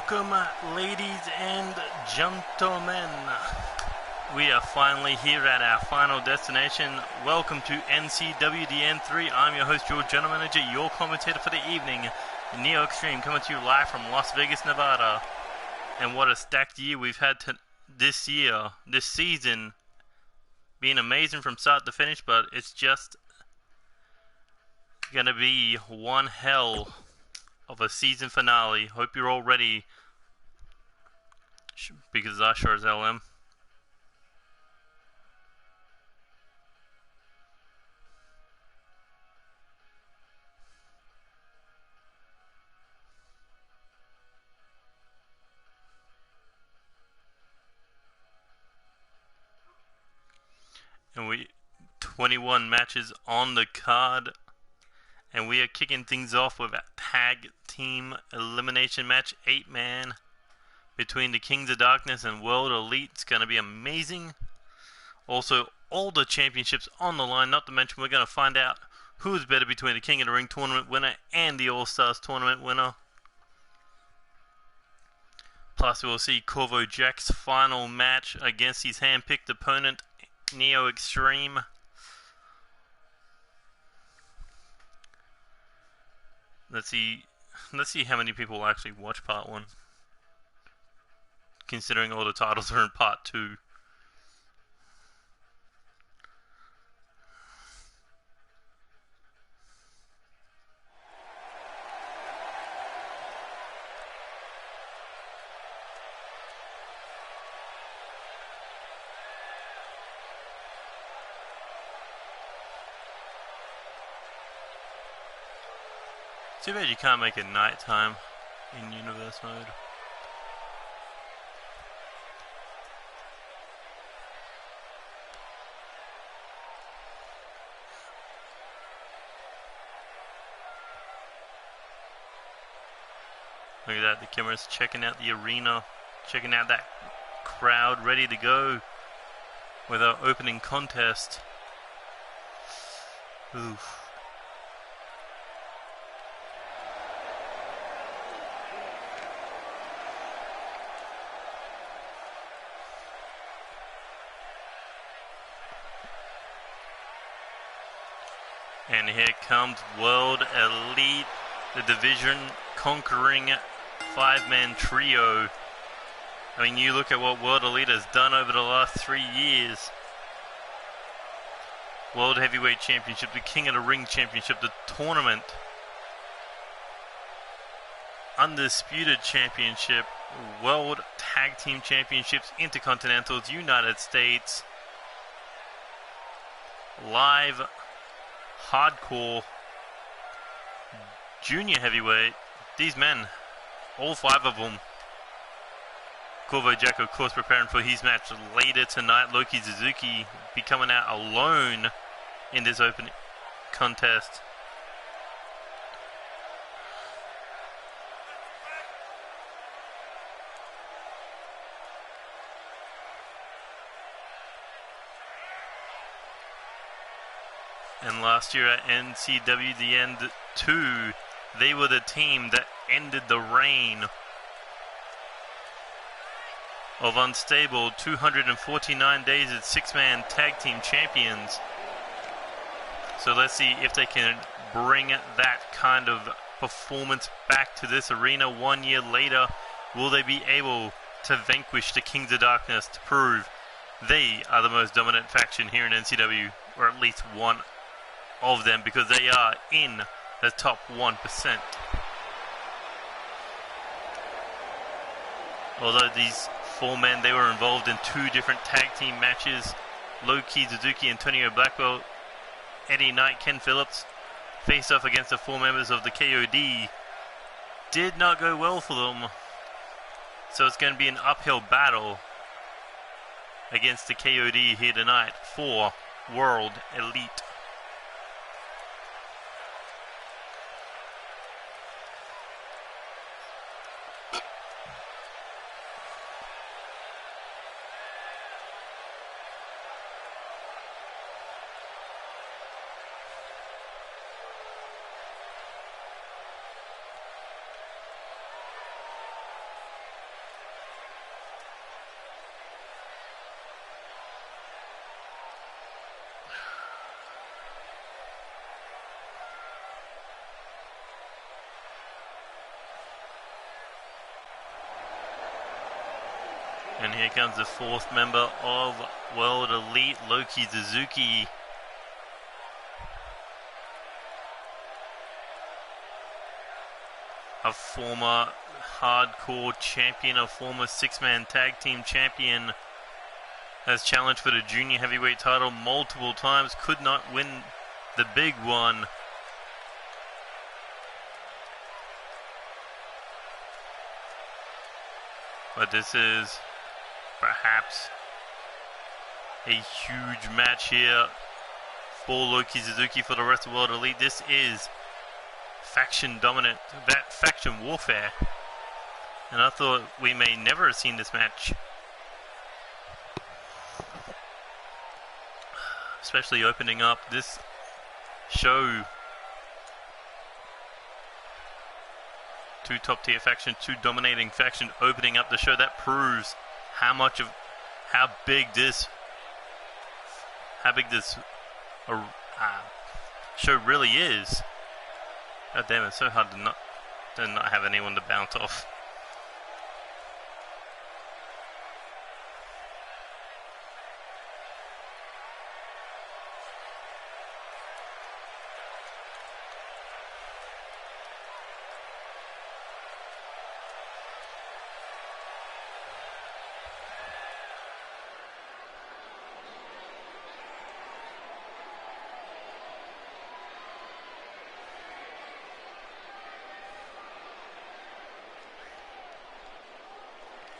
Welcome, ladies and gentlemen. We are finally here at our final destination. Welcome to NCW The End III. I'm your host, your general manager, your commentator for the evening, Neo Extreme, coming to you live from Las Vegas, Nevada. And what a stacked year we've had this season. Been amazing from start to finish, but it's just gonna be one hell of a season finale. Hope you're all ready, because I sure as hell am. And 21 matches on the card. And we are kicking things off with a tag team elimination match, 8-man, between the Kings of Darkness and World Elite. It's going to be amazing. Also, all the championships on the line, not to mention we're going to find out who's better between the King of the Ring tournament winner and the All-Stars tournament winner. Plus, we'll see Corvo Jack's final match against his hand-picked opponent, Neo Extreme. Let's see how many people actually watch part 1, considering all the titles are in part 2. Too bad you can't make it nighttime in universe mode. Look at that, the camera's checking out the arena, checking out that crowd ready to go with our opening contest. Oof. And here comes World Elite, the division conquering 5-man trio. I mean, you look at what World Elite has done over the last 3 years. World Heavyweight Championship, the King of the Ring Championship, the tournament, Undisputed Championship, World Tag Team Championships, Intercontinentals, United States, Live, Hardcore, Junior Heavyweight. These men, all 5 of them. Corvo Jack, of course, preparing for his match later tonight. Loki Suzuki be coming out alone in this opening contest. And last year at NCW The End II, they were the team that ended the reign of unstable 249 days as 6-man tag team champions. So let's see if they can bring that kind of performance back to this arena 1 year later. Will they be able to vanquish the Kings of Darkness to prove they are the most dominant faction here in NCW, or at least one of them, because they are in the top 1%. Although these 4 men, they were involved in 2 different tag team matches. Loki Suzuki, Antonio Blackwell, Eddie Knight, Ken Phillips faced off against the 4 members of the KOD. Did not go well for them. So it's going to be an uphill battle against the KOD here tonight for World Elite. And here comes the fourth member of World Elite, Loki Suzuki. A former hardcore champion, a former six-man tag team champion, has challenged for the junior heavyweight title multiple times, could not win the big one. But this is perhaps a huge match here for Loki Suzuki for the rest of World Elite. This is faction dominant, faction warfare, and I thought we may never have seen this match, especially opening up this show. Two top tier factions, two dominating factions opening up the show. That proves how big this show really is. God damn, it's so hard to not have anyone to bounce off.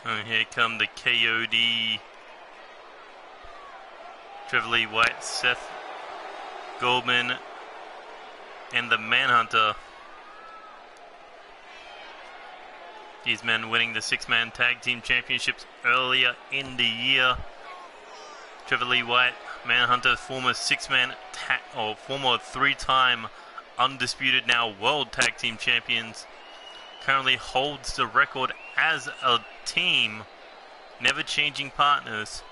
And here come the KOD, Trevor Lee White, Seth Goldman, and the Manhunter. These men winning the six-man tag team championships earlier in the year. Trevor Lee White, Manhunter, former six-man or former three-time undisputed now world tag team champions, currently holds the record as a team, never changing partners.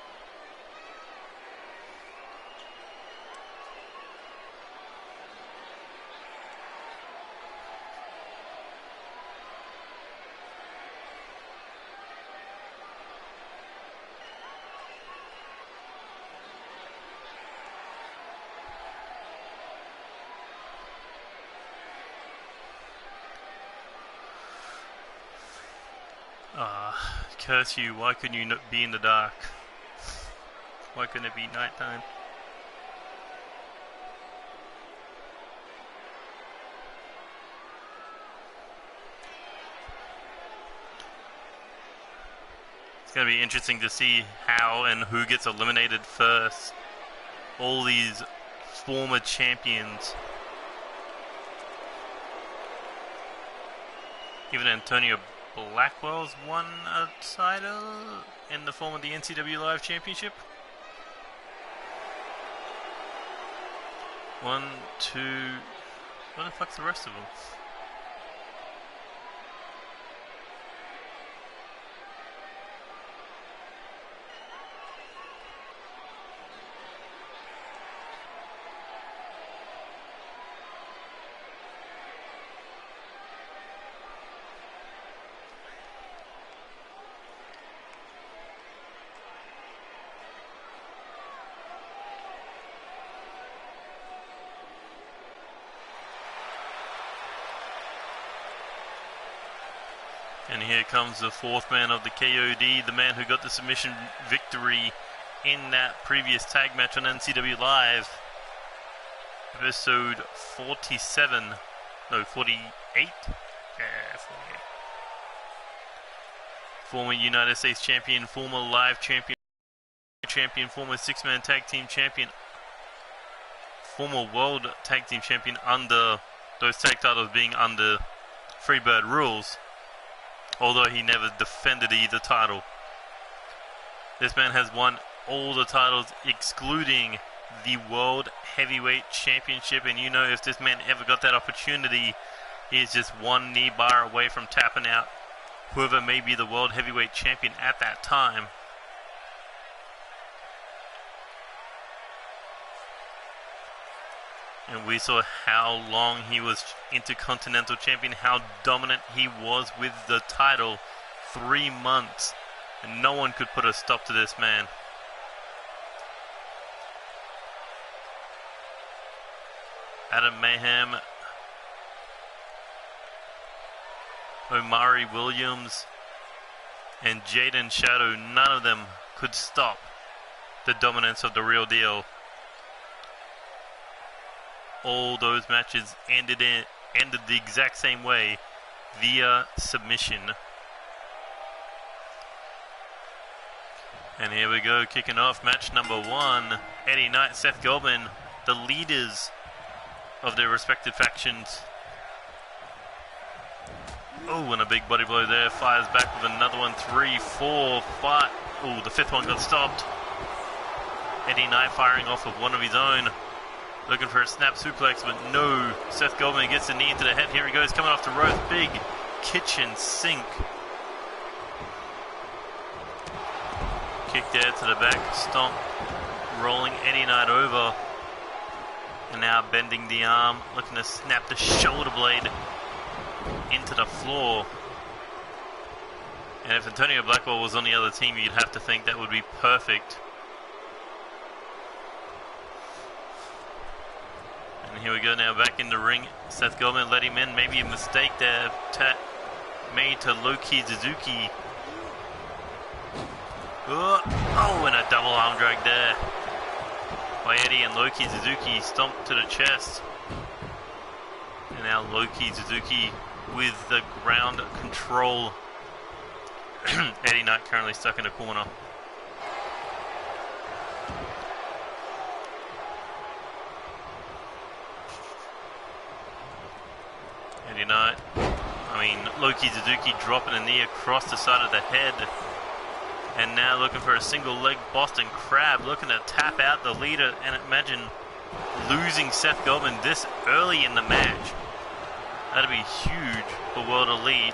Curse you, why couldn't you not be in the dark? Why couldn't it be nighttime? It's going to be interesting to see how and who gets eliminated first. All these former champions. Even Antonio Blackwell's won a title in the form of the NCW Live Championship. 1, 2... What the fuck's the rest of them? And here comes the fourth man of the KOD, the man who got the submission victory in that previous tag match on NCW Live. Episode 47. No, 48? Yeah, 48. Former United States champion, former live champion, former six-man tag team champion, former world tag team champion under those tag titles being under Freebird rules. Although he never defended either title. This man has won all the titles excluding the World Heavyweight Championship, and you know if this man ever got that opportunity, he is just one knee bar away from tapping out whoever may be the World Heavyweight Champion at that time. And we saw how long he was Intercontinental Champion, how dominant he was with the title. 3 months And no one could put a stop to this man. Adam Mayhem, Omari Williams, and Jaden Shadow, none of them could stop the dominance of the Real Deal. All those matches ended the exact same way, via submission. And here we go, kicking off match number 1. Eddie Knight, Seth Goldman, the leaders of their respective factions. Oh, and a big body blow there. Fires back with another one. 3, 4, 5. Oh, the 5th one got stopped. Eddie Knight firing off of one of his own. Looking for a snap suplex, but no. Seth Goldman gets the knee into the head. Here he goes, coming off the ropes. Big kitchen sink. Kick there to the back. Stomp. Rolling Eddie Knight over. And now bending the arm. Looking to snap the shoulder blade into the floor. And if Antonio Blackwell was on the other team, you'd have to think that would be perfect. And here we go now, back in the ring. Seth Goldman let him in. Maybe a mistake there made to Loki Suzuki. Oh, and a double arm drag there by Eddie, and Loki Suzuki stomped to the chest. And now Loki Suzuki with the ground control. Eddie Knight currently stuck in a corner. Eddie Knight, Loki Suzuki dropping a knee across the side of the head. And now looking for a single leg Boston Crab, looking to tap out the leader. And imagine losing Seth Goldman this early in the match. That'd be huge for World Elite.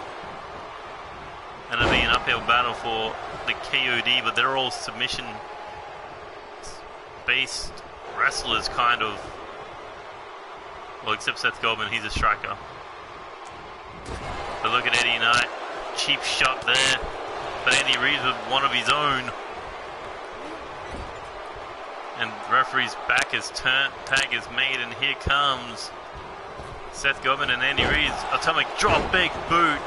And it'd be an uphill battle for the KOD, but they're all submission-based wrestlers, kind of. Well, except Seth Goldman, he's a striker. But look at Eddie Knight. Cheap shot there. But Andy Reeves with one of his own. And referee's back is turned, tag is made, and here comes Seth Goldman and Andy Reeves. Atomic drop, big boot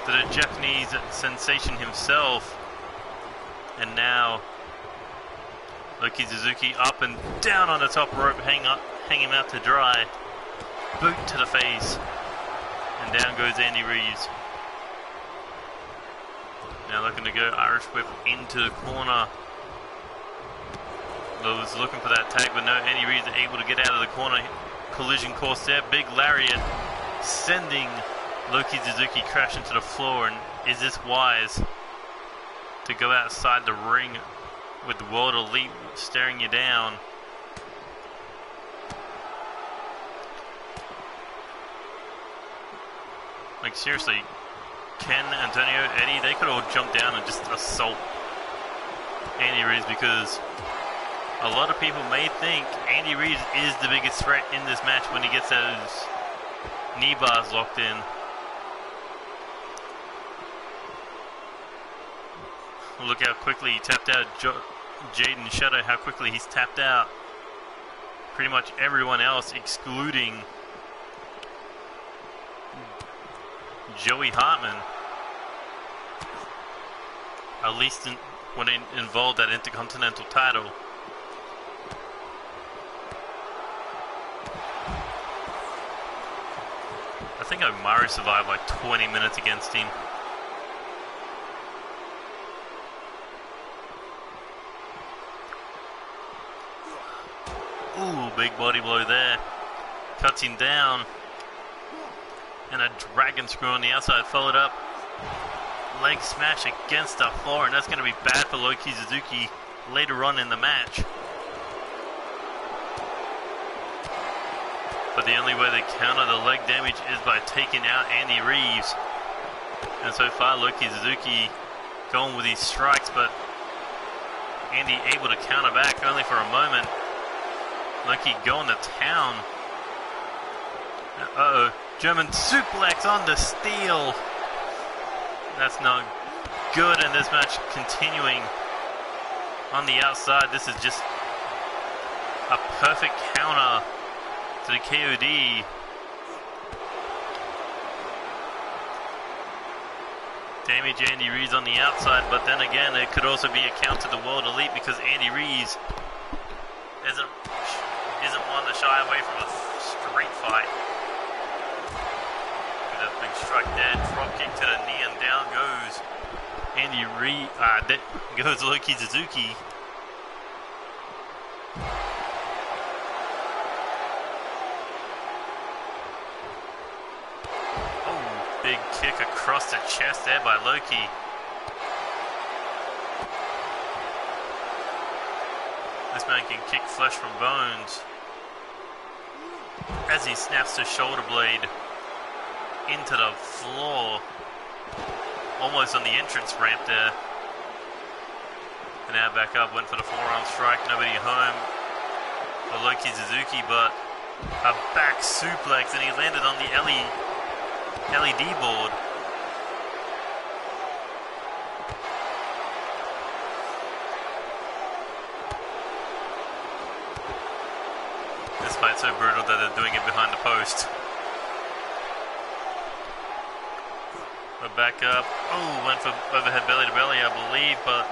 to the Japanese sensation himself. And now Loki Suzuki up and down on the top rope, hang him out to dry. Boot to the face. And down goes Andy Reeves. Now looking to go Irish whip into the corner. Was looking for that tag, but no, Andy Reeves able to get out of the corner. Collision course there, big lariat, sending Loki Suzuki crashing to the floor. And is this wise to go outside the ring with the World Elite staring you down? Like, seriously, Ken, Antonio, Eddie, they could all jump down and just assault Andy Reeves, because a lot of people may think Andy Reeves is the biggest threat in this match when he gets those knee bars locked in. Look how quickly he tapped out Jaden Shadow, how quickly he's tapped out pretty much everyone else, excluding Joey Hartman. At least when it involved that Intercontinental title. I think Omari survived like 20 minutes against him. Ooh, big body blow there. Cuts him down. And a dragon screw on the outside, followed up. Leg smash against the floor, and that's going to be bad for Loki Suzuki later on in the match. But the only way to counter the leg damage is by taking out Andy Reeves. And so far, Loki Suzuki going with his strikes, but Andy able to counter back only for a moment. Loki going to town. Uh-oh. German suplex on the steel. That's not good, and this match continuing on the outside. This is just a perfect counter to the KOD. Damage Andy Reid's on the outside, but then again, it could also be a count to the World Elite because Andy Reid isn't one to shy away from a street fight. With a big strike there, drop kick to the knee, and down goes Andy Reid. There goes Loki Suzuki. Big kick across the chest there by Loki. This man can kick flesh from bones as he snaps the shoulder blade into the floor, almost on the entrance ramp there. And now back up, went for the forearm strike, nobody home for Loki Suzuki, but a back suplex, and he landed on the LED board. This fight's so brutal that they're doing it behind the post. But back up. Oh, went for overhead belly to belly, I believe, but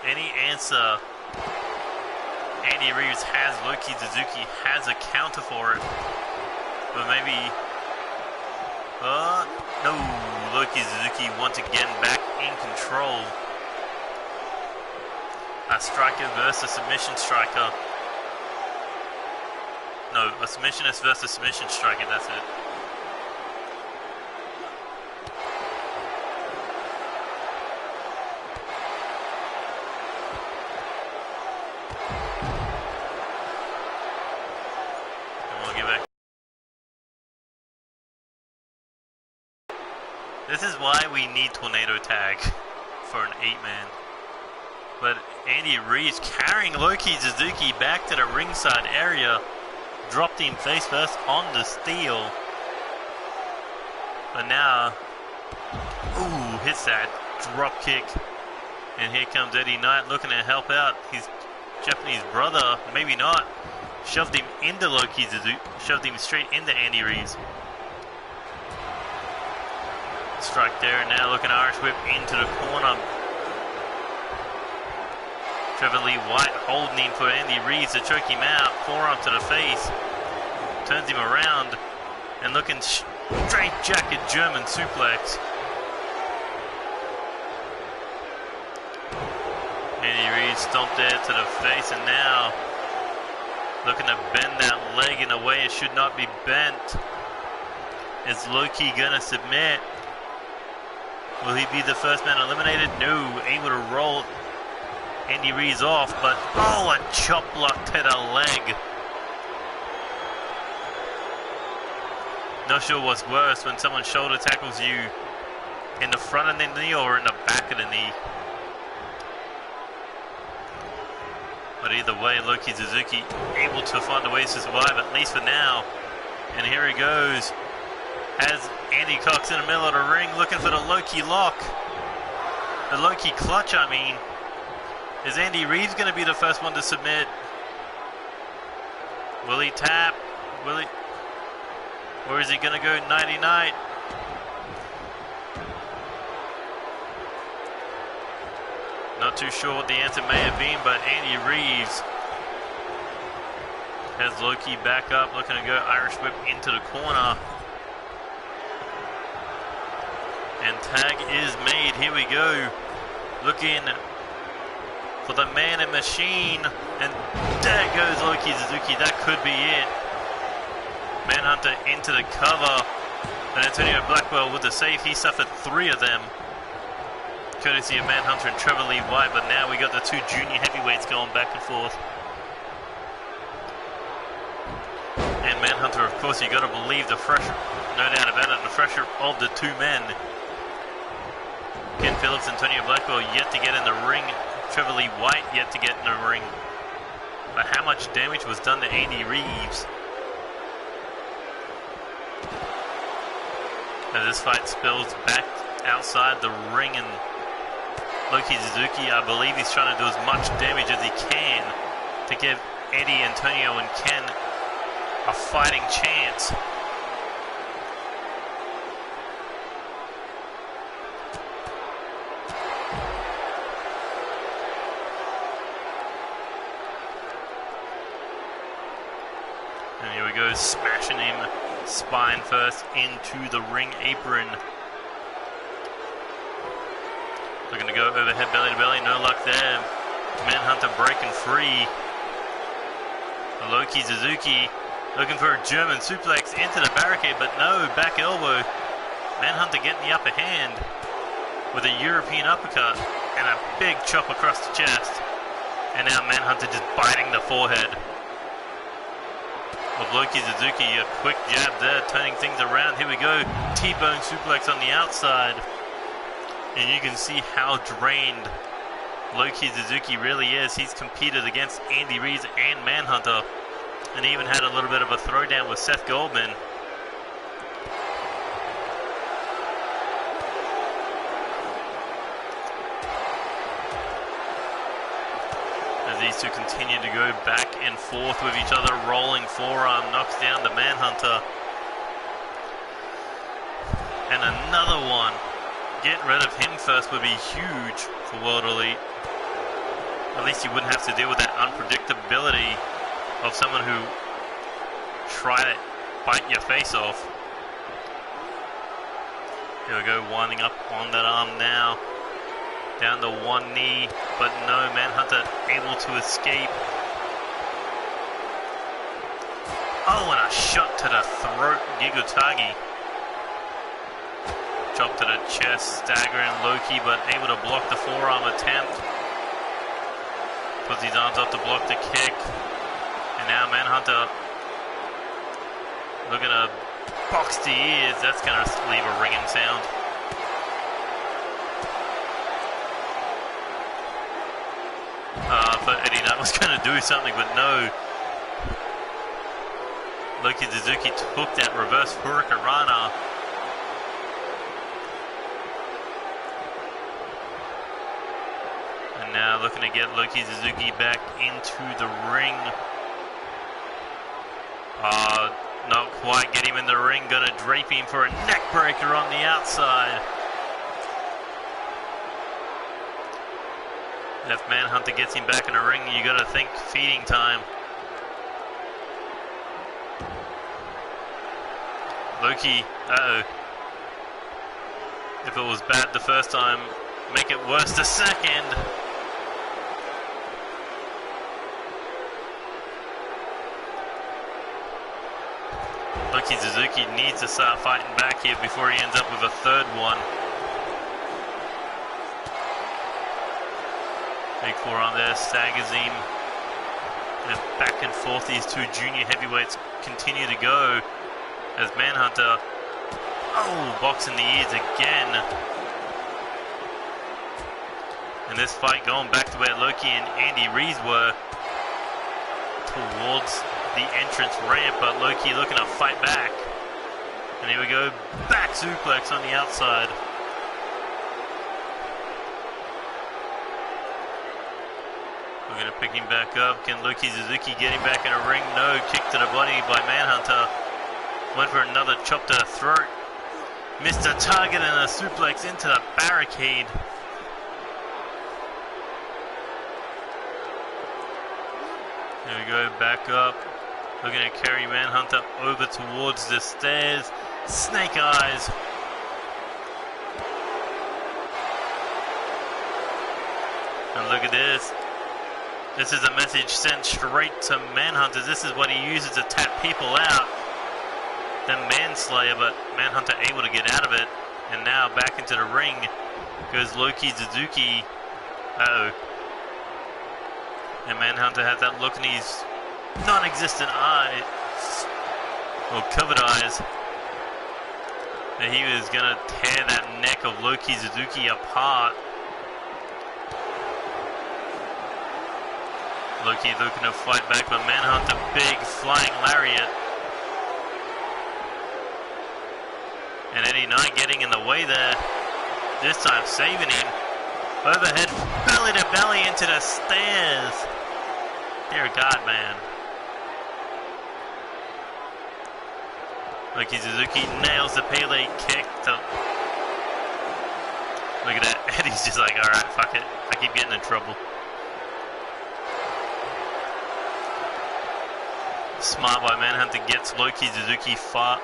any answer Andy Reid has, Loki Suzuki has a counter for it. But maybe... no, Loki Suzuki once again back in control. A striker versus submission striker. No, a submissionist versus submission striker, that's it. This is why we need Tornado Tag for an 8-man. But Andy Reid's carrying Loki Suzuki back to the ringside area. Dropped him face first on the steel. But now, ooh, hits that drop kick. And here comes Eddie Knight looking to help out his Japanese brother. Maybe not. Shoved him into Loki Suzuki. Shoved him straight into Andy Reid. Strike there, and now looking Irish whip into the corner. Trevor Lee White holding him for Andy Reid to choke him out. Forearm to the face. Turns him around and looking straight jacket German suplex. Andy Reid stomped there to the face, and now looking to bend that leg in a way it should not be bent. Is Loki gonna submit? Will he be the first man eliminated? No, able to roll Andy Reid off, but oh, a chop block to the leg. Not sure what's worse, when someone shoulder tackles you in the front of the knee or in the back of the knee. But either way, Loki Suzuki able to find a way to survive, at least for now. And here he goes. Has Andy Cox in the middle of the ring looking for the Loki lock. The Loki clutch, I mean. Is Andy Reid going to be the first one to submit? Will he tap? Will he? Or is he going to go nighty-night? Not too sure what the answer may have been, but Andy Reid has Loki back up, looking to go Irish whip into the corner. And tag is made. Here we go. Looking for the man and machine. And there goes Loki Suzuki. That could be it. Manhunter into the cover. And Antonio Blackwell with the save. He suffered 3 of them, courtesy of Manhunter and Trevor Lee White. But now we got the 2 junior heavyweights going back and forth. And Manhunter, of course, you got to believe the pressure, no doubt about it, the pressure of the 2 men. Ken Phillips, Antonio Blackwell yet to get in the ring. Trevor Lee White yet to get in the ring. But how much damage was done to Andy Reid? As this fight spills back outside the ring, and Loki Suzuki, I believe he's trying to do as much damage as he can to give Eddie, Antonio, and Ken a fighting chance. And here we go, smashing him spine first into the ring apron. Looking to go overhead belly to belly, no luck there. Manhunter breaking free. Loki Suzuki looking for a German suplex into the barricade, but no, back elbow. Manhunter getting the upper hand with a European uppercut and a big chop across the chest. And now Manhunter just biting the forehead of Loki Suzuki. A quick jab there, turning things around. Here we go, T-bone suplex on the outside. And you can see how drained Loki Suzuki really is. He's competed against Andy Reid and Manhunter, and even had a little bit of a throwdown with Seth Goldman. As these two continue to go back and forth with each other, rolling forearm knocks down the Manhunter. And another one. Getting rid of him first would be huge for World Elite. At least you wouldn't have to deal with that unpredictability of someone who tried to bite your face off. Here we go, winding up on that arm now. Down to one knee, but no, Manhunter able to escape. Oh, and a shot to the throat, Gigutagi. Chop to the chest, staggering Loki, but able to block the forearm attempt. Puts his arms up to block the kick. And now Manhunter looking to box the ears. That's going to leave a ringing sound. But Eddie Knight was going to do something, but no. Loki Suzuki took that reverse Hurricanrana. And now looking to get Loki Suzuki back into the ring. Not quite get him in the ring. Gonna drape him for a neck breaker on the outside. If Manhunter gets him back in the ring, you gotta think feeding time. Loki, uh-oh. If it was bad the first time, make it worse the second. Loki Suzuki needs to start fighting back here before he ends up with a third one. Big forearm there, staggers him. And back and forth these two junior heavyweights continue to go as Manhunter, boxing the ears again. And this fight going back to where Loki and Andy Reid were, towards the entrance ramp, but Loki looking to fight back. And here we go, back suplex on the outside. We're going to pick him back up. Can Loki Suzuki get him back in a ring? No, kick to the body by Manhunter. Went for another chop to the throat. Missed the target and a suplex into the barricade. There we go, back up. Looking to carry Manhunter over towards the stairs. Snake eyes. And look at this. This is a message sent straight to Manhunter. This is what he uses to tap people out. Then Manslayer, but Manhunter able to get out of it. And now back into the ring goes Loki Suzuki. Uh-oh. And Manhunter had that look in his non-existent eye, or covered eyes, that he was going to tear that neck of Loki Suzuki apart. Loki looking to fight back, but Manhunter, big flying lariat. And Eddie Knight getting in the way there. This time saving him. Overhead, belly to belly into the stairs. Dear God, man. Loki Suzuki nails the Pele kick. Look at that. Eddie's just like, alright, fuck it. I keep getting in trouble. Smart by Manhunter gets Loki Suzuki far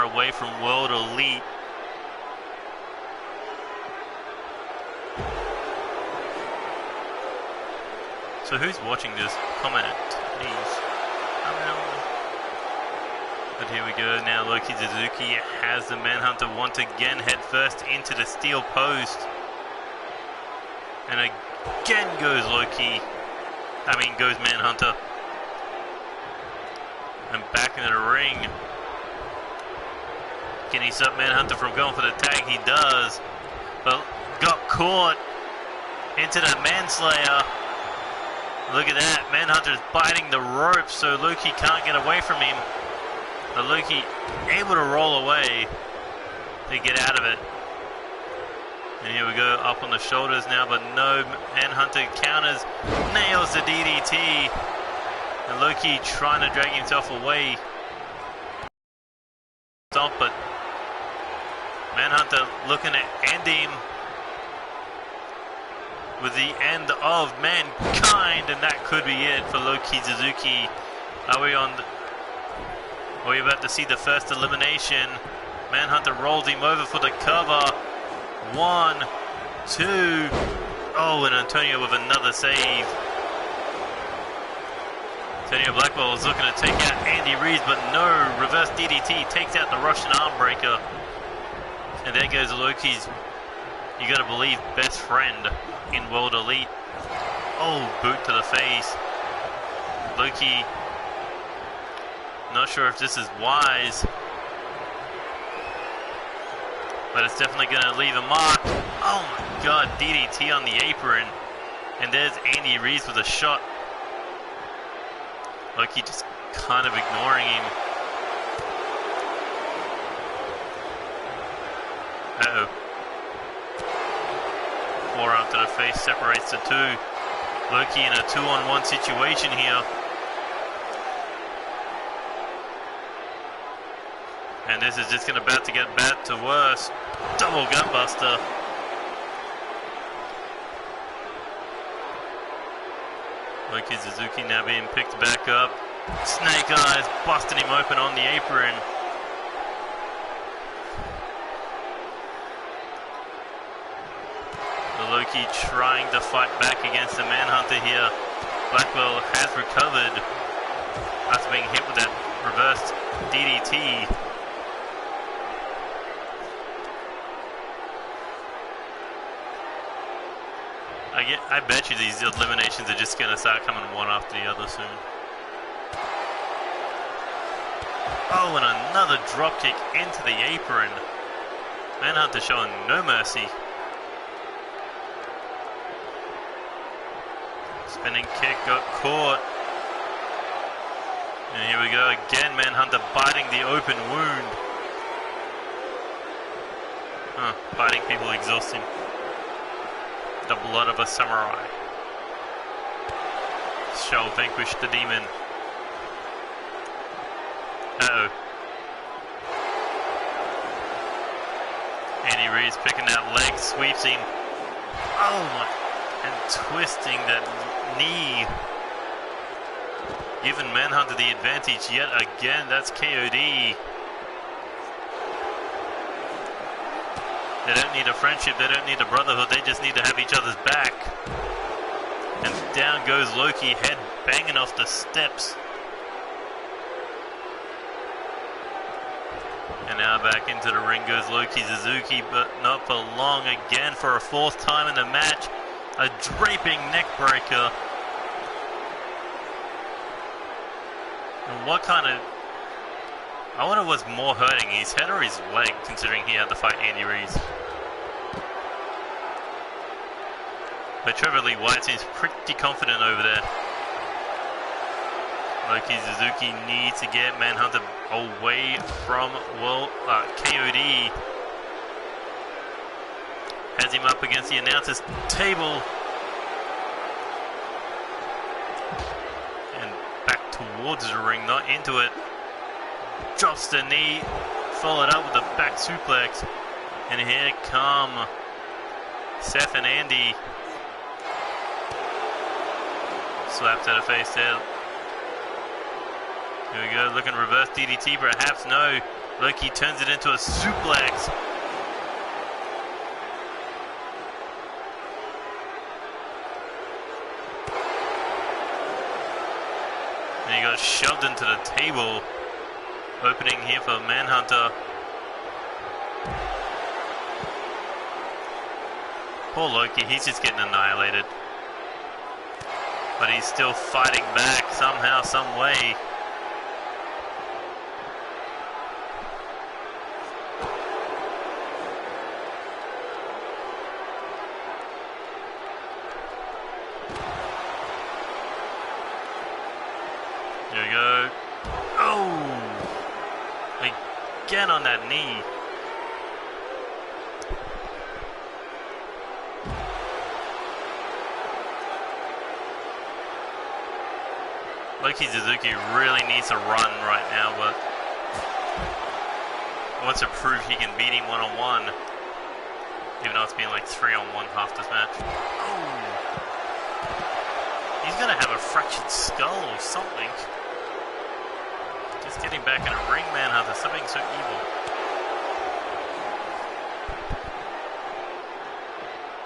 away from World Elite. So who's watching this? Comment, please. But here we go. Now Loki Suzuki has the Manhunter once again head first into the steel post. And again goes goes Manhunter. And back into the ring. Can he stop Manhunter from going for the tag? He does. But got caught into the manslayer. Look at that. Manhunter's biting the rope so Loki can't get away from him. But Loki able to roll away to get out of it. And here we go, up on the shoulders now, but no, Manhunter counters, nails the DDT. And Loki trying to drag himself away. Stop, but Manhunter looking to end him with the end of Mankind, and that could be it for Loki Suzuki. Are we about to see the first elimination? Manhunter rolls him over for the cover. 1, 2. Oh, and Antonio with another save. Antonio Blackwell is looking to take out Andy Reid, but no. Reverse DDT takes out the Russian arm breaker. And there goes Loki's, you gotta believe, best friend in World Elite. Oh, boot to the face. Loki, not sure if this is wise, but it's definitely going to leave a mark. Oh my God, DDT on the apron. And there's Andy Reid with a shot. Loki just kind of ignoring him. Uh-oh. Forearm to the face separates the two. Loki in a 2-on-1 situation here. And this is just about to get bad to worse. Double gutbuster. Loki Suzuki now being picked back up. Snake Eyes busting him open on the apron. Loki trying to fight back against the Manhunter here. Blackwell has recovered after being hit with that reversed DDT. I bet you these eliminations are just going to start coming one after the other soon. Oh, and another dropkick into the apron. Manhunter showing no mercy. Spinning kick got caught. And here we go again, Manhunter biting the open wound. Biting people exhausting. The blood of a samurai shall vanquish the demon. Uh-oh. Andy Reid's picking that leg, sweeps him. Oh my, and twisting that knee. Giving Manhunter the advantage yet again. That's KOD. They don't need a friendship, they don't need a brotherhood, they just need to have each other's back. And down goes Loki, head banging off the steps. And now back into the ring goes Loki Suzuki, but not for long again for a fourth time in the match. A draping neck breaker. And what kind of... I wonder what's more hurting, his head or his leg, considering he had to fight Andy Reid. But Trevor Lee White seems pretty confident over there. Loki Suzuki needs to get Manhunter away from KOD. Has him up against the announcer's table. And back towards the ring, not into it. Drops the knee, followed up with a back suplex. And here come Seth and Andy. Slap to the face there. Here we go, looking reverse DDT, perhaps no. Loki turns it into a suplex. And he got shoved into the table. Opening here for Manhunter. Poor Loki, he's just getting annihilated. But he's still fighting back somehow, some way. There we go. Oh! Again on that knee. Loki Suzuki really needs to run right now, but wants to prove he can beat him one-on-one. Even though it's been like 3-on-1 half this match. Oh! He's gonna have a fractured skull or something. Just getting back in a ring, Manhunter. Stop being so evil.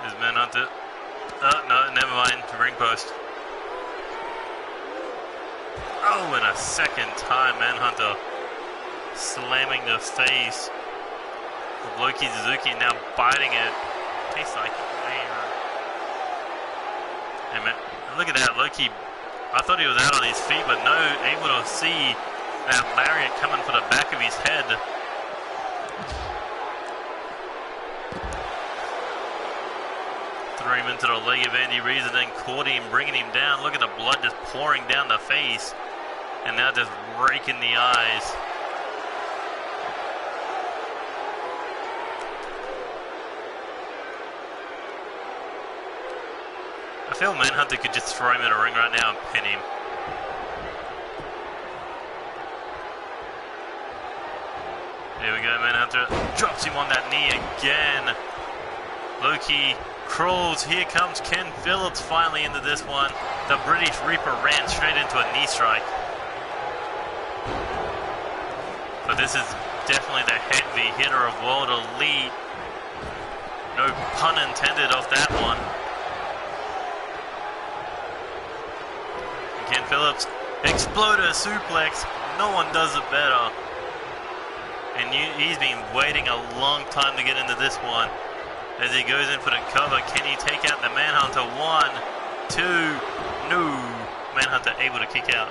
There's Manhunter. Oh, no, never mind. Ring post. Oh, and a second time, Manhunter slamming the face of Loki Suzuki, now biting it. Tastes like man. And man, look at that, Loki. I thought he was out on his feet, but no, able to see that lariat coming for the back of his head. Threw him into the leg of Andy Reid and then caught him, bringing him down. Look at the blood just pouring down the face. And now just raking the eyes. I feel Manhunter could just throw him in a ring right now and pin him. There we go, Manhunter drops him on that knee again. Loki crawls. Here comes Ken Phillips finally into this one. The British Reaper ran straight into a knee strike. But this is definitely the heavy hitter of World Elite. No pun intended off that one. And Ken Phillips, exploder suplex. No one does it better. And he's been waiting a long time to get into this one. As he goes in for the cover, can he take out the Manhunter? 1, 2, no. Manhunter able to kick out.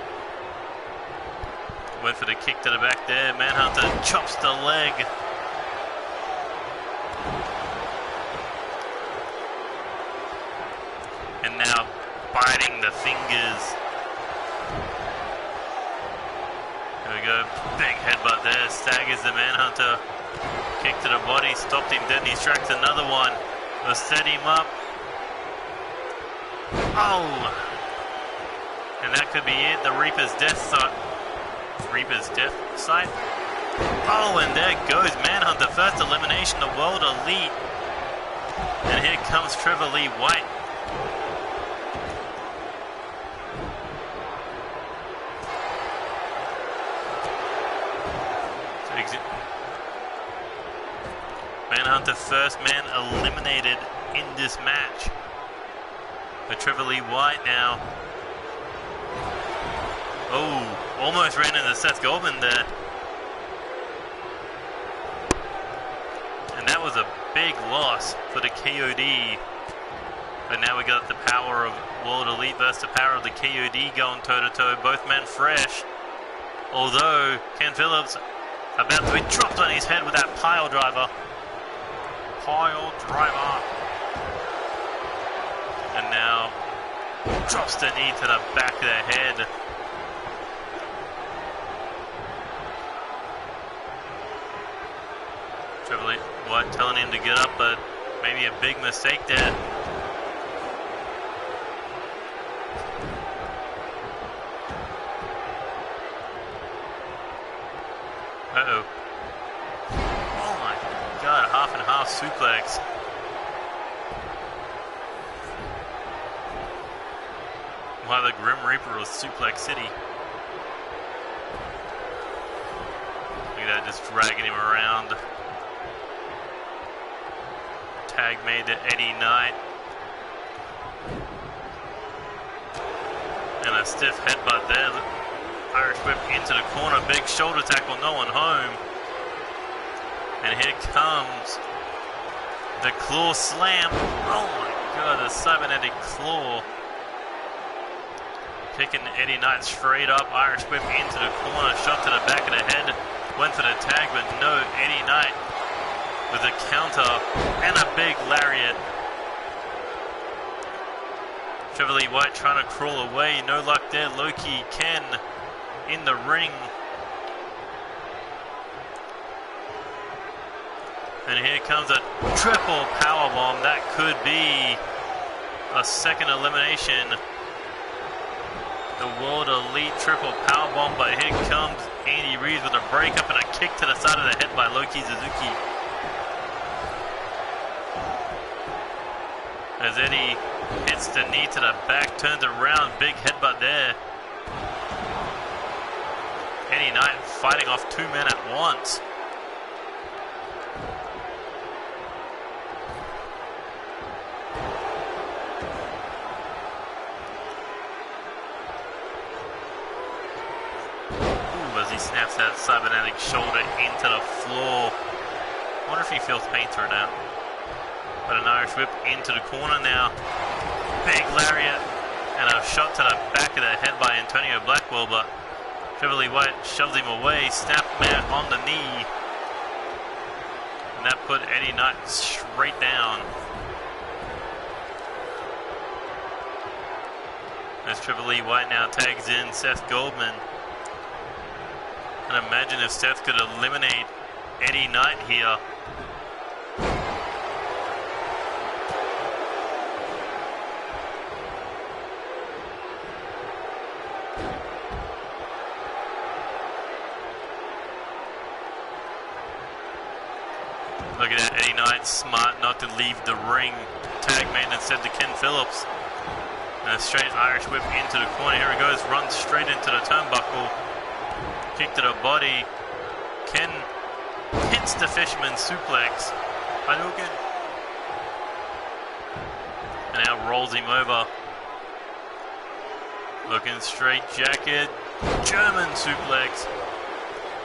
Went for the kick to the back there. Manhunter chops the leg. And now biting the fingers. There we go. Big headbutt there. Staggers the Manhunter. Kick to the body. Stopped him dead. He strikes another one. Will set him up. Oh! And that could be it. The Reaper's death site. Oh, and there goes Manhunter. First elimination of World Elite. And here comes Trevor Lee White. Manhunter, first man eliminated in this match. But Trevor Lee White now. Oh, almost ran into Seth Goldman there. And that was a big loss for the KOD. But now we got the power of World Elite versus the power of the KOD going toe-to-toe. Both men fresh. Although Ken Phillips about to be dropped on his head with that pile driver. Pile driver. And now drops the knee to the back of the head. White telling him to get up, but maybe a big mistake there. Uh-oh. Oh my God, half and half suplex. Wow, the Grim Reaper was Suplex City. Look at that, just dragging him around. Tag made to Eddie Knight. And a stiff headbutt there. Irish whip into the corner. Big shoulder tackle, no one home. And here comes the claw slam. Oh my God, the cybernetic claw. Picking Eddie Knight straight up. Irish whip into the corner. Shot to the back of the head. Went for the tag, but no. Eddie Knight with a counter and a big lariat. Chevrolet White trying to crawl away. No luck there. Loki Ken in the ring. And here comes a triple powerbomb. That could be a second elimination. The World Elite triple powerbomb, but here comes Andy Reeves with a breakup and a kick to the side of the head by Loki Suzuki. As Eddie hits the knee to the back, turns around, big headbutt there. Eddie Knight fighting off two men at once. As he snaps that cybernetic shoulder into the floor. I wonder if he feels pain through now. But an Irish whip into the corner now. Big lariat and a shot to the back of the head by Antonio Blackwell, but Chevrolet White shoves him away. Snap man on the knee. And that put Eddie Knight straight down. As Chevrolet White now tags in Seth Goldman. And imagine if Seth could eliminate Eddie Knight here. Look at that, Eddie Knight, smart not to leave the ring. Tag made instead to Ken Phillips. And a straight Irish whip into the corner. Here he goes, runs straight into the turnbuckle. Kick to the body. Ken hits the fisherman suplex. Hadouken. And now rolls him over. Looking straight jacket. German suplex.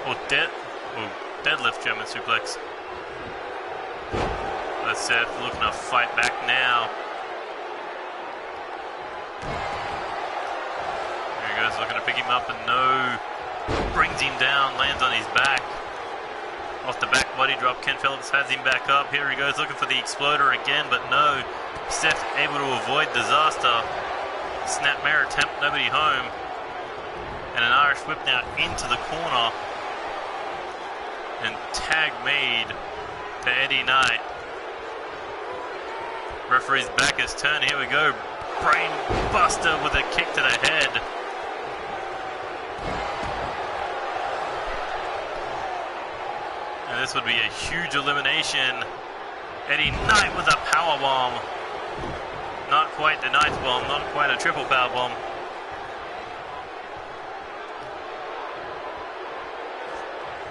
Or deadlift German suplex. That's Seth looking to fight back now. There he goes, looking to pick him up, and no. Brings him down, lands on his back. Off the back body drop, Ken Phillips has him back up. Here he goes, looking for the exploder again, but no. Seth able to avoid disaster. Snapmare attempt, nobody home. And an Irish whip now into the corner. And tag made to Eddie Knight. Referee's back is turned. Here we go. Brain buster with a kick to the head. And this would be a huge elimination. Eddie Knight with a power bomb. Not quite the ninth bomb, not quite a triple power bomb.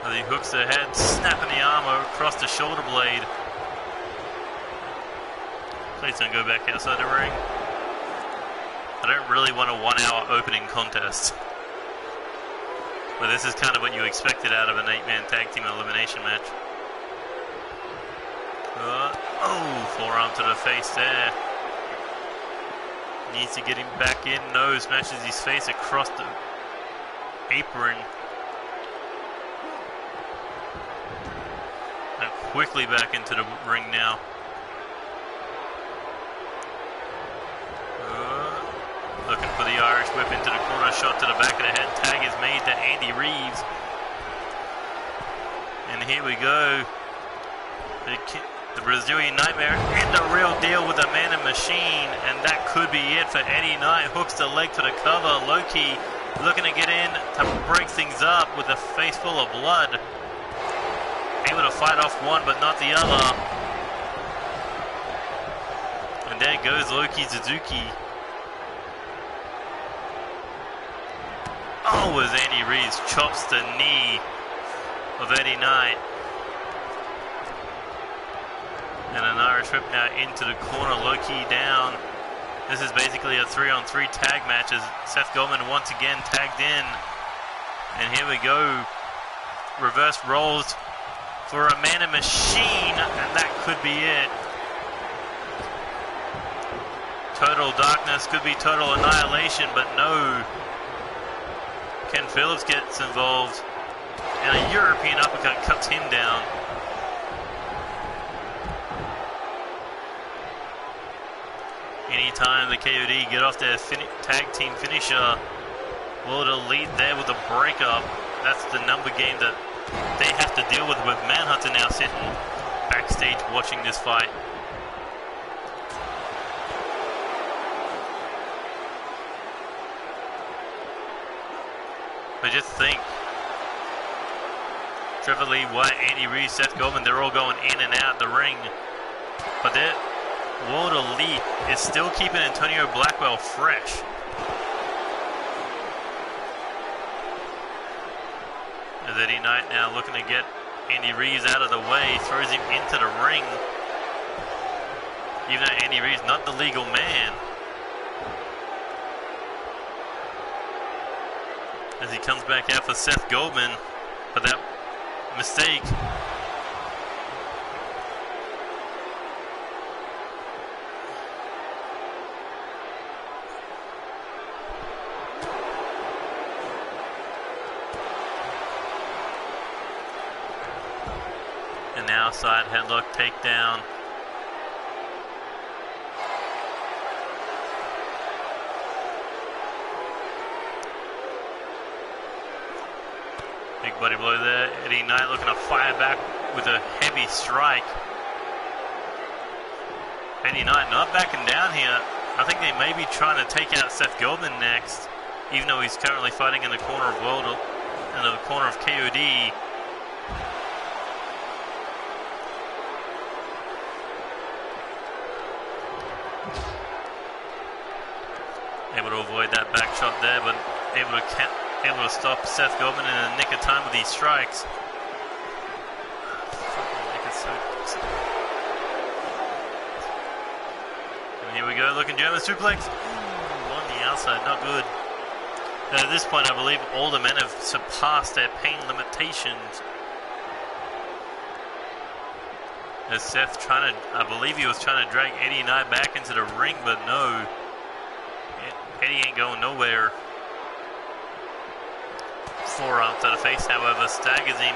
As he hooks the head, snapping the arm across the shoulder blade. Please don't go back outside the ring. I don't really want a 1 hour opening contest. But this is kind of what you expected out of an 8-man tag team elimination match. Forearm to the face there. Needs to get him back in. No, smashes his face across the apron. And quickly back into the ring now. Looking for the Irish whip into the corner, shot to the back of the head. Tag is made to Andy Reeves. And here we go. The Brazilian Nightmare in the real deal with the Man and Machine, and that could be it for Eddie Knight. Hooks the leg for the cover. Loki looking to get in to break things up with a face full of blood. Able to fight off one, but not the other. And there goes Loki Suzuki. Oh, as Andy Reeves chops the knee of Eddie Knight. And an Irish whip now into the corner. Loki down. This is basically a 3-on-3 tag match as Seth Goldman once again tagged in. And here we go. Reverse rolls for a Man and Machine, and that could be it. Total darkness, could be total annihilation, but no. Ken Phillips gets involved, and a European uppercut cuts him down. Anytime the KOD get off their tag team finisher, World Elite there with a breakup. That's the number game that they have to deal with Manhunter now sitting backstage watching this fight. But just think, Trevor Lee, White, Andy Reid, Seth Goldman, they're all going in and out the ring. But their World Elite is still keeping Antonio Blackwell fresh. As Eddie Knight now looking to get Andy Reeves out of the way, throws him into the ring. Even though Andy Reeves not the legal man. As he comes back out for Seth Goldman for that mistake. And now side headlock takedown. Big body blow there. Eddie Knight looking to fire back with a heavy strike. Eddie Knight not backing down here. I think they may be trying to take out Seth Goldman next, even though he's currently fighting in the corner of World, in the corner of KOD. Able to avoid that back shot there, but able to stop Seth Goldman in the nick of time with these strikes. And here we go, looking German suplex. Ooh, on the outside, not good. At this point, I believe all the men have surpassed their pain limitations. As Seth I believe he was trying to drag Eddie Knight back into the ring, but no. Eddie ain't going nowhere. Forearm to the face, however, staggers him.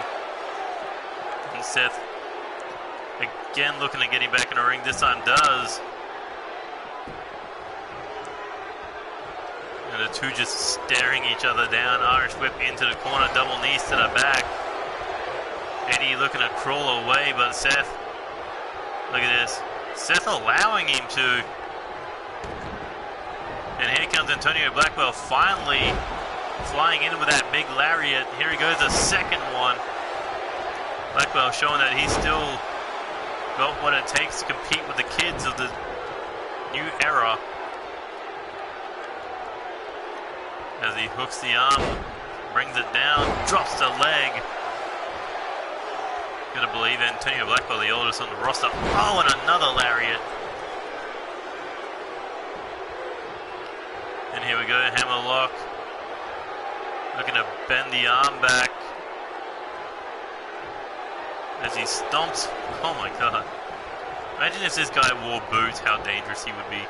And Seth, again, looking to get him back in the ring. This time does. And the two just staring each other down. Irish whip into the corner, double knees to the back. Eddie looking to crawl away, but Seth, look at this. Seth allowing him to. And here comes Antonio Blackwell finally flying in with that big lariat. Here he goes, a second one. Blackwell showing that he's still got what it takes to compete with the kids of the new era. As he hooks the arm, brings it down, drops the leg. Gotta believe Antonio Blackwell, the oldest on the roster. Oh, and another lariat. And here we go, hammerlock. Looking to bend the arm back. As he stomps. Oh my god. Imagine if this guy wore boots, how dangerous he would be.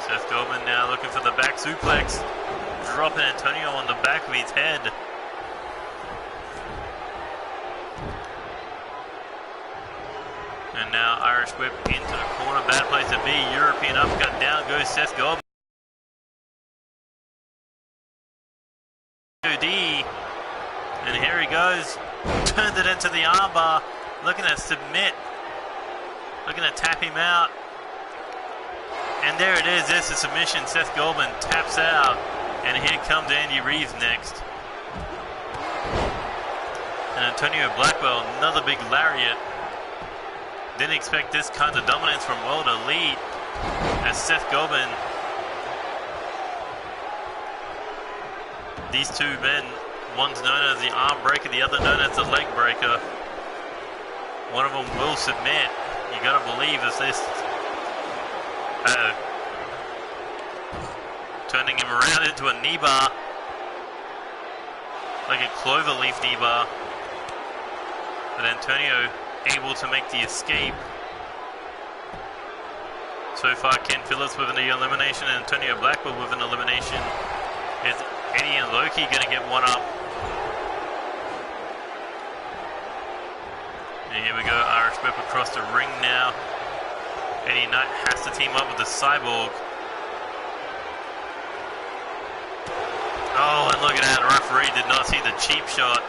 Seth Goldman now looking for the back suplex. Dropping Antonio on the back of his head. And now Irish whip into the corner. Bad place to be. European uppercut. Down goes Seth Goldman. KOD turned it into the armbar, looking to submit, looking to tap him out. And there it is, there's the submission. Seth Goldman taps out, and here comes Andy Reeves next. And Antonio Blackwell, another big lariat. Didn't expect this kind of dominance from World Elite, as Seth Goldman, these two men, one's known as the arm breaker, the other known as the leg breaker. One of them will submit. You gotta believe as this. Turning him around into a knee bar, like a cloverleaf knee bar. But Antonio able to make the escape. So far, Ken Phillips with an elimination and Antonio Blackwell with an elimination. Is Eddie and Loki going to get one up? And here we go, Irish whip across the ring now. Eddie Knight has to team up with the Cyborg. Oh, and look at that, the referee did not see the cheap shot.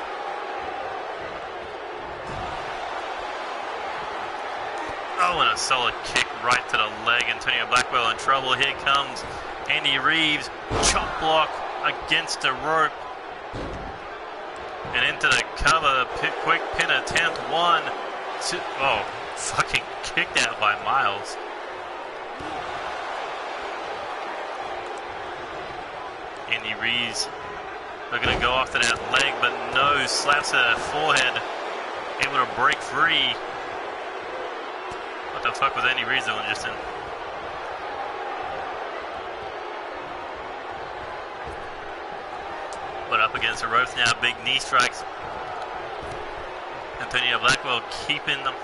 Oh, and a solid kick right to the leg. Antonio Blackwell in trouble. Here comes Andy Reeves. Chop block against the rope. And into the cover. Quick pin attempt. 1, 2. Oh, fucking kicked out by Miles. Andy Reeves looking to go after that leg, but no. Slaps to the forehead. Able to break free. What the fuck was Andy Reeves doing just then? But up against the ropes now, big knee strikes. Antonio Blackwell keeping them.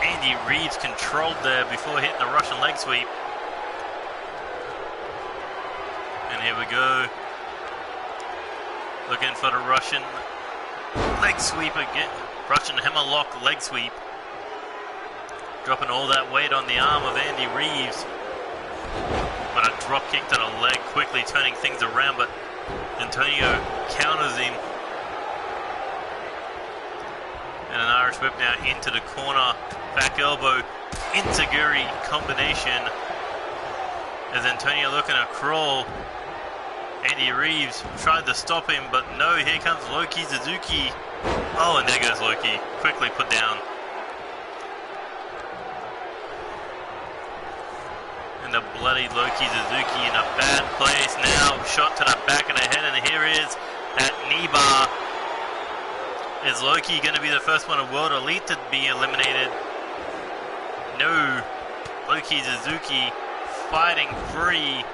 Andy Reeves controlled there before hitting the Russian leg sweep. And here we go. Looking for the Russian leg sweep again. Russian hammerlock leg sweep. Dropping all that weight on the arm of Andy Reeves. But a drop kick to the leg, quickly turning things around, but Antonio counters him. And an Irish whip now into the corner. Back elbow, Inzaguri combination. As Antonio looking to crawl. Andy Reeves tried to stop him, but no, here comes Loki Suzuki. Oh, and there goes Loki. Quickly put down. And the bloody Loki Suzuki in a bad place now. Shot to the back of the head, and here is that knee bar. Is Loki going to be the first one of World Elite to be eliminated? No. Loki Suzuki fighting free.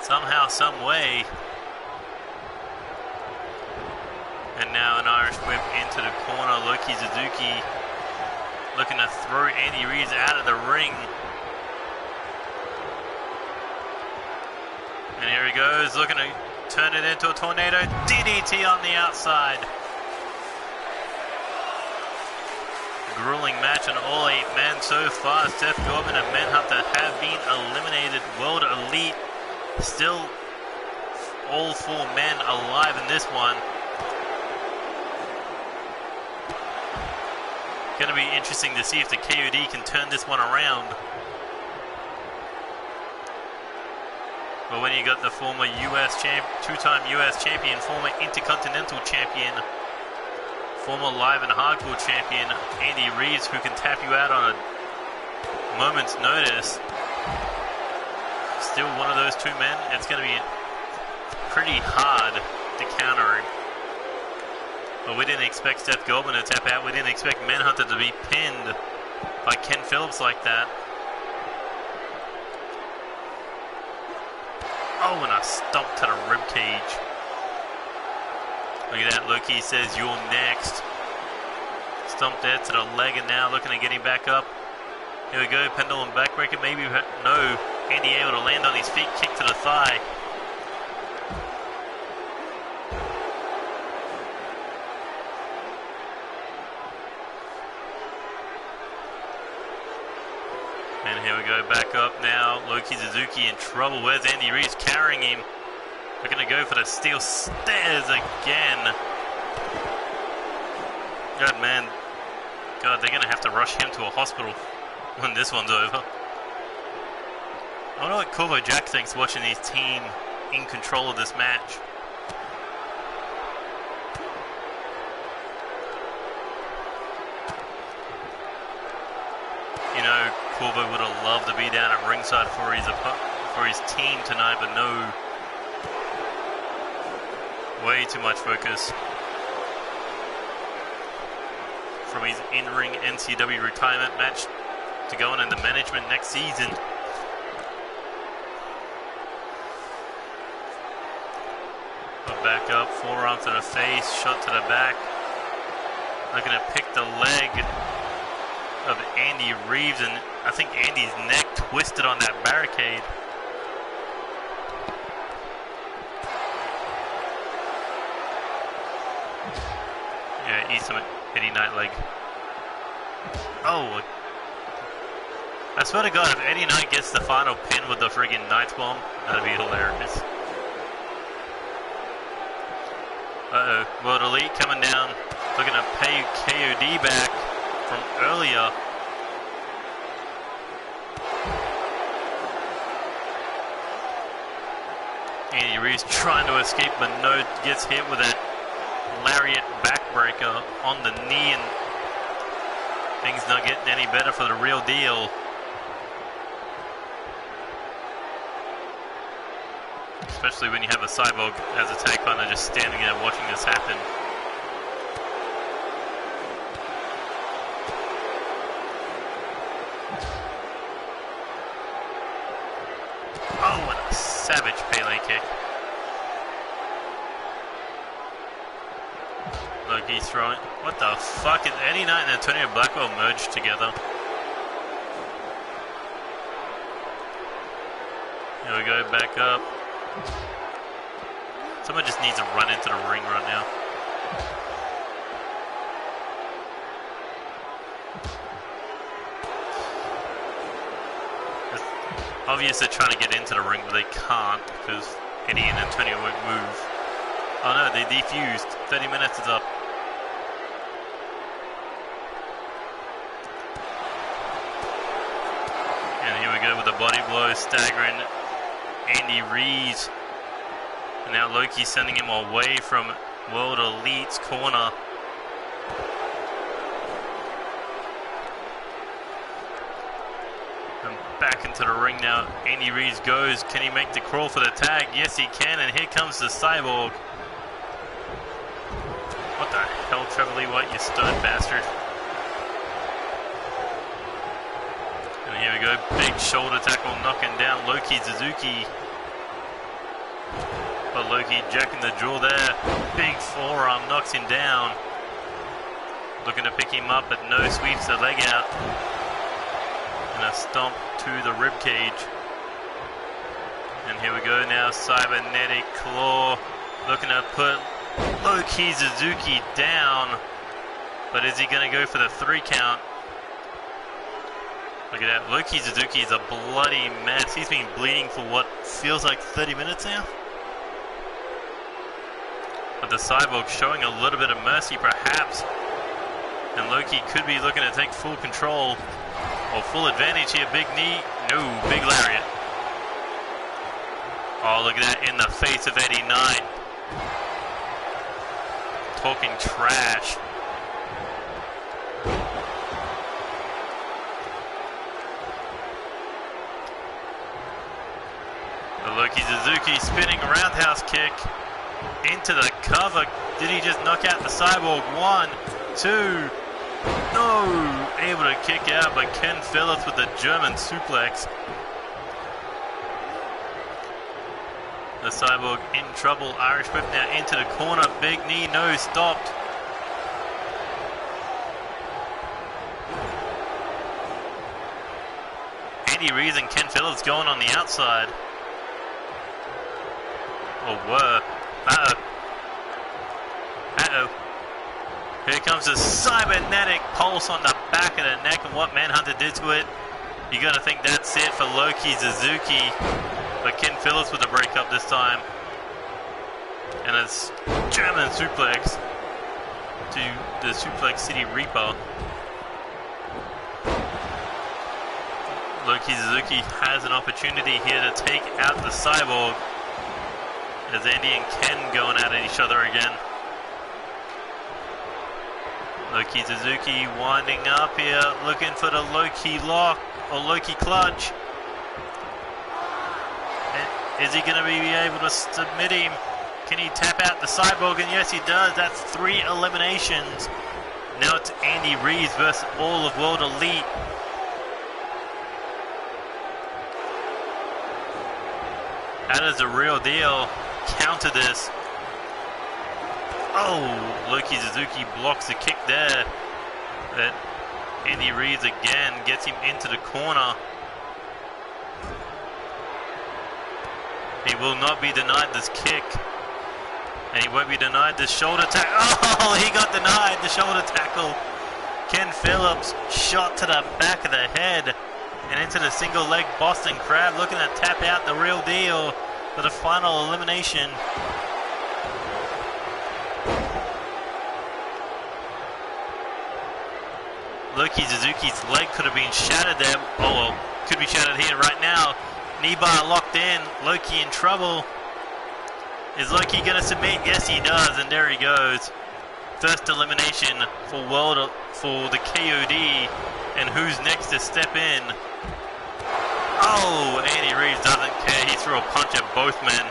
Somehow, some way. And now an Irish whip into the corner. Loki Suzuki looking to throw Andy Reeves out of the ring. And here he goes, looking to turn it into a tornado DDT on the outside. Grueling match on all 8 men so far. Seth Goldman and Manhunter have been eliminated. World Elite still all 4 men alive in this one. Going to be interesting to see if the KOD can turn this one around. But when you got the former two-time US champion, former Intercontinental champion, former Live and Hardcore champion, Andy Reeves, who can tap you out on a moment's notice, still one of those 2 men, it's going to be pretty hard to counter him. But we didn't expect Seth Goldman to tap out. We didn't expect Manhunter to be pinned by Ken Phillips like that. Oh, and a stomp to the ribcage. Look at that. Loki says, "You're next." Stomp there to the leg, and now looking to get him back up. Here we go. Pendulum backbreaker. Maybe no. Andy able to land on his feet. Kick to the thigh. And here we go, back up now. Loki Suzuki in trouble. Where's Andy Reeves carrying him? We're going to go for the steel stairs again. God, man. God, they're going to have to rush him to a hospital when this one's over. I wonder what Corvo Jack thinks watching his team in control of this match. You know, Corvo would have loved to be down at ringside for his team tonight, but no. Way too much focus from his in-ring NCW retirement match to go on in the management next season. But back up, forearm to the face, shot to the back. Looking to pick the leg of Andy Reeves, and I think Andy's neck twisted on that barricade. Yeah, eat some Eddie Knight leg. Oh, I swear to God, if Eddie Knight gets the final pin with the friggin' Knight's Bomb, that'd be hilarious. Uh-oh, World Elite coming down, looking to pay KOD back from earlier. Andy Reeves trying to escape, but no, gets hit with that lariat backbreaker on the knee, and things not getting any better for the real deal. Especially when you have a Cyborg as a tag partner just standing there watching this happen. Oh, what a savage Pele kick. Loki's throwing. What the fuck? Is Eddie Knight and Antonio Blackwell merged together? Here we go, back up. Someone just needs to run into the ring right now. It's obvious they're trying to get into the ring, but they can't because Eddie and Antonio won't move. Oh no, they defused. 30 minutes is up. And here we go with the body blow, staggering Andy Reeves. And now Loki's sending him away from World Elite's corner. And back into the ring now. Andy Reeves goes. Can he make the crawl for the tag? Yes, he can. And here comes the Cyborg. What the hell, Trevor Lee White, you stud bastard. And here we go. Big shoulder tackle knocking down Loki Suzuki. But Loki jacking the jaw there. Big forearm knocks him down. Looking to pick him up, but no, sweeps the leg out. And a stomp to the rib cage. And here we go now, cybernetic claw. Looking to put Loki Suzuki down. But is he going to go for the 3 count? Look at that. Loki Suzuki is a bloody mess. He's been bleeding for what feels like 30 minutes now. But the Cyborg showing a little bit of mercy perhaps. And Loki could be looking to take full control or full advantage here. Big knee. No, big lariat. Oh, look at that in the face of Eddie Knight. Talking trash. The Loki Suzuki spinning roundhouse kick. Into the cover. Did he just knock out the Cyborg? 1, 2. No. Able to kick out, but Ken Phillips with the German suplex. The Cyborg in trouble. Irish whip now into the corner. Big knee. No. Stopped. Andy Reeves and Ken Phillips going on the outside. Or were. Uh-oh. Uh-oh. Here comes the cybernetic pulse on the back of the neck, and what Manhunter did to it. You gotta think that's it for Loki Suzuki. But Ken Phillips with a breakup this time. And a German suplex to the Suplex City Reaper. Loki Suzuki has an opportunity here to take out the Cyborg, as Andy and Ken going at each other again. Loki Suzuki winding up here, looking for the Loki lock or Loki clutch. Is he going to be able to submit him? Can he tap out the Cyborg? And yes, he does. That's 3 eliminations. Now it's Andy Reeves versus all of World Elite. How does the Real Deal counter this? Oh, Loki Suzuki blocks the kick there. But Andy Reeves again gets him into the corner. He will not be denied this kick. And he won't be denied this shoulder tackle. Oh, he got denied the shoulder tackle. Ken Phillips shot to the back of the head and into the single leg Boston Crab, looking to tap out the Real Deal for the final elimination. Loki Suzuki's leg could have been shattered there. Oh well, could be shattered here right now. Knee bar locked in. Loki in trouble. Is Loki going to submit? Yes, he does, and there he goes. First elimination for the KOD, and who's next to step in? Oh, Andy Reeves doesn't care. He threw a punch at both men.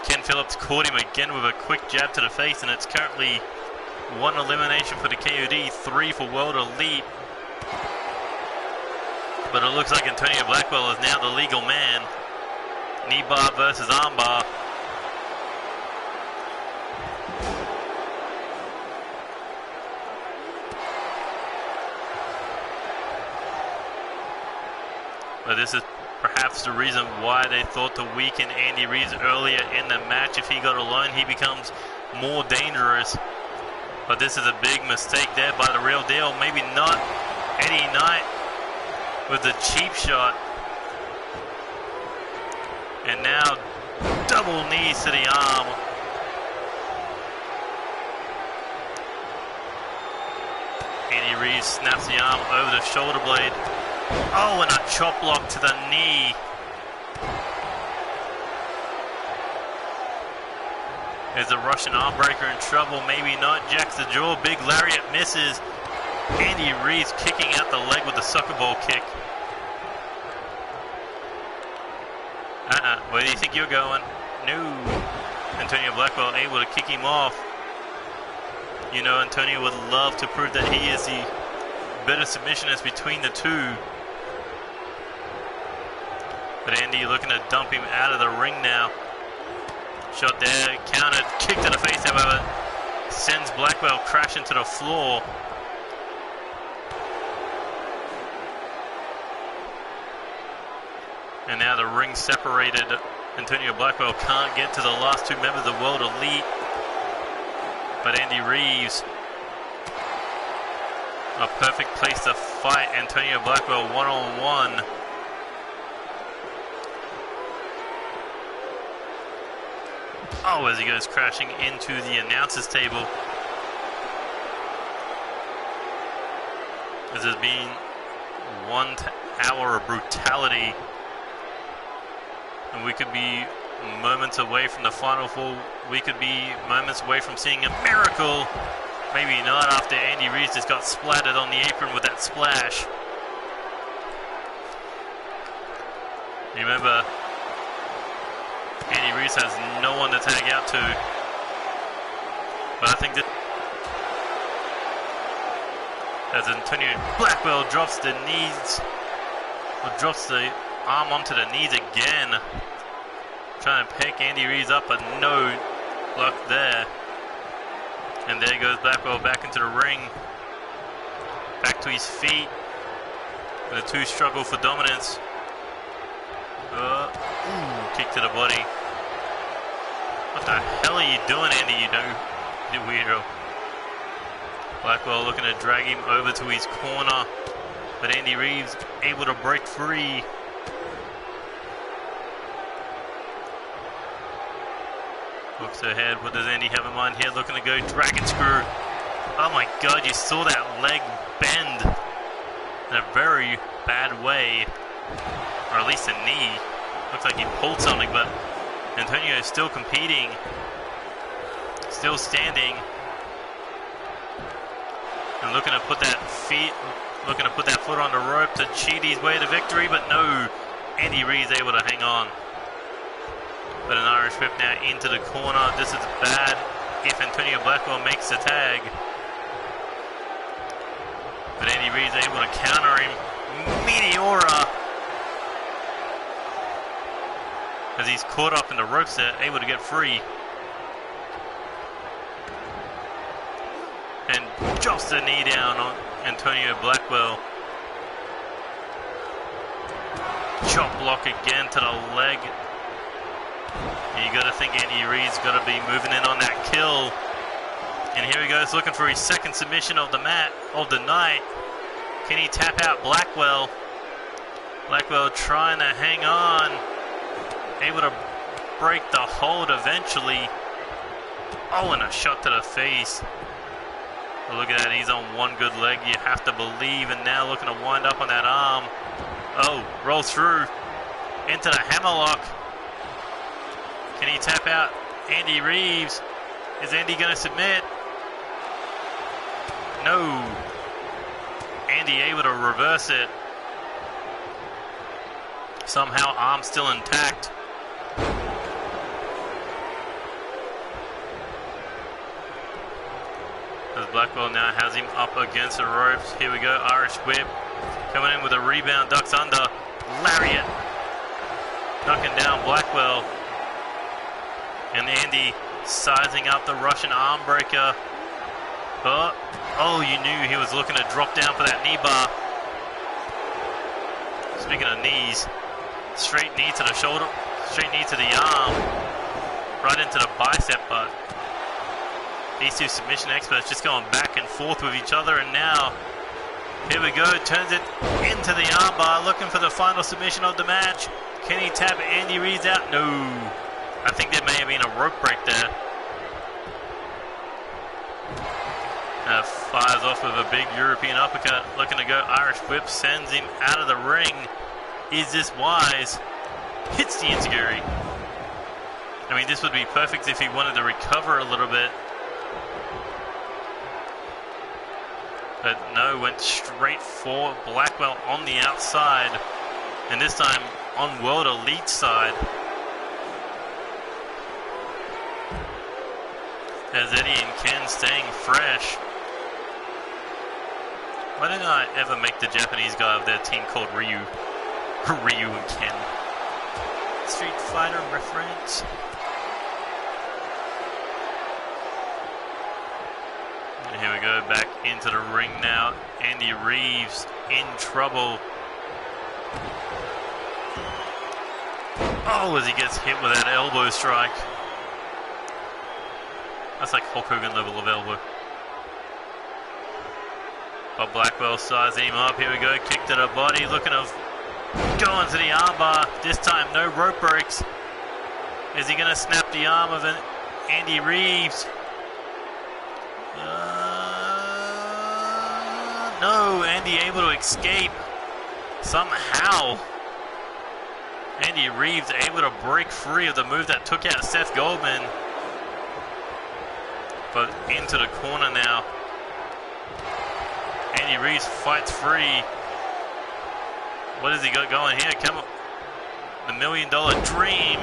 Ken Phillips caught him again with a quick jab to the face, and it's currently 1 elimination for the KOD, 3 for World Elite. But it looks like Antonio Blackwell is now the legal man. Knee bar versus arm bar. But this is perhaps the reason why they thought to weaken Andy Reeves earlier in the match. If he got alone, he becomes more dangerous. But this is a big mistake there by the Real Deal. Maybe not. Eddie Knight with the cheap shot. And now double knees to the arm. Andy Reeves snaps the arm over the shoulder blade. Oh, and a chop block to the knee. Is the Russian arm breaker in trouble? Maybe not. Jacks the jaw. Big lariat misses. Andy Reeves kicking out the leg with the soccer ball kick. Where do you think you're going? No. Antonio Blackwell able to kick him off. You know, Antonio would love to prove that he is the better submissionist between the two. But Andy looking to dump him out of the ring now. Shot there, countered, kick to the face, however, sends Blackwell crashing to the floor. And now the ring separated. Antonio Blackwell can't get to the last 2 members of World Elite. But Andy Reeves, a perfect place to fight Antonio Blackwell one-on-one. Oh, as he goes crashing into the announcer's table. This has been 1 hour of brutality. And we could be moments away from the Final 4. We could be moments away from seeing a miracle. Maybe not after Andy Reeves just got splattered on the apron with that splash. Remember, Andy Reeves has no one to tag out to. But I think that as Antonio Blackwell drops the knees, or drops the arm onto the knees again, trying to pick Andy Reeves up, but no luck there. And there goes Blackwell back into the ring, back to his feet. The two struggle for dominance. Kick to the body. What the hell are you doing, Andy? You weirdo. Blackwell looking to drag him over to his corner, but Andy Reeves able to break free. Looks ahead. What does Andy have in mind here? Looking to go dragon screw. Oh my god, you saw that leg bend in a very bad way. Or at least a knee. Looks like he pulled something, but Antonio is still competing. Still standing. And looking to put that foot on the rope to cheat his way to victory, but no. Andy Reid's able to hang on. But an Irish whip now into the corner. This is bad if Antonio Blackwell makes the tag. But Andy Reid's able to counter him. Meteora. As he's caught up in the ropes there, able to get free. And just a knee down on Antonio Blackwell. Chop block again to the leg. You got to think Andy Reid's got to be moving in on that kill. And here he goes, looking for his second submission of the night. Can he tap out Blackwell? Blackwell trying to hang on. Able to break the hold eventually. Oh, and a shot to the face. But look at that, he's on one good leg. You have to believe. And now looking to wind up on that arm. Oh, rolls through into the hammerlock. Can he tap out Andy Reeves? Is Andy going to submit? No. Andy able to reverse it. Somehow arm still intact. As Blackwell now has him up against the ropes. Here we go, Irish whip. Coming in with a rebound, ducks under. Lariat. Knocking down Blackwell. And Andy sizing up the Russian arm breaker. Oh, you knew he was looking to drop down for that knee bar. Speaking of knees, straight knee to the shoulder, straight knee to the arm, right into the bicep, but these two submission experts just going back and forth with each other, and now, here we go, turns it into the arm bar, looking for the final submission of the match. Can he tap Andy Reid out? No. I think there may have been a rope break there. Fires off with a big European uppercut, looking to go Irish whip, sends him out of the ring. Is this wise? Hits the enziguri. I mean, this would be perfect if he wanted to recover a little bit. But no, went straight for Blackwell on the outside. And this time on World Elite side. As Eddie and Ken staying fresh. Why didn't I ever make the Japanese guy of their team called Ryu? Ryu and Ken. Street Fighter reference. And here we go, back into the ring now. Andy Reeves in trouble. Oh, as he gets hit with that elbow strike. That's like Hulk Hogan level of elbow. But Blackwell sizing him up. Here we go. Kick to the body. Looking to go into the armbar. This time, no rope breaks. Is he going to snap the arm of Andy Reeves? No. Andy able to escape. Somehow. Andy Reeves able to break free of the move that took out Seth Goldman. But into the corner now. Andy Reeves fights free. What has he got going here? Come on. The $1 Million Dream.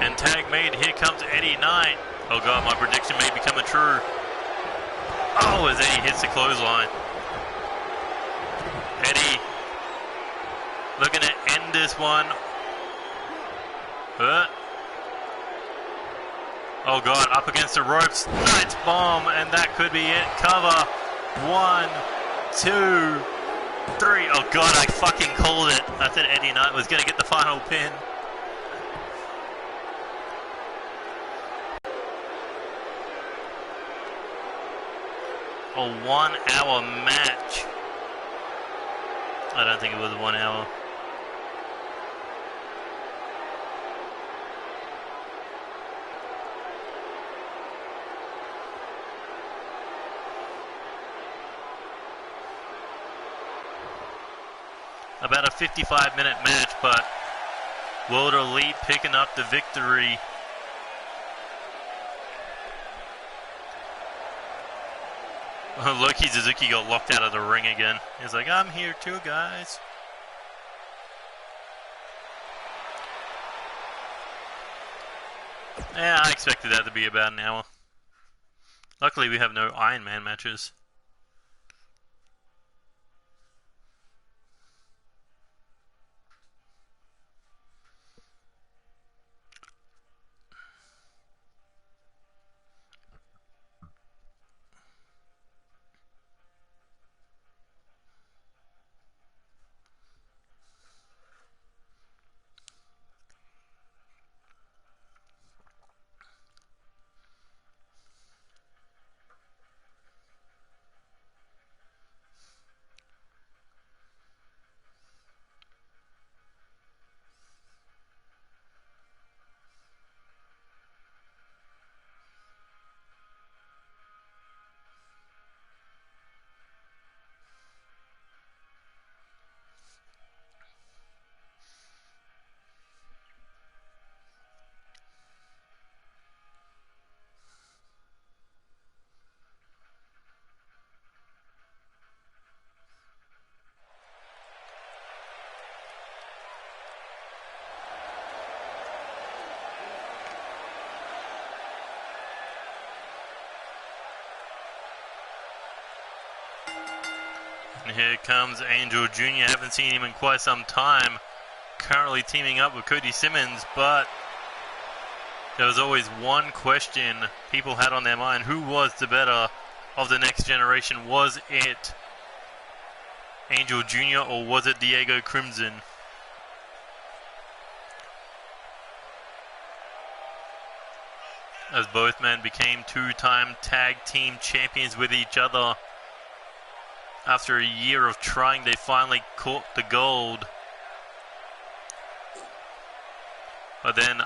And tag made. Here comes Eddie Knight. Oh God, my prediction may be coming true. Oh, as Eddie hits the clothesline. Eddie looking to end this one. Oh God, up against the ropes. Knight's bomb, and that could be it. Cover. 1, 2, 3. Oh God, I fucking called it. I said Eddie Knight was going to get the final pin. A 1 hour match. I don't think it was 1 hour. About a 55-minute match, but World Elite picking up the victory. Loki Suzuki got locked out of the ring again. He's like, I'm here too, guys. Yeah, I expected that to be about an hour. Luckily, we have no Iron Man matches. And here comes Angel Jr. Haven't seen him in quite some time. Currently teaming up with Cody Simmons, but there was always one question people had on their mind. Who was the better of the next generation? Was it Angel Jr. or was it Diego Crimson? As both men became two-time tag team champions with each other. After a year of trying, they finally caught the gold. But then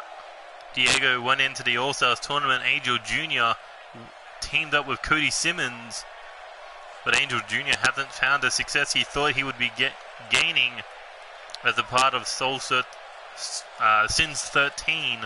Diego went into the All-Stars tournament. Angel Jr. teamed up with Cody Simmons. But Angel Jr. hasn't found the success he thought he would be gaining as a part of Sins 13.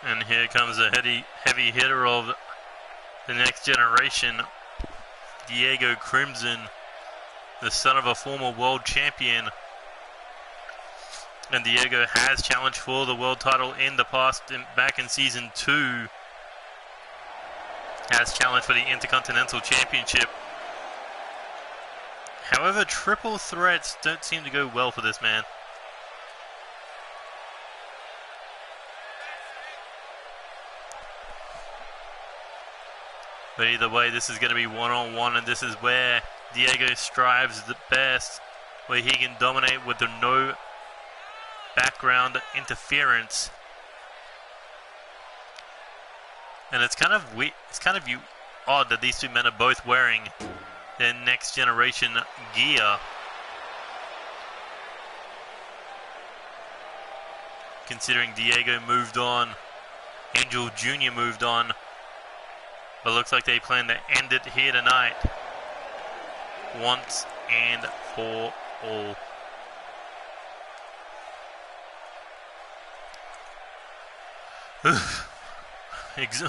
And here comes a heavy hitter of the next generation, Diego Crimson, the son of a former world champion. And Diego has challenged for the world title in the past, back in Season 2. Has challenged for the Intercontinental Championship. However, triple threats don't seem to go well for this man. But either way, this is going to be one-on-one, and this is where Diego strives the best, where he can dominate with the no background interference. And it's kind of odd that these two men are both wearing their next generation gear. Considering Diego moved on, Angel Jr. moved on. But looks like they plan to end it here tonight. Once and for all.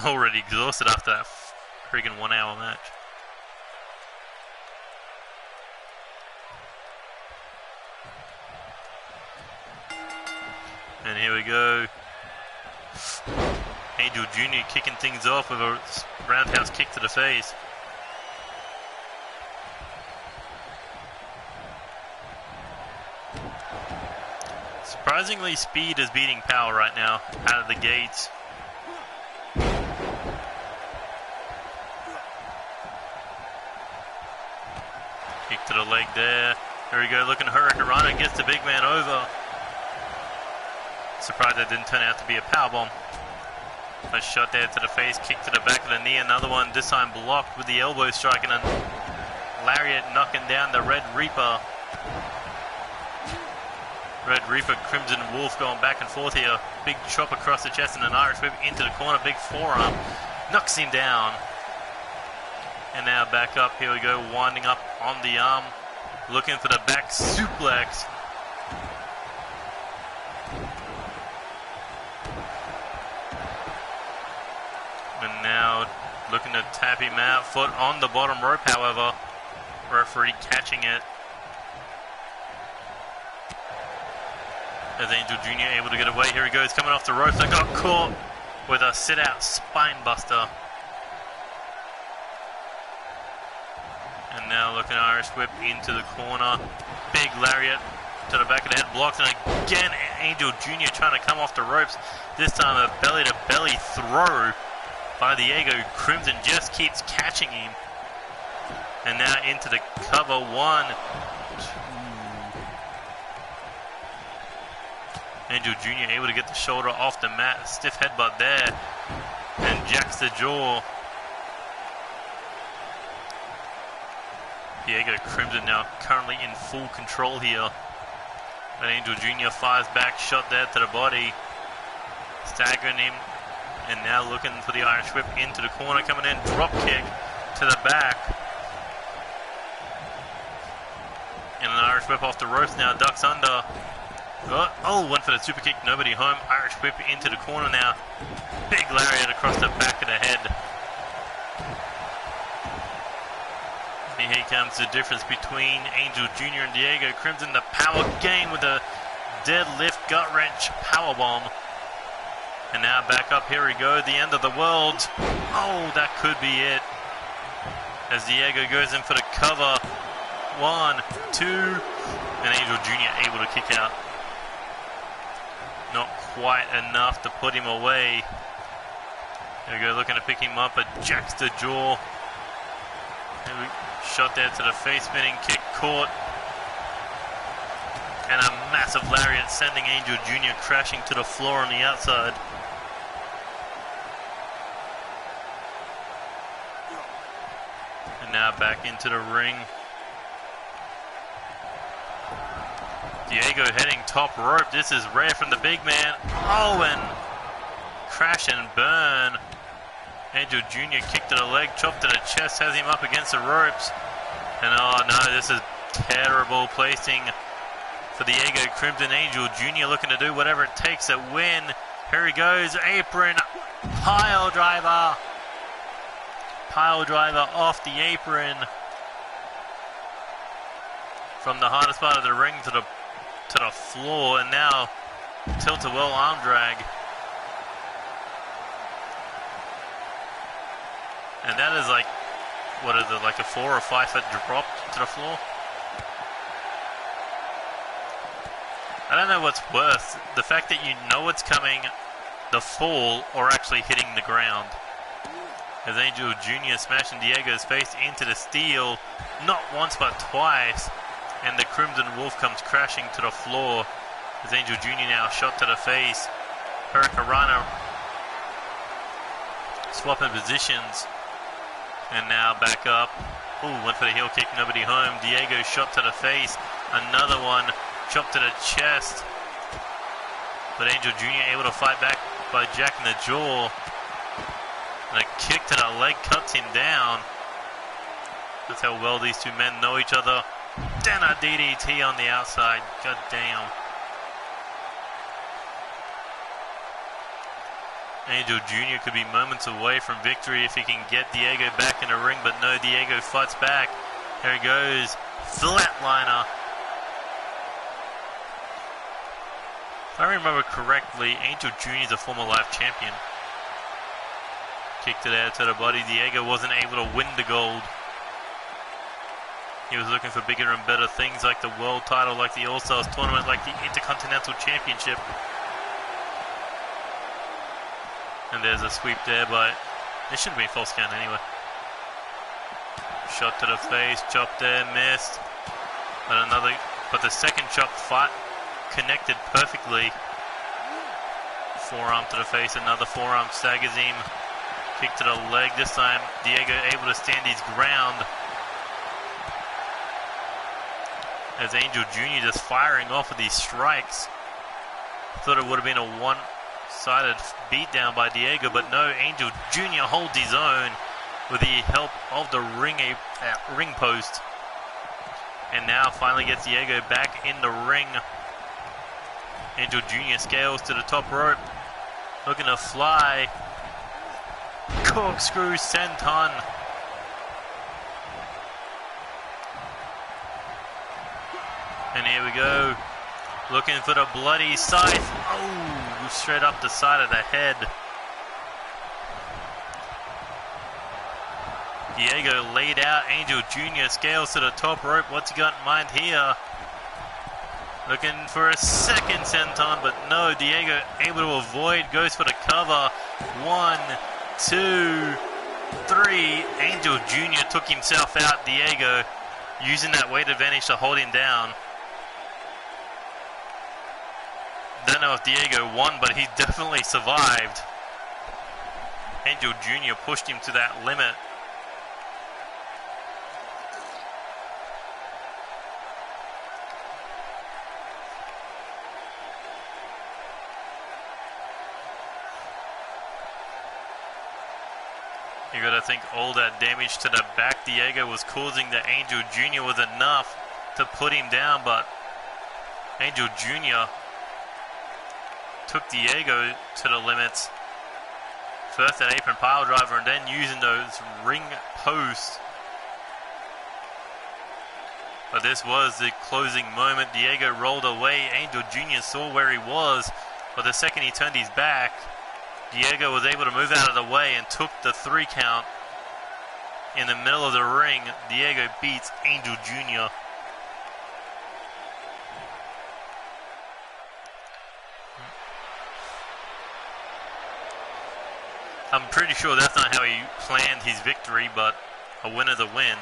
Already exhausted after that freaking 1 hour match. And here we go. Angel Jr. kicking things off with a roundhouse kick to the face. Surprisingly, speed is beating power right now out of the gates. Kick to the leg there. Here we go, looking Hurricane Rana, gets the big man over. Surprised that didn't turn out to be a powerbomb. A shot there to the face, kick to the back of the knee, another one, this time blocked with the elbow strike, and a lariat knocking down the Red Reaper. Red Reaper, Crimson Wolf going back and forth here. Big chop across the chest and an Irish whip into the corner, big forearm. Knocks him down. And now back up, here we go, winding up on the arm. Looking for the back suplex. And now looking to tap him out. Foot on the bottom rope, however. Referee catching it. As Angel Jr. able to get away. Here he goes, coming off the ropes. I got caught with a sit-out spine buster. And now looking Irish whip into the corner. Big lariat to the back of the head, blocked, and again Angel Jr. trying to come off the ropes. This time a belly-to-belly throw by Diego Crimson, just keeps catching him. And now into the cover, 1, 2. Angel Jr. able to get the shoulder off the mat, stiff headbutt there, and jacks the jaw. Diego Crimson now currently in full control here. But Angel Jr. fires back, shot there to the body, staggering him, and now looking for the Irish whip into the corner, coming in, drop kick to the back. And an Irish whip off the ropes now, ducks under. Oh, went for the super kick, nobody home. Irish whip into the corner now. Big lariat across the back of the head. And here comes the difference between Angel Jr. and Diego Crimson. The power game with a deadlift gut wrench powerbomb. And now back up, here we go, the end of the world. Oh, that could be it. As Diego goes in for the cover. 1, 2, and Angel Jr. able to kick out. Not quite enough to put him away. There we go, looking to pick him up, but jacks the jaw. Shot there to the face, spinning kick, caught. And a massive lariat sending Angel Jr. crashing to the floor on the outside. And now back into the ring. Diego heading top rope. This is rare from the big man. Oh, and crash and burn. Angel Jr. kick to the leg, chop to the chest, has him up against the ropes. And oh no, this is terrible placing for Diego Crimson. Angel Jr. looking to do whatever it takes to win. Here he goes, apron, pile driver. Pile driver off the apron. From the hardest part of the ring to the floor, and now tilt-a-whirl arm drag. And that is like, what is it, like a 4 or 5 foot drop to the floor? I don't know what's worse, the fact that you know it's coming, the fall, or actually hitting the ground. As Angel Jr. smashing Diego's face into the steel, not once but twice. And the Crimson Wolf comes crashing to the floor. As Angel Jr. now shot to the face. Hurricane Rana swapping positions. And now back up. Ooh, went for the heel kick, nobody home. Diego shot to the face. Another one, chop to the chest. But Angel Jr. able to fight back by jacking the jaw. And a kick to the leg cuts him down. That's how well these two men know each other. Then a DDT on the outside. God damn. Angel Jr. could be moments away from victory if he can get Diego back in the ring, but no, Diego fights back. There he goes. Flatliner. If I remember correctly, Angel Jr. is a former live champion. Kicked it out to the body. Diego wasn't able to win the gold. He was looking for bigger and better things like the world title, like the All-Stars tournament, like the Intercontinental Championship. And there's a sweep there, but it shouldn't be a false count anyway. Shot to the face, chop there, missed. But the second chop connected perfectly. Forearm to the face, another forearm staggers him. Kick to the leg, this time Diego able to stand his ground. As Angel Jr. just firing off with these strikes. Thought it would have been a one-sided beatdown by Diego, but no, Angel Jr. holds his own with the help of the ring post. And now finally gets Diego back in the ring. Angel Jr. scales to the top rope, looking to fly. Corkscrew senton. And here we go. Looking for the bloody scythe. Oh, straight up the side of the head. Diego laid out. Angel Jr. scales to the top rope. What's he got in mind here? Looking for a second senton, but no. Diego able to avoid. Goes for the cover. 1, 2, 3. Angel Jr. took himself out. Diego using that weight advantage to hold him down. Don't know if Diego won, but he definitely survived. Angel Jr. pushed him to that limit. You gotta think all that damage to the back Diego was causing to Angel Jr. was enough to put him down, but Angel Jr. took Diego to the limits. First that apron pile driver and then using those ring posts. But this was the closing moment. Diego rolled away. Angel Jr. saw where he was, but the second he turned his back, Diego was able to move out of the way and took the 3 count in the middle of the ring. Diego beats Angel Jr. I'm pretty sure that's not how he planned his victory, but a win is a win.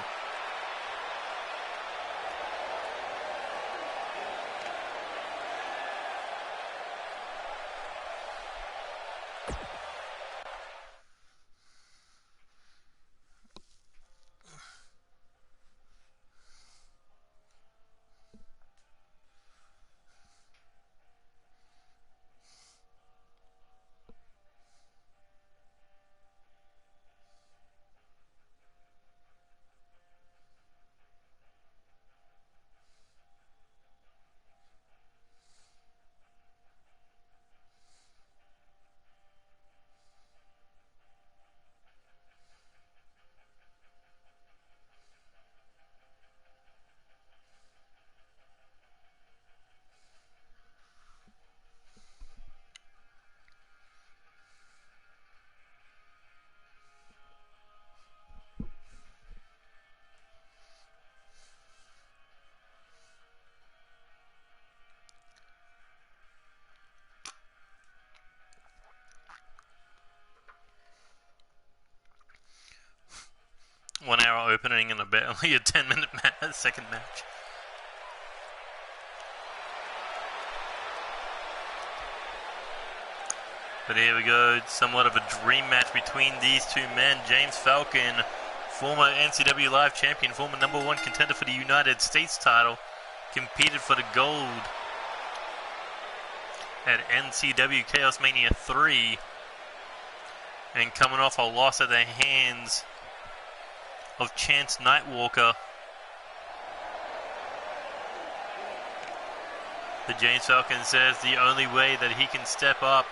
One hour opening and only a 10-minute second match. But here we go, somewhat of a dream match between these two men. James Falcon, former NCW Live champion, former #1 contender for the United States title, competed for the gold at NCW Chaos Mania 3, and coming off a loss at the hands of Chance Nightwalker. But James Falcon says the only way that he can step up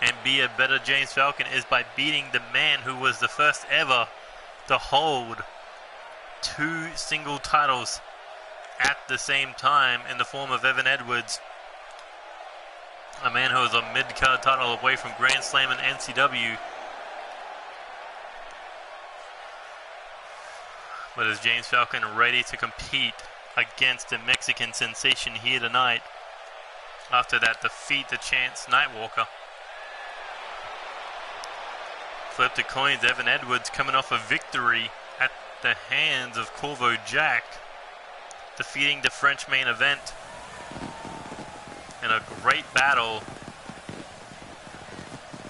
and be a better James Falcon is by beating the man who was the first ever to hold 2 single titles at the same time in the form of Evan Edwards. A man who was a mid-card title away from Grand Slam and NCW. But is James Falcon ready to compete against the Mexican sensation here tonight after that defeat to Chance Nightwalker? Flip the coins, Evan Edwards coming off a victory at the hands of Corvo Jack, defeating the French main event in a great battle.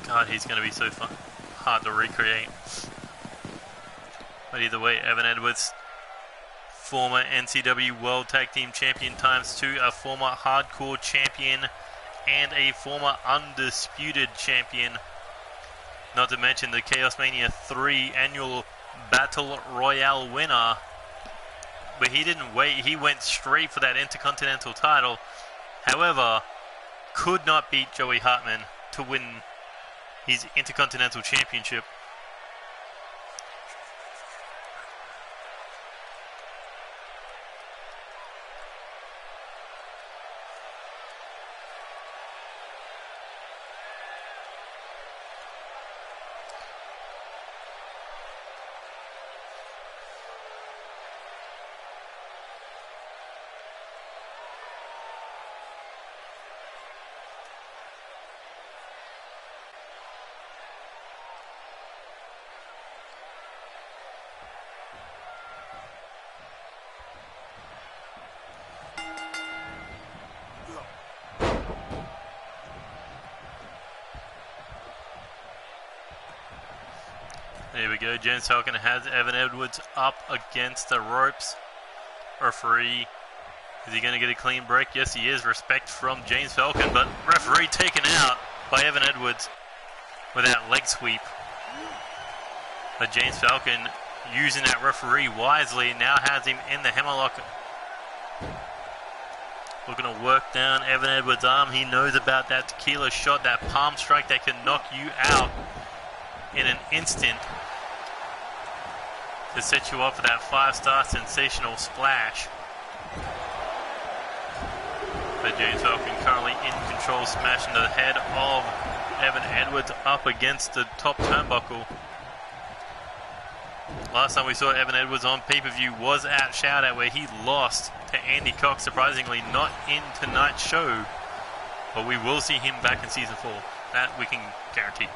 God, he's going to be so fun, hard to recreate. But either way, Evan Edwards, former NCW World Tag Team Champion ×2, a former Hardcore Champion, and a former Undisputed Champion. Not to mention the Chaos Mania 3 annual Battle Royale winner. But he didn't wait, he went straight for that Intercontinental title. However, could not beat Joey Hartman to win his Intercontinental Championship. There we go. James Falcon has Evan Edwards up against the ropes. Referee, is he going to get a clean break? Yes, he is. Respect from James Falcon, but referee taken out by Evan Edwards with that leg sweep. But James Falcon, using that referee wisely, now has him in the hammerlock. Looking to work down Evan Edwards' arm. He knows about that tequila shot, that palm strike that can knock you out in an instant to set you up for that 5-star sensational splash. But James Falcon currently in control, smashing the head of Evan Edwards up against the top turnbuckle. Last time we saw Evan Edwards on pay-per-view was at Shoutout, where he lost to Andy Cox, surprisingly not in tonight's show. But we will see him back in Season 4. That we can guarantee.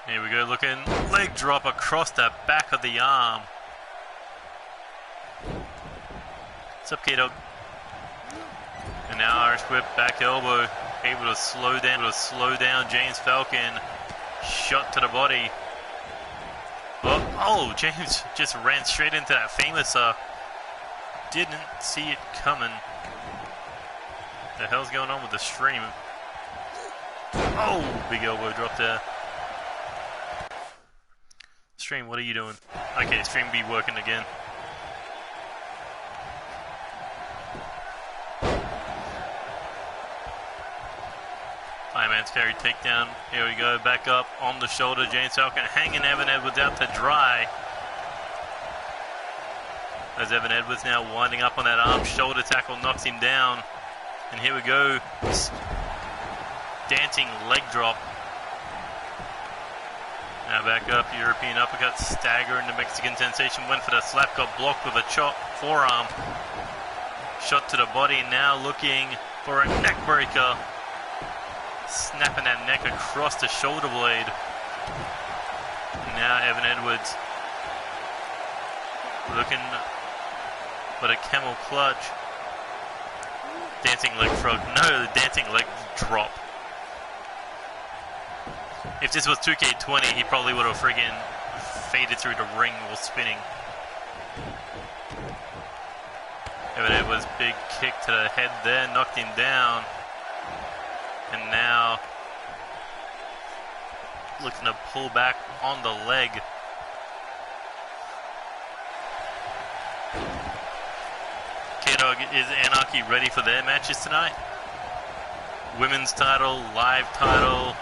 Here we go, looking leg drop across the back of the arm. What's up, K-Dog? And now Irish whip, back elbow, able to slow down James Falcon. Shot to the body. Oh, James just ran straight into that famous, didn't see it coming. The hell's going on with the stream? Oh, big elbow drop there. Stream, what are you doing? Okay, stream be working again. Fireman's carry takedown. Here we go, back up on the shoulder. James Falcon hanging Evan Edwards out to dry. As Evan Edwards now winding up on that arm. Shoulder tackle knocks him down. And here we go. Dancing leg drop. Now back up, European uppercut, stagger into Mexican sensation, went for the slap, got blocked with a chop, forearm. Shot to the body, now looking for a neck breaker. Snapping that neck across the shoulder blade. Now Evan Edwards looking for the camel clutch. Dancing leg frog, no, the dancing leg drop. If this was 2K20, he probably would have friggin' faded through the ring while spinning. Evan Edwards, big kick to the head there, knocked him down. And now looking to pull back on the leg. K-Dog, is Anarchy ready for their matches tonight? Women's title, live title,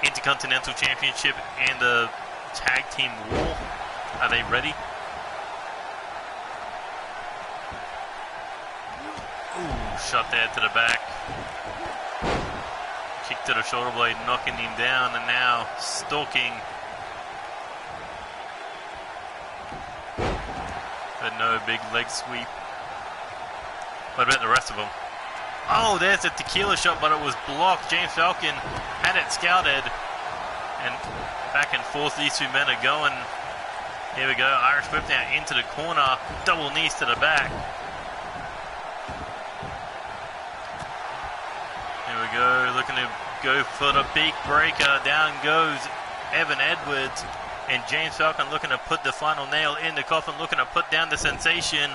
Intercontinental Championship, and the Tag Team War. Are they ready? Ooh, shot there to the back. Kick to the shoulder blade, knocking him down, and now stalking. But no big leg sweep. What about the rest of them? Oh, there's a tequila shot, but it was blocked. James Falcon had it scouted. And back and forth these two men are going. Here we go, Irish whip now into the corner, double knees to the back. Here we go, looking to go for the big breaker. Down goes Evan Edwards, and James Falcon looking to put the final nail in the coffin, looking to put down the sensation.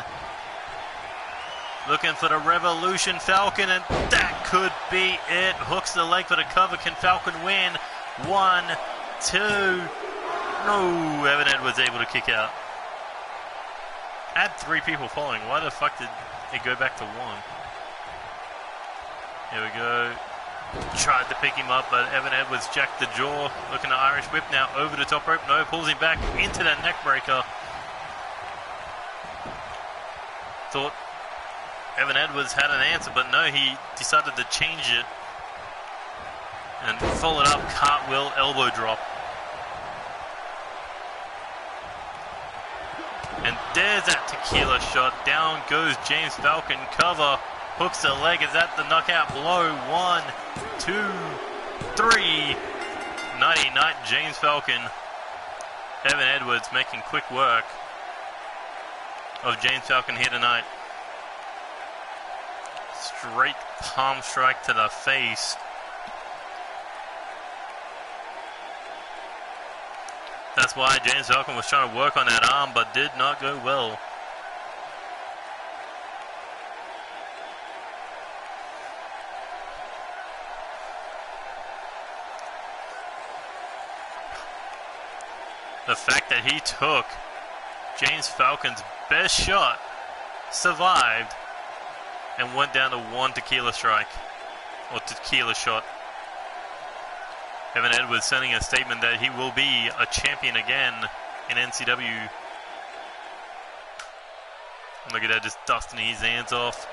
Looking for the Revolution Falcon, and that could be it. Hooks the leg for the cover. Can Falcon win? 1, 2. No, Evan Edwards able to kick out. Had 3 people following. Why the fuck did it go back to 1? Here we go. Tried to pick him up, but Evan Edwards jacked the jaw. Looking at Irish whip now over the top rope. No, pulls him back into that neck breaker. Thought Evan Edwards had an answer, but no, he decided to change it. And followed up, cartwheel, elbow drop. And there's that tequila shot. Down goes James Falcon. Cover. Hooks the leg. Is that the knockout blow? 1, 2, 3. Nighty night, James Falcon. Evan Edwards making quick work of James Falcon here tonight. Straight palm strike to the face. That's why James Falcon was trying to work on that arm, but did not go well. The fact that he took James Falcon's best shot, survived, and went down to 1 tequila strike, or tequila shot. Evan Edwards sending a statement that he will be a champion again in NCW. Look at that, just dusting his hands off.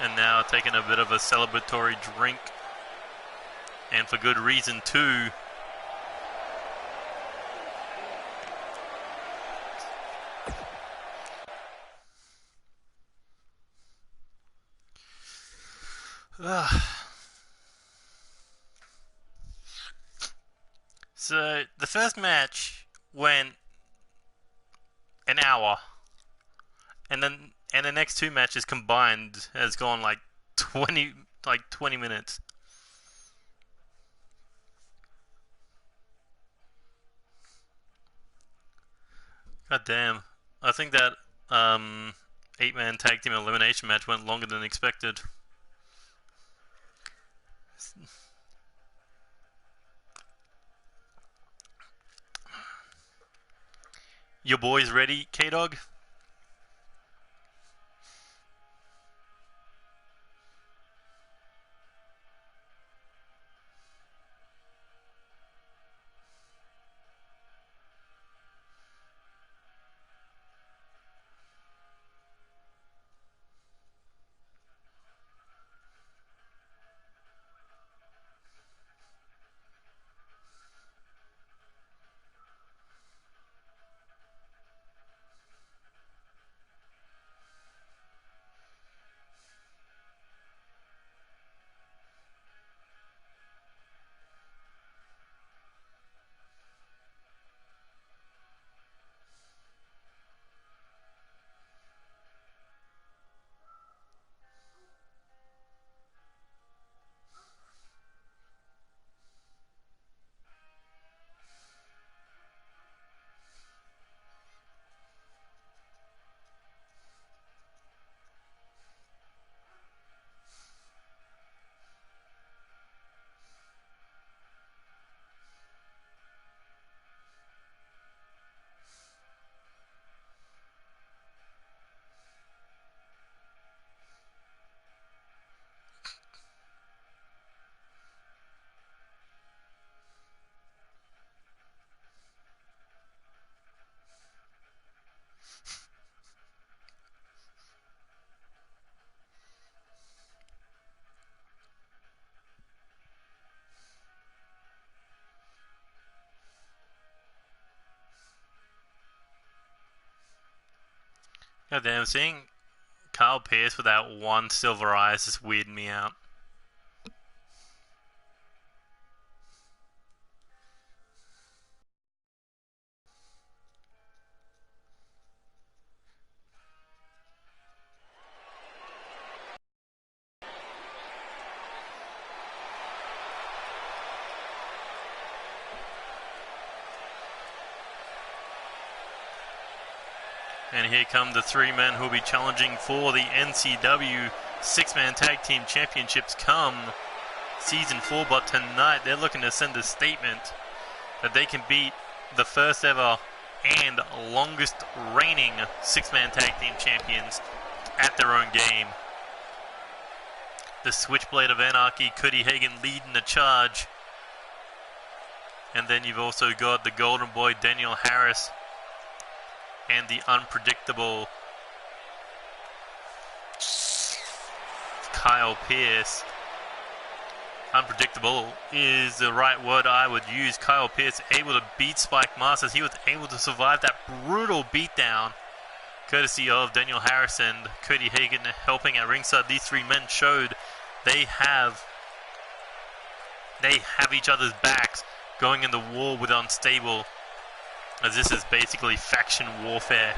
And now taking a bit of a celebratory drink. And for good reason too. So the first match went an hour, and the next 2 matches combined has gone like 20 minutes. God damn. I think that 8-man tag team elimination match went longer than expected. Your boys ready, K-Dog? God damn, seeing Kyle Pierce with that one silver eye is just weirding me out. And here come the three men who will be challenging for the NCW Six-Man Tag Team Championships come Season 4. But tonight they're looking to send a statement that they can beat the first ever and longest reigning Six-Man Tag Team Champions at their own game. The Switchblade of Anarchy, Cody Hagan leading the charge. And then you've also got the Golden Boy, Daniel Harris, and the unpredictable Kyle Pierce. Unpredictable is the right word I would use. Kyle Pierce able to beat Spike Masters. He was able to survive that brutal beatdown, courtesy of Daniel Harris and Cody Hagan helping at ringside. These three men showed they have each other's backs going in the war with Unstable, as this is basically faction warfare.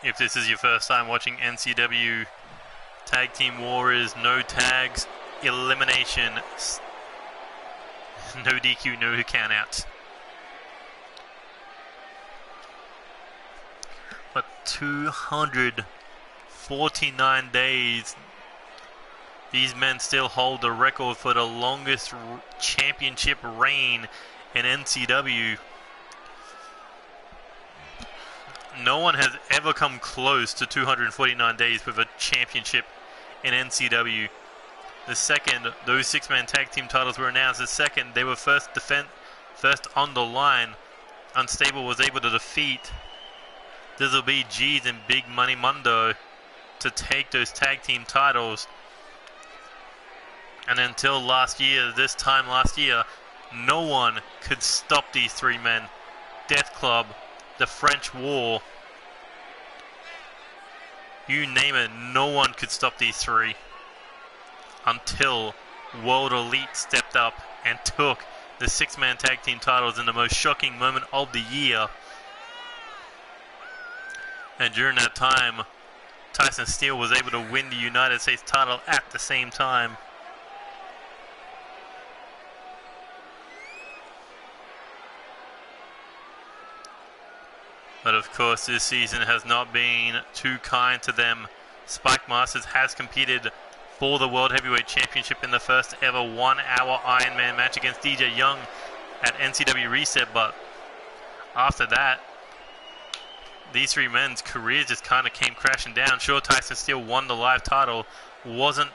If this is your first time watching NCW Tag Team Warriors, no tags, elimination, no DQ, no countouts. But 249 days, these men still hold the record for the longest championship reign in NCW. No one has ever come close to 249 days with a championship in NCW. The second those six-man tag team titles were announced, the second they were first on the line, Unstable was able to defeat Dizzle BG's and Big Money Mundo to take those tag team titles. And until last year, this time last year, no one could stop these three men. Death Club, the French War, you name it, no one could stop these three until World Elite stepped up and took the six-man tag team titles in the most shocking moment of the year. And during that time, Tyson Steele was able to win the United States title at the same time. But of course, this season has not been too kind to them. Spike Masters has competed for the World Heavyweight Championship in the first ever 1 hour Iron Man match against DJ Young at NCW Reset, but after that, these three men's careers just kind of came crashing down. Sure, Tyson Steele won the live title, wasn't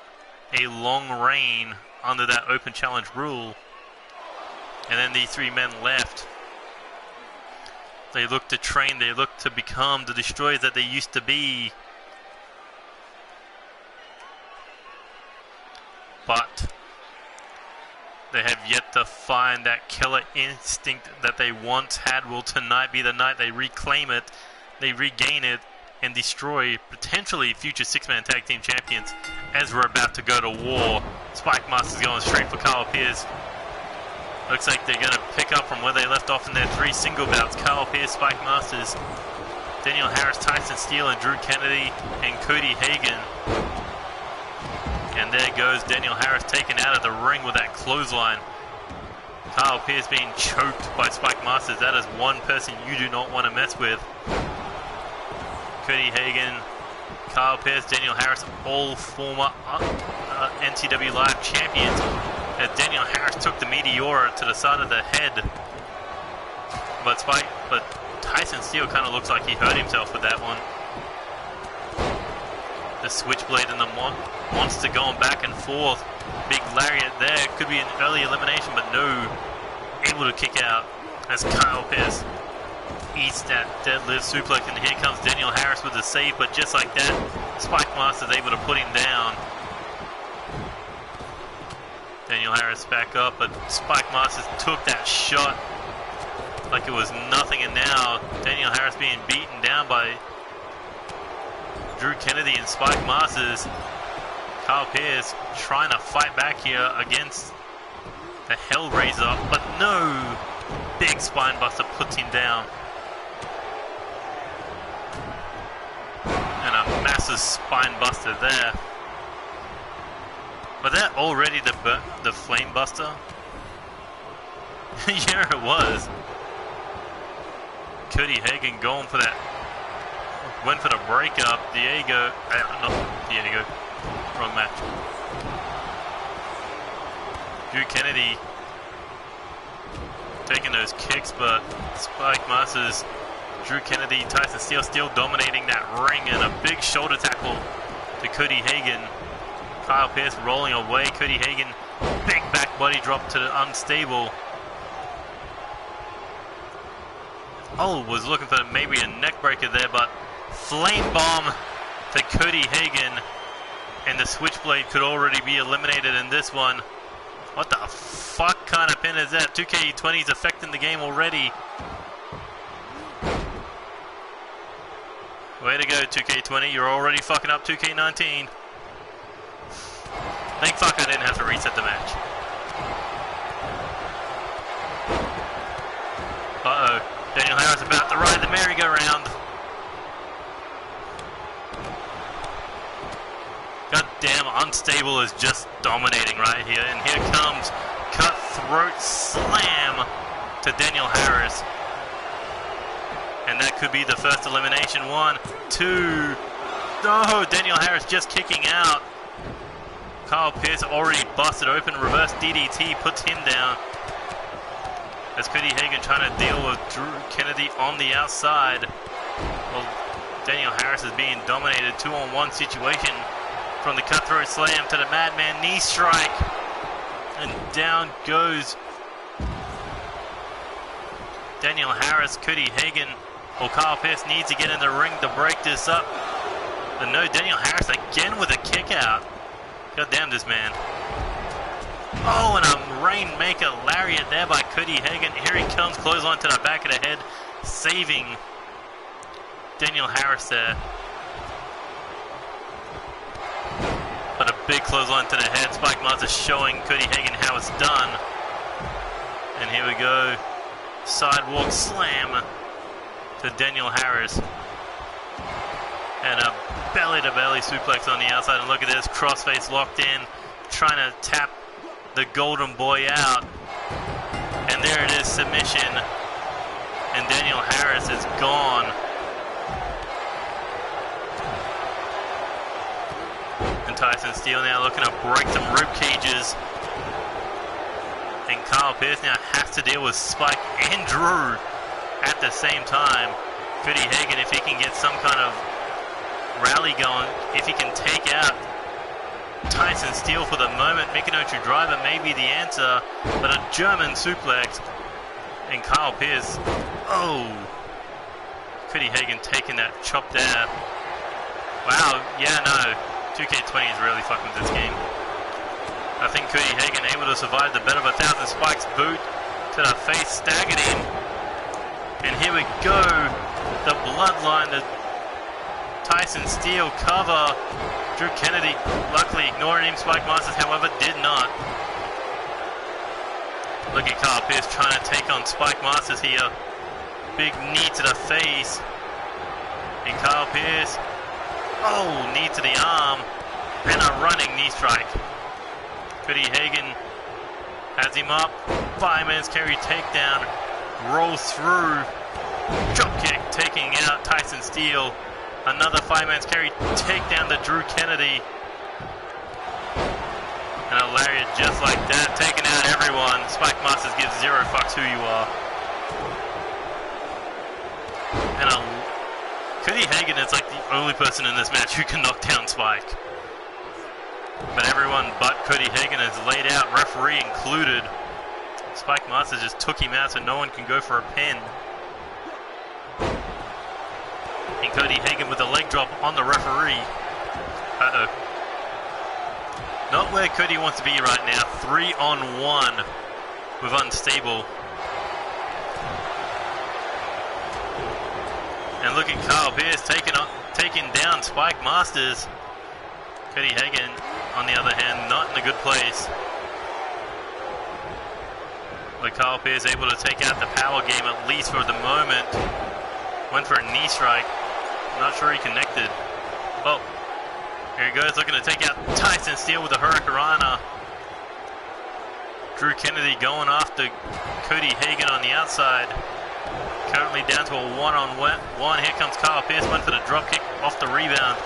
a long reign under that open challenge rule, and then these three men left. They look to train, they look to become the destroyers that they used to be. But they have yet to find that killer instinct that they once had. Will tonight be the night they reclaim it, they regain it, and destroy potentially future six-man tag team champions as we're about to go to war. Spike Masters going straight for Kyle Pierce. Looks like they're going to pick up from where they left off in their 3 single bouts. Kyle Pierce, Spike Masters, Daniel Harris, Tyson Steele, and Drew Kennedy, and Cody Hagan. And there goes Daniel Harris taken out of the ring with that clothesline. Kyle Pierce being choked by Spike Masters. That is one person you do not want to mess with. Cody Hagan, Kyle Pierce, Daniel Harris, all former NCW Live champions. As Daniel Harris took the Meteora to the side of the head. But Tyson Steele kind of looks like he hurt himself with that one. The Switchblade and the Monster going back and forth. Big lariat there. Could be an early elimination, but no. Able to kick out. as Kyle Pierce eats that deadlift suplex, and here comes Daniel Harris with the save, but just like that, Spike Master's able to put him down. Daniel Harris back up, but Spike Masters took that shot like it was nothing, and now Daniel Harris being beaten down by Drew Kennedy and Spike Masters. Kyle Pierce trying to fight back here against the Hellraiser, but no! Big spine buster puts him down. And a massive spine buster there. Was that already the flame buster? Yeah, it was. Cody Hagan going for that. Went for the breakup. Diego. Not Diego. Wrong match. Drew Kennedy taking those kicks, but Spike Masters, Drew Kennedy, Tyson Steele still dominating that ring, and a big shoulder tackle to Cody Hagan. Kyle Pierce rolling away. Cody Hagan, big back body drop to the unstable. Oh, was looking for maybe a neck breaker there, but flame bomb to Cody Hagan, and the switchblade could already be eliminated in this one. What the fuck kind of pin is that? 2K20 is affecting the game already. Way to go, 2K20. You're already fucking up 2K19. Thank fuck I didn't have to reset the match. Uh-oh. Daniel Harris about to ride the merry-go-round. God damn, Unstable is just dominating right here. And here comes Cutthroat Slam to Daniel Harris. And that could be the first elimination. 1, 2. No, Daniel Harris just kicking out. Kyle Pierce already busted open. Reverse DDT puts him down. As Cody Hagan trying to deal with Drew Kennedy on the outside. Well, Daniel Harris is being dominated. 2-on-1 situation. From the Cutthroat Slam to the Madman knee strike. And down goes Daniel Harris. Cody Hagan, or Kyle Pierce, needs to get in the ring to break this up. But no, Daniel Harris again with a kick out. God damn this man. Oh, and a Rainmaker lariat there by Cody Hagan. Here he comes, clothesline to the back of the head, saving Daniel Harris there. But a big clothesline to the head. Spike Master showing Cody Hagan how it's done. And here we go. Sidewalk slam to Daniel Harris. And a belly-to-belly suplex on the outside. And look at this, crossface locked in, trying to tap the Golden Boy out. And there it is, submission. And Daniel Harris is gone. And Tyson Steele now looking to break some rib cages. And Kyle Pierce now has to deal with Spike and Drew at the same time. Cody Hagan, if he can get some kind of rally going, if he can take out Tyson Steele for the moment, Michinoku Driver may be the answer, but a German suplex, and Kyle Pierce, oh, Cody Hagan taking that chop there. Wow, yeah, no, 2K20 is really fucking with this game. I think Cody Hagan able to survive the bet of 1,000 Spikes boot to the face, staggered in, and here we go, the bloodline, the Tyson Steele cover. Drew Kennedy luckily ignoring him. Spike Masters, however, did not. Look at Kyle Pierce trying to take on Spike Masters here. Big knee to the face. And Kyle Pierce, oh, knee to the arm. And a running knee strike. Cody Hagan has him up. Fireman's carry takedown. Rolls through. Drop kick taking out Tyson Steele. Another fireman's carry takedown to Drew Kennedy. And a lariat just like that, taking out everyone. Spike Masters gives 0 fucks who you are. And Cody Hagan is like the only person in this match who can knock down Spike. But everyone but Cody Hagan is laid out, referee included. Spike Masters just took him out so no one can go for a pin. And Cody Hagan with a leg drop on the referee. Uh-oh. Not where Cody wants to be right now. 3-on-1 with Unstable. And look at Kyle Pierce taking down Spike Masters. Cody Hagan, on the other hand, not in a good place. But Kyle Pierce able to take out the power game, at least for the moment. Went for a knee strike. Not sure he connected. Oh, here he goes, looking to take out Tyson Steele with a Hurricanrana. Drew Kennedy going after Cody Hagan on the outside. Currently down to a one-on-one. Here comes Kyle Pierce, went for the drop kick off the rebound.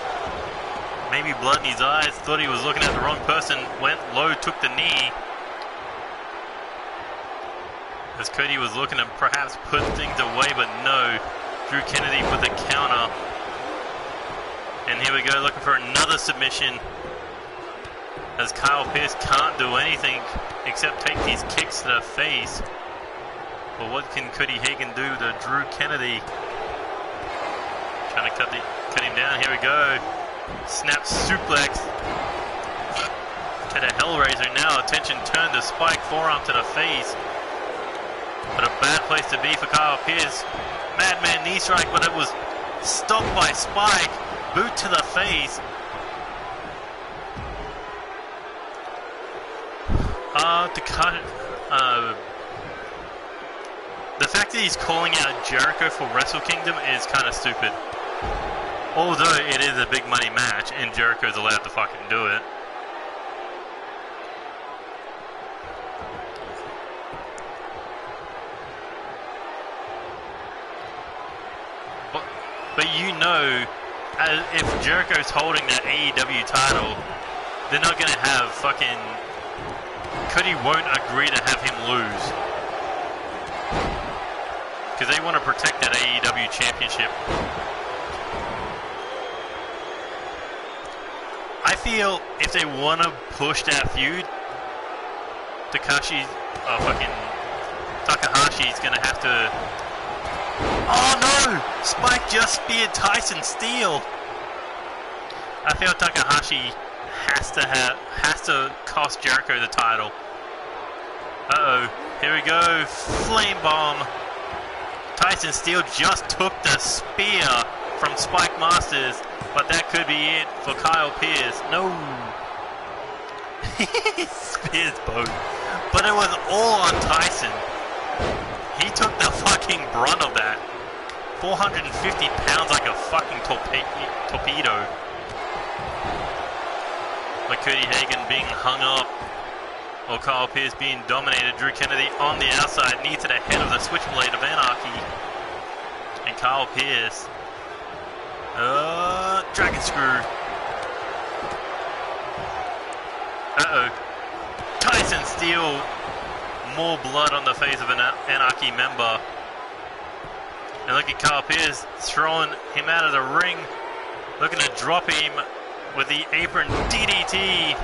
Maybe blood in his eyes, thought he was looking at the wrong person, went low, took the knee. As Cody was looking to perhaps put things away, but no. Drew Kennedy with the counter. And here we go, looking for another submission. As Kyle Pierce can't do anything except take these kicks to the face. But what can Cody Hagan do to Drew Kennedy? Trying to cut him down. Here we go. Snap suplex to the Hellraiser. Now attention turned to Spike, forearm to the face. But a bad place to be for Kyle Pierce. Madman knee strike, but it was stopped by Spike. Boot to the face. The fact that he's calling out Jericho for Wrestle Kingdom is kind of stupid. Although it is a big money match and Jericho's allowed to fucking do it. But you know, if Jericho's holding that AEW title, they're not going to have fucking... Cody won't agree to have him lose. Because they want to protect that AEW championship. I feel if they want to push that feud, Takahashi's going to have to... Oh no! Spike just speared Tyson Steele. I feel Takahashi has to cost Jericho the title. Uh-oh. Here we go. Flame bomb. Tyson Steele just took the spear from Spike Masters, but that could be it for Kyle Pierce. No. He spears both. But it was all on Tyson. He took the fucking brunt of that. 450 pounds like a fucking torpedo. But Cody Hagan being hung up. Or Kyle Pierce being dominated. Drew Kennedy on the outside. Knee to the head of the Switchblade of Anarchy. And Kyle Pierce. Dragon Screw. Uh-oh. Tyson Steele. More blood on the face of an Anarchy member. And look at Kyle Pierce throwing him out of the ring. Looking to drop him with the apron DDT.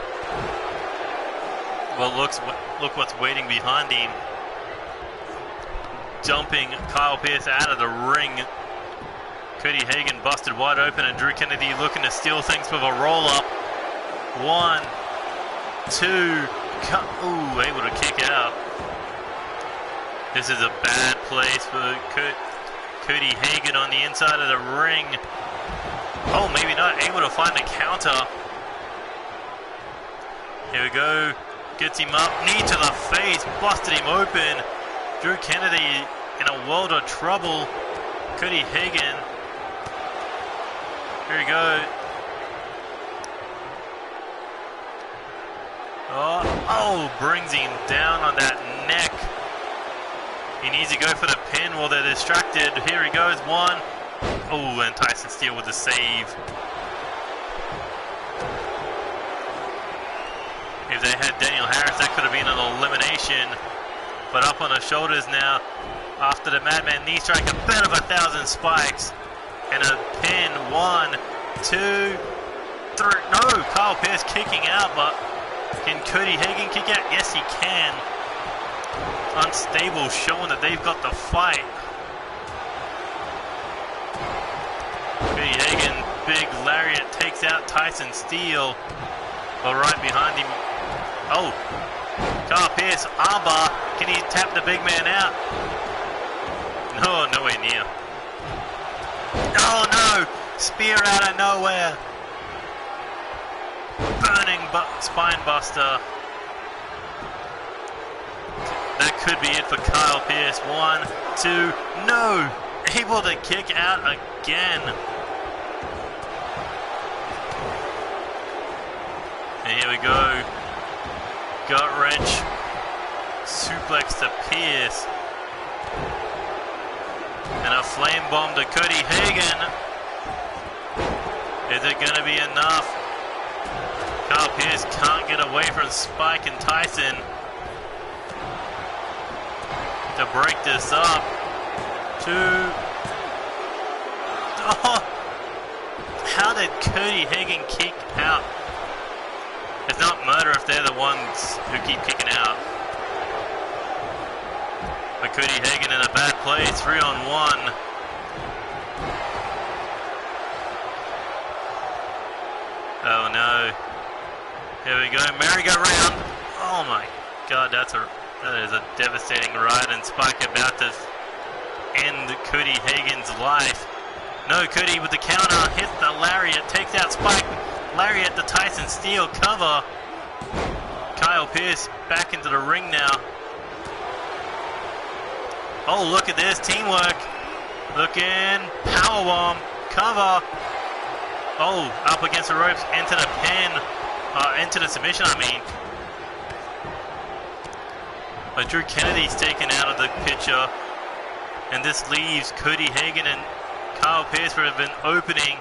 Well, look what's waiting behind him. Dumping Kyle Pierce out of the ring. Cody Hagan busted wide open and Drew Kennedy looking to steal things with a roll-up. 1, 2, ooh, able to kick out. This is a bad place for Cody Hagan on the inside of the ring. Oh, maybe not able to find a counter. Here we go. Gets him up. Knee to the face. Busted him open. Drew Kennedy in a world of trouble. Cody Hagan. Here we go. Oh, brings him down on that neck. He needs to go for the pin while they're distracted. Here he goes, 1. Oh, and Tyson Steele with the save. If they had Daniel Harris, that could have been an elimination. But up on the shoulders now, after the Madman knee strike, a bet of 1,000 spikes. And a pin, 1, 2, 3. No, Kyle Pierce kicking out, but can Cody Hagan kick out? Yes, he can. Unstable showing that they've got the fight. Cody Hagen, big lariat, takes out Tyson Steele. But right behind him. Oh, Carl Pierce, armbar. Can he tap the big man out? No, nowhere near. Oh no! Spear out of nowhere. Burning spine buster. That could be it for Kyle Pierce. 1, 2, no! Able to kick out again. And here we go. Gut wrench. Suplex to Pierce. And a flame bomb to Cody Hagen. Is it going to be enough? Kyle Pierce can't get away from Spike and Tyson to break this up. 2. Oh, how did Cody Hagen kick out? It's not murder if they're the ones who keep kicking out. But Cody Hagen in a bad place, 3-on-1. Oh no. Here we go, merry-go-round. Oh my god, that is a devastating ride, and Spike about to end Cody Hagen's life. No, Cody with the counter, hits the lariat, takes out Spike. Lariat to Tyson Steele, cover. Kyle Pierce back into the ring now. Oh, look at this, teamwork. Looking, powerbomb, cover. Oh, up against the ropes, into the pin, into the submission, I mean. But Drew Kennedy's taken out of the picture. And this leaves Cody Hagen and Kyle Pierce who have been opening.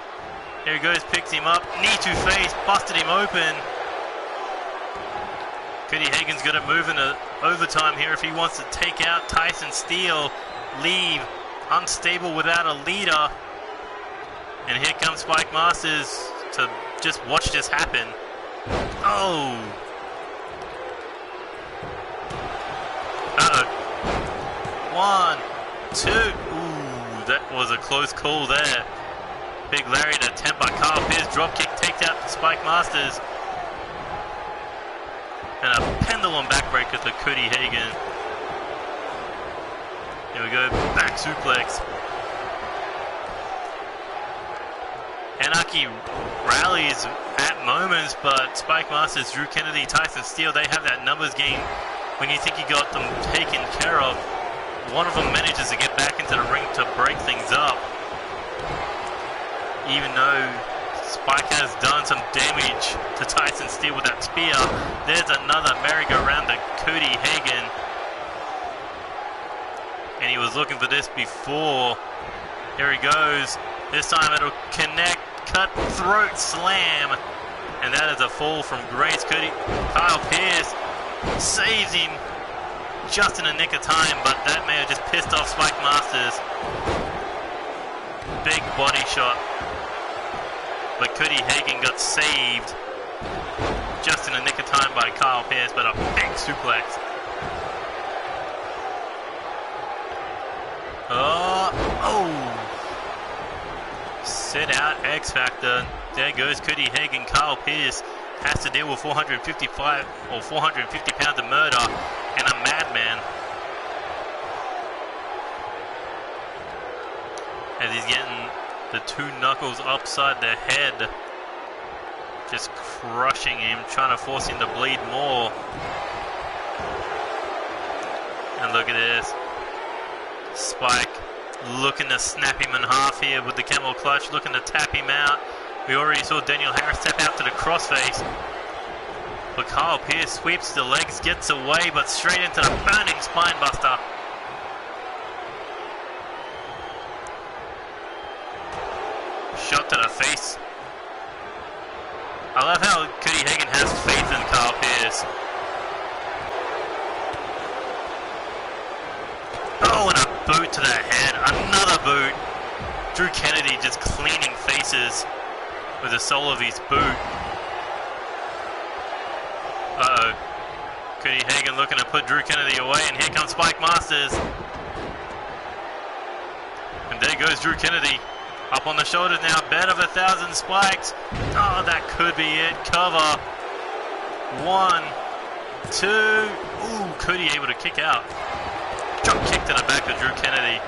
Here he goes, picks him up, knee to face, busted him open. Cody Hagen's got to move into overtime here if he wants to take out Tyson Steele. Leave, unstable without a leader. And here comes Spike Masters to just watch this happen. Oh! Uh-oh. 1, 2. Ooh, that was a close call there. Big lariat attempt by Kyle Pierce. Dropkick takes out Spike Masters. And a pendulum backbreaker to Cody Hagen. Here we go, back suplex. Anarchy rallies at moments, but Spike Masters, Drew Kennedy, Tyson Steele, they have that numbers game. When you think you got them taken care of, one of them manages to get back into the ring to break things up. Even though Spike has done some damage to Tyson Steele with that spear, there's another merry-go-round to Cody Hagen. And he was looking for this before. Here he goes. This time it'll connect, cut, throat slam. And that is a fall from grace. Kyle Pierce saves him just in the nick of time, but that may have just pissed off Spike Masters. Big body shot. But Cody Hagen got saved just in the nick of time by Kyle Pierce, but a big suplex. Oh! Sit out X Factor. There goes Cody Hagen. Kyle Pierce has to deal with 455 or 450 pounds of murder and a madman. As he's getting the 2 knuckles upside the head. Just crushing him, trying to force him to bleed more. And look at this. Spike looking to snap him in half here with the camel clutch, looking to tap him out. We already saw Daniel Harris tap out to the crossface. But Kyle Pierce sweeps the legs, gets away, but straight into the burning spine buster. Shot to the face. I love how Cody Hagen has faith in Kyle Pierce. Oh, and a boot to the head. Another boot. Drew Kennedy just cleaning faces with the sole of his boot. Uh-oh. Cody Hagan looking to put Drew Kennedy away, and here comes Spike Masters. And there goes Drew Kennedy. Up on the shoulders now, bet of 1,000 spikes. Oh, that could be it. Cover. 1, 2. Ooh, Cody able to kick out. Drop kick to the back of Drew Kennedy.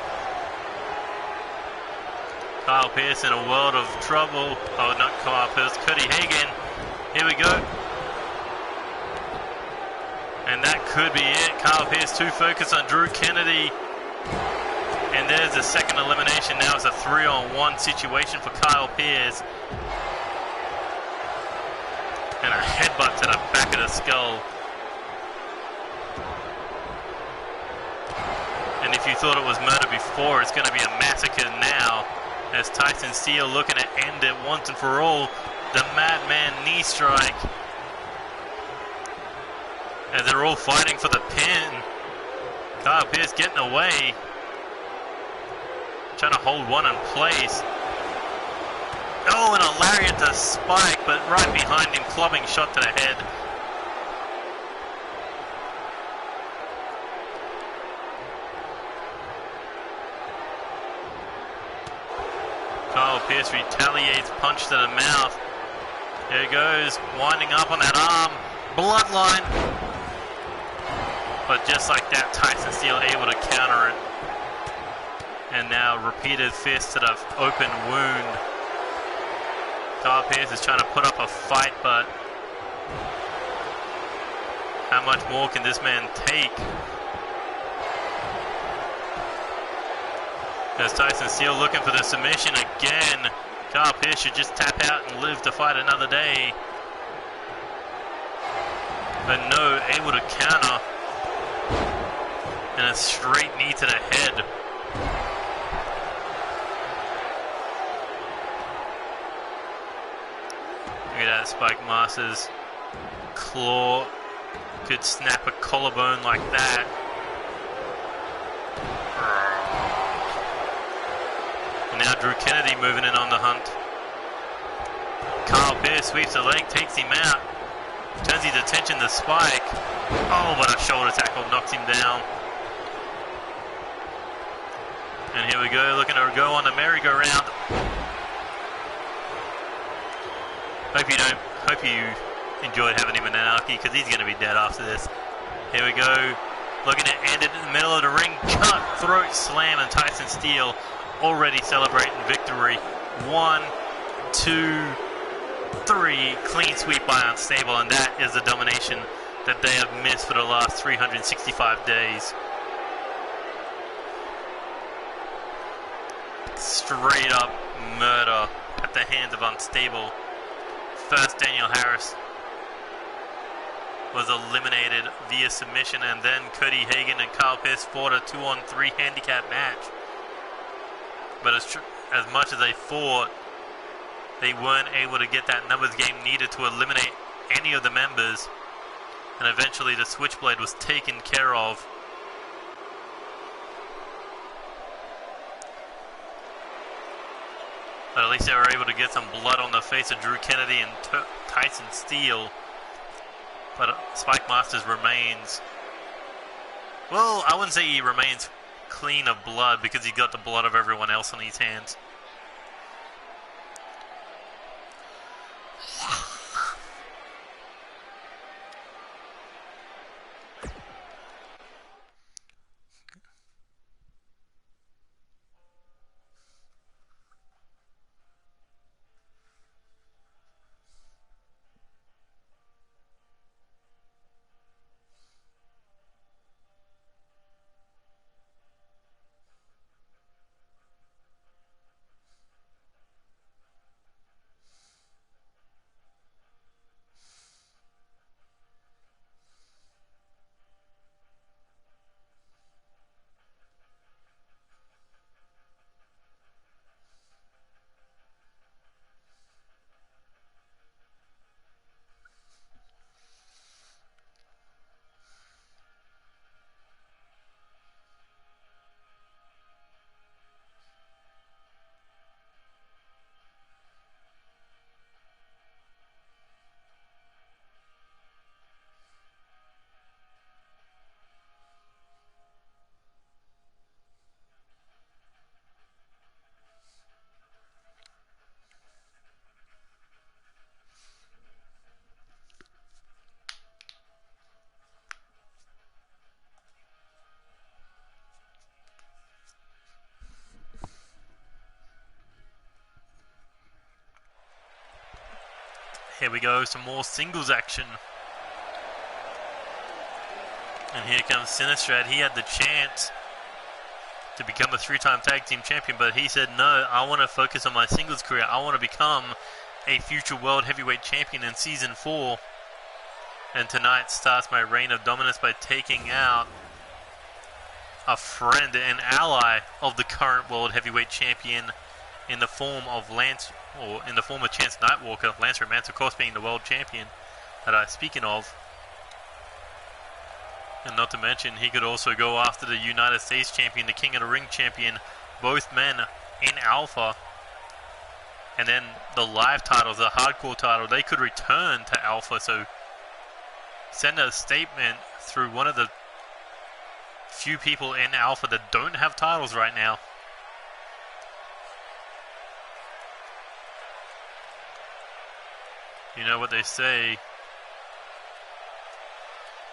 Kyle Pearce in a world of trouble. Oh, not Kyle Pearce, Cody Hagan. Here we go. And that could be it. Kyle Pearce too focused on Drew Kennedy. And there's a second elimination. Now it's a 3-on-1 situation for Kyle Pearce. And a headbutt to the back of the skull. And if you thought it was murder before, it's going to be a massacre now. As Tyson Steele looking to end it once and for all. The Madman knee strike. As they're all fighting for the pin. Kyle Pearce getting away. Trying to hold one in place. Oh, and a lariat to Spike, but right behind him, clubbing shot to the head. Kyle Pearce retaliates, punch to the mouth. There he goes, winding up on that arm. Bloodline. But just like that, Tyson Steele able to counter it. And now repeated fist to the open wound. Kyle Pearce is trying to put up a fight, but how much more can this man take? As Tyson Steele looking for the submission again. Kyle Pearce should just tap out and live to fight another day. But no, able to counter. And a straight knee to the head. Look at that, Spike Masters claw could snap a collarbone like that. And now Drew Kennedy moving in on the hunt. Kyle Pearce sweeps the leg, takes him out, turns his attention to Spike. Oh, but a shoulder tackle knocks him down. And here we go, looking to go on the merry-go-round. Hope you enjoyed having him in Anarchy, because he's going to be dead after this. Here we go, looking to end it in the middle of the ring. Cutthroat slam, and Tyson Steele already celebrating victory. 1, 2, 3, clean sweep by Unstable, and that is the domination that they have missed for the last 365 days. Straight up murder at the hands of Unstable. First, Daniel Harris was eliminated via submission, and then Cody Hagan and Kyle Pearce fought a 2-on-3 handicap match. But as much as they fought, they weren't able to get that numbers game needed to eliminate any of the members, and eventually the Switchblade was taken care of. But at least they were able to get some blood on the face of Drew Kennedy and Tyson Steele. But Spike Masters remains, well, I wouldn't say he remains clean of blood, because he got the blood of everyone else on his hands. Here we go, some more singles action. And here comes Sinistrad. He had the chance to become a 3-time tag team champion, but he said, no, I want to focus on my singles career. I want to become a future world heavyweight champion in season 4. And tonight starts my reign of dominance by taking out a friend and ally of the current world heavyweight champion in the form of Chance Nightwalker. Lance Romance, of course, being the world champion that I'm speaking of. And not to mention, he could also go after the United States champion, the King of the Ring champion, both men in Alpha. And then the live titles, the hardcore title, they could return to Alpha. So send a statement through one of the few people in Alpha that don't have titles right now. You know what they say,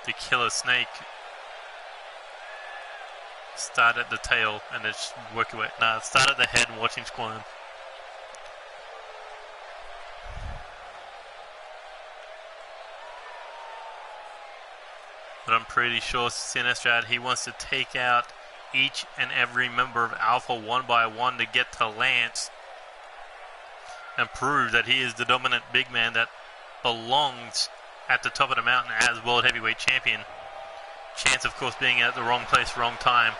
the killer snake start at the tail and then just work your way. Nah, start at the head and watch him squirm. But I'm pretty sure Sinistrad, he wants to take out each and every member of Alpha one by one to get to Lance and prove that he is the dominant big man that belongs at the top of the mountain as World Heavyweight Champion. Chance, of course, being at the wrong place, wrong time.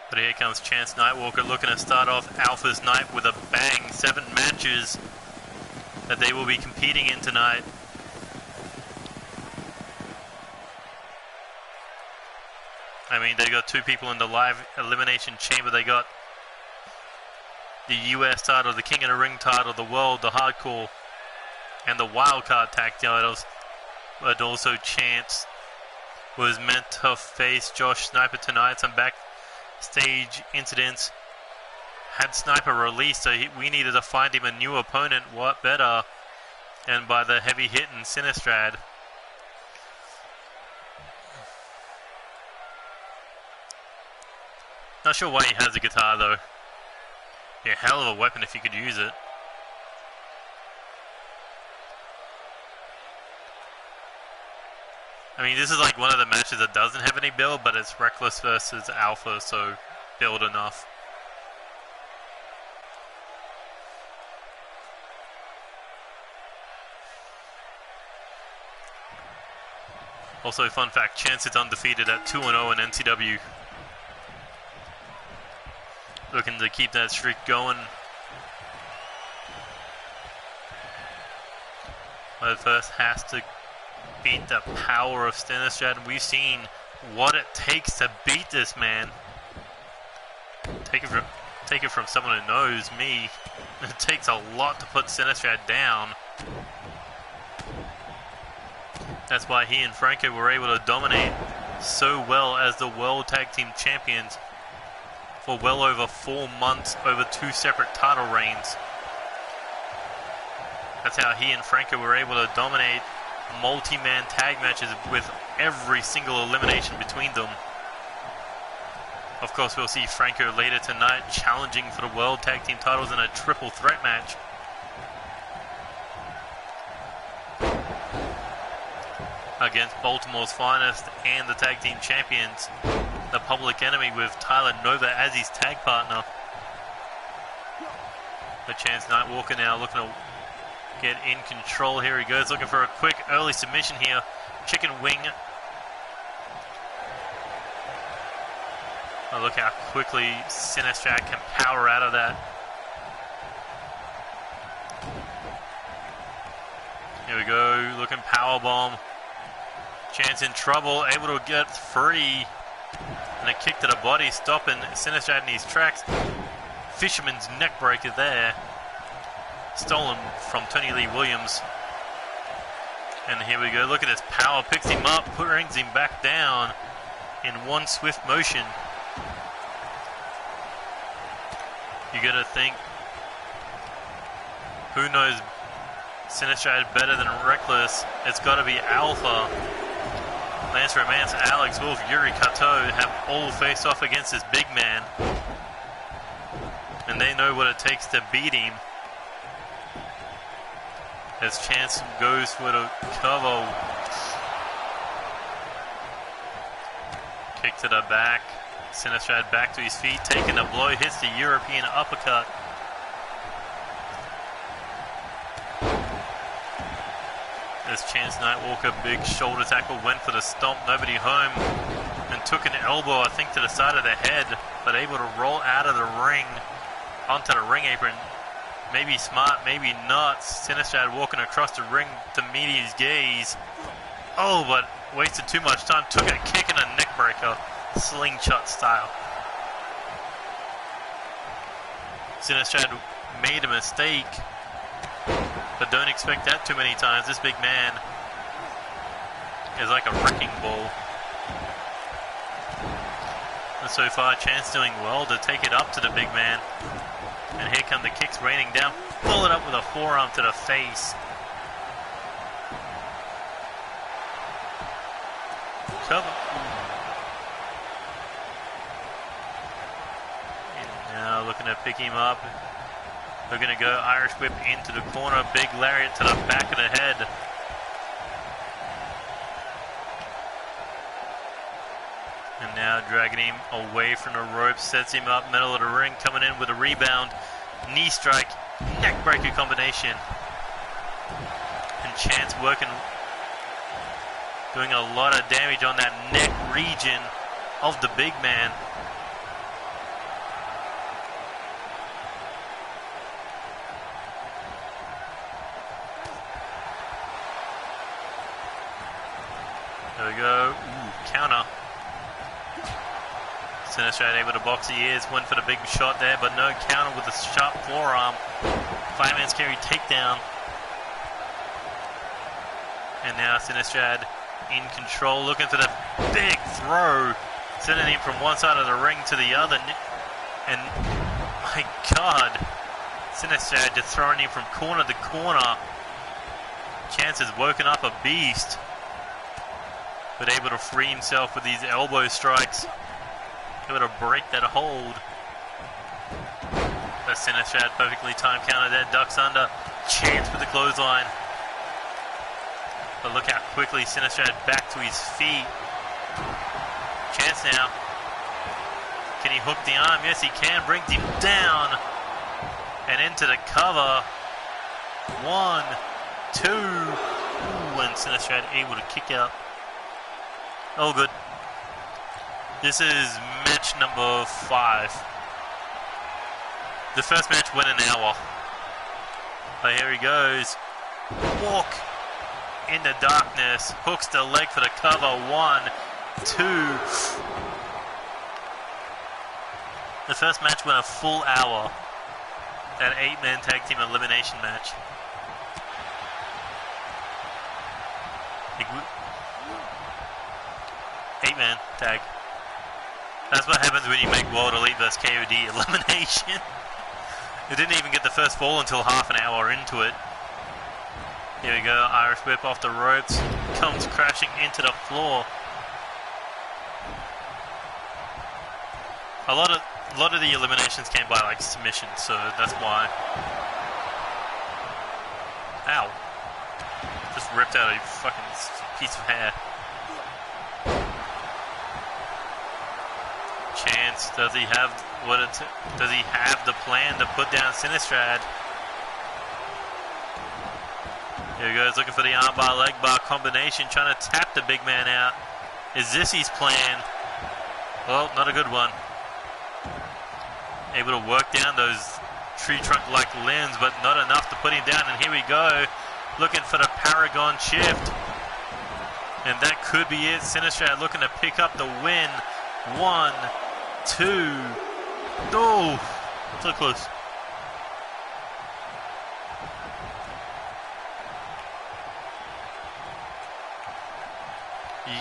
But here comes Chance Nightwalker looking to start off Alpha's night with a bang. 7 matches that they will be competing in tonight. I mean, they got 2 people in the live elimination chamber. They got the US title, the King of the Ring title, the World, the Hardcore, and the Wildcard tag titles. But also Chance was meant to face Josh Sniper tonight. Some backstage incidents had Sniper released, so we needed to find him a new opponent. What better than by the heavy hitting Sinistrad? Not sure why he has a guitar though. Be a hell of a weapon if you could use it. I mean, this is like one of the matches that doesn't have any build, but it's Reckless versus Alpha, so build enough. Also, fun fact, Chance is undefeated at 2-0 in NCW. Looking to keep that streak going. But first has to beat the power of Sinistrad. We've seen what it takes to beat this man. Take it from someone who knows me. It takes a lot to put Sinistrad down. That's why he and Franco were able to dominate so well as the World Tag Team Champions for well over 4 months over 2 separate title reigns. That's how he and Franco were able to dominate multi-man tag matches with every single elimination between them. Of course, we'll see Franco later tonight challenging for the World Tag Team titles in a triple threat match. Against Baltimore's finest and the tag team champions, the Public Enemy, with Tyler Nova as his tag partner. But Chance Nightwalker now looking to get in control. Here he goes, looking for a quick early submission here. Chicken wing. Oh, look how quickly Sinistrad can power out of that. Here we go, looking powerbomb. Chance in trouble, able to get free. And a kick to the body, stopping Sinistrad in his tracks. Fisherman's neck breaker there. Stolen from Tony Lee Williams. And here we go, look at this power. Picks him up, brings him back down in one swift motion. You gotta think, who knows Sinistrad better than Reckless? It's gotta be Alpha. Lance Romance, Alex Wolf, Yuri Kato have all faced off against this big man. and they know what it takes to beat him. As Chance goes for the cover. Kick to the back. Sinistrad back to his feet, taking a blow, hits the European uppercut. As Chance Nightwalker, big shoulder tackle, went for the stomp, nobody home, and took an elbow, I think, to the side of the head, but able to roll out of the ring onto the ring apron. Maybe smart, maybe not. Sinistrad walking across the ring to meet his gaze. Oh, but wasted too much time. Took a kick and a neck breaker, slingshot style. Sinistrad made a mistake, but don't expect that too many times. This big man is like a wrecking ball. And so far, Chance doing well to take it up to the big man. And here come the kicks raining down. Pull it up with a forearm to the face. Cover. And now looking to pick him up. They're going to go Irish whip into the corner. Big lariat to the back of the head. And now dragging him away from the ropes. Sets him up, middle of the ring. Coming in with a rebound. Knee strike. Neck breaker combination. And Chance working. Doing a lot of damage on that neck region of the big man. There we go. Ooh, counter. Sinistrad able to box the ears. Went for the big shot there, but no counter with a sharp forearm. Fireman's carry takedown. And now Sinistrad in control, looking for the big throw. Sending him from one side of the ring to the other. And my God, Sinistrad just throwing him from corner to corner. Chance has woken up a beast, but able to free himself with these elbow strikes. Able to break that hold. But Sinistrad perfectly timed counter there, ducks under. Chance with the clothesline. But look how quickly Sinistrad back to his feet. Chance now. Can he hook the arm? Yes, he can. Brings him down. And into the cover. 1, 2. Ooh, and Sinistrad able to kick out. Oh, good. This is match number 5. The first match went an hour. But here he goes. Walk in the darkness. Hooks the leg for the cover. 1, 2. The first match went a full hour. That 8-man tag team elimination match. 8-man tag. That's what happens when you make World Elite vs. KOD elimination. It didn't even get the first fall until half an hour into it. Here we go, Irish whip off the ropes. Comes crashing into the floor. A lot of the eliminations came by like submission, so that's why. Ow. Just ripped out a fucking piece of hair. Chance, does he have the plan to put down Sinistrad? Here he goes, looking for the armbar, leg bar combination, trying to tap the big man out. Is this his plan? Well, not a good one. Able to work down those tree trunk-like limbs, but not enough to put him down. And here we go, looking for the Paragon shift. And that could be it. Sinistrad looking to pick up the win. 1, 2. Oh, so close.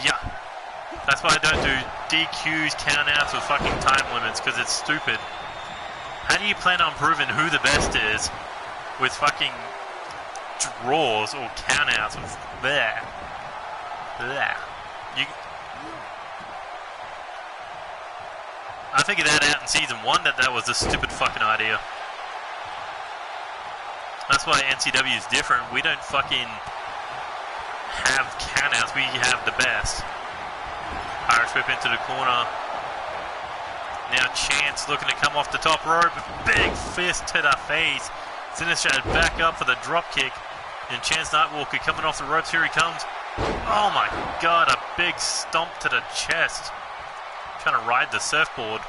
Yeah. That's why I don't do DQs, countouts, or fucking time limits, because it's stupid. How do you plan on proving who the best is with fucking draws or countouts or bleh? Bleh. I figured that out in season 1 that was a stupid fucking idea. That's why NCW is different. We don't fucking have countouts. We have the best. Irish whip into the corner. Now Chance looking to come off the top rope. Big fist to the face. Sinister back up for the drop kick. And Chance Nightwalker coming off the ropes. Here he comes. Oh my god, a big stomp to the chest. Trying to ride the surfboard.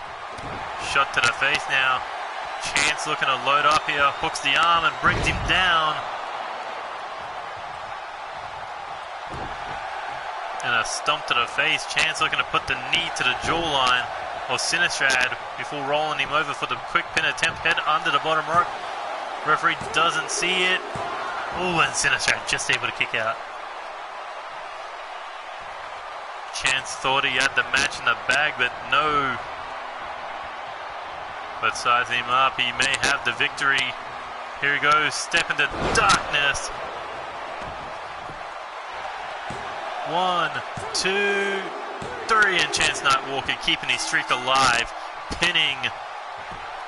Shot to the face now. Chance looking to load up here. Hooks the arm and brings him down. And a stomp to the face. Chance looking to put the knee to the jawline of Sinistrad before rolling him over for the quick pin attempt. Head under the bottom rope. Referee doesn't see it. Oh, and Sinistrad just able to kick out. Chance thought he had the match in the bag, but no. But sizing him up, he may have the victory. Here he goes, step into darkness. 1, 2, 3, and Chance Nightwalker keeping his streak alive, pinning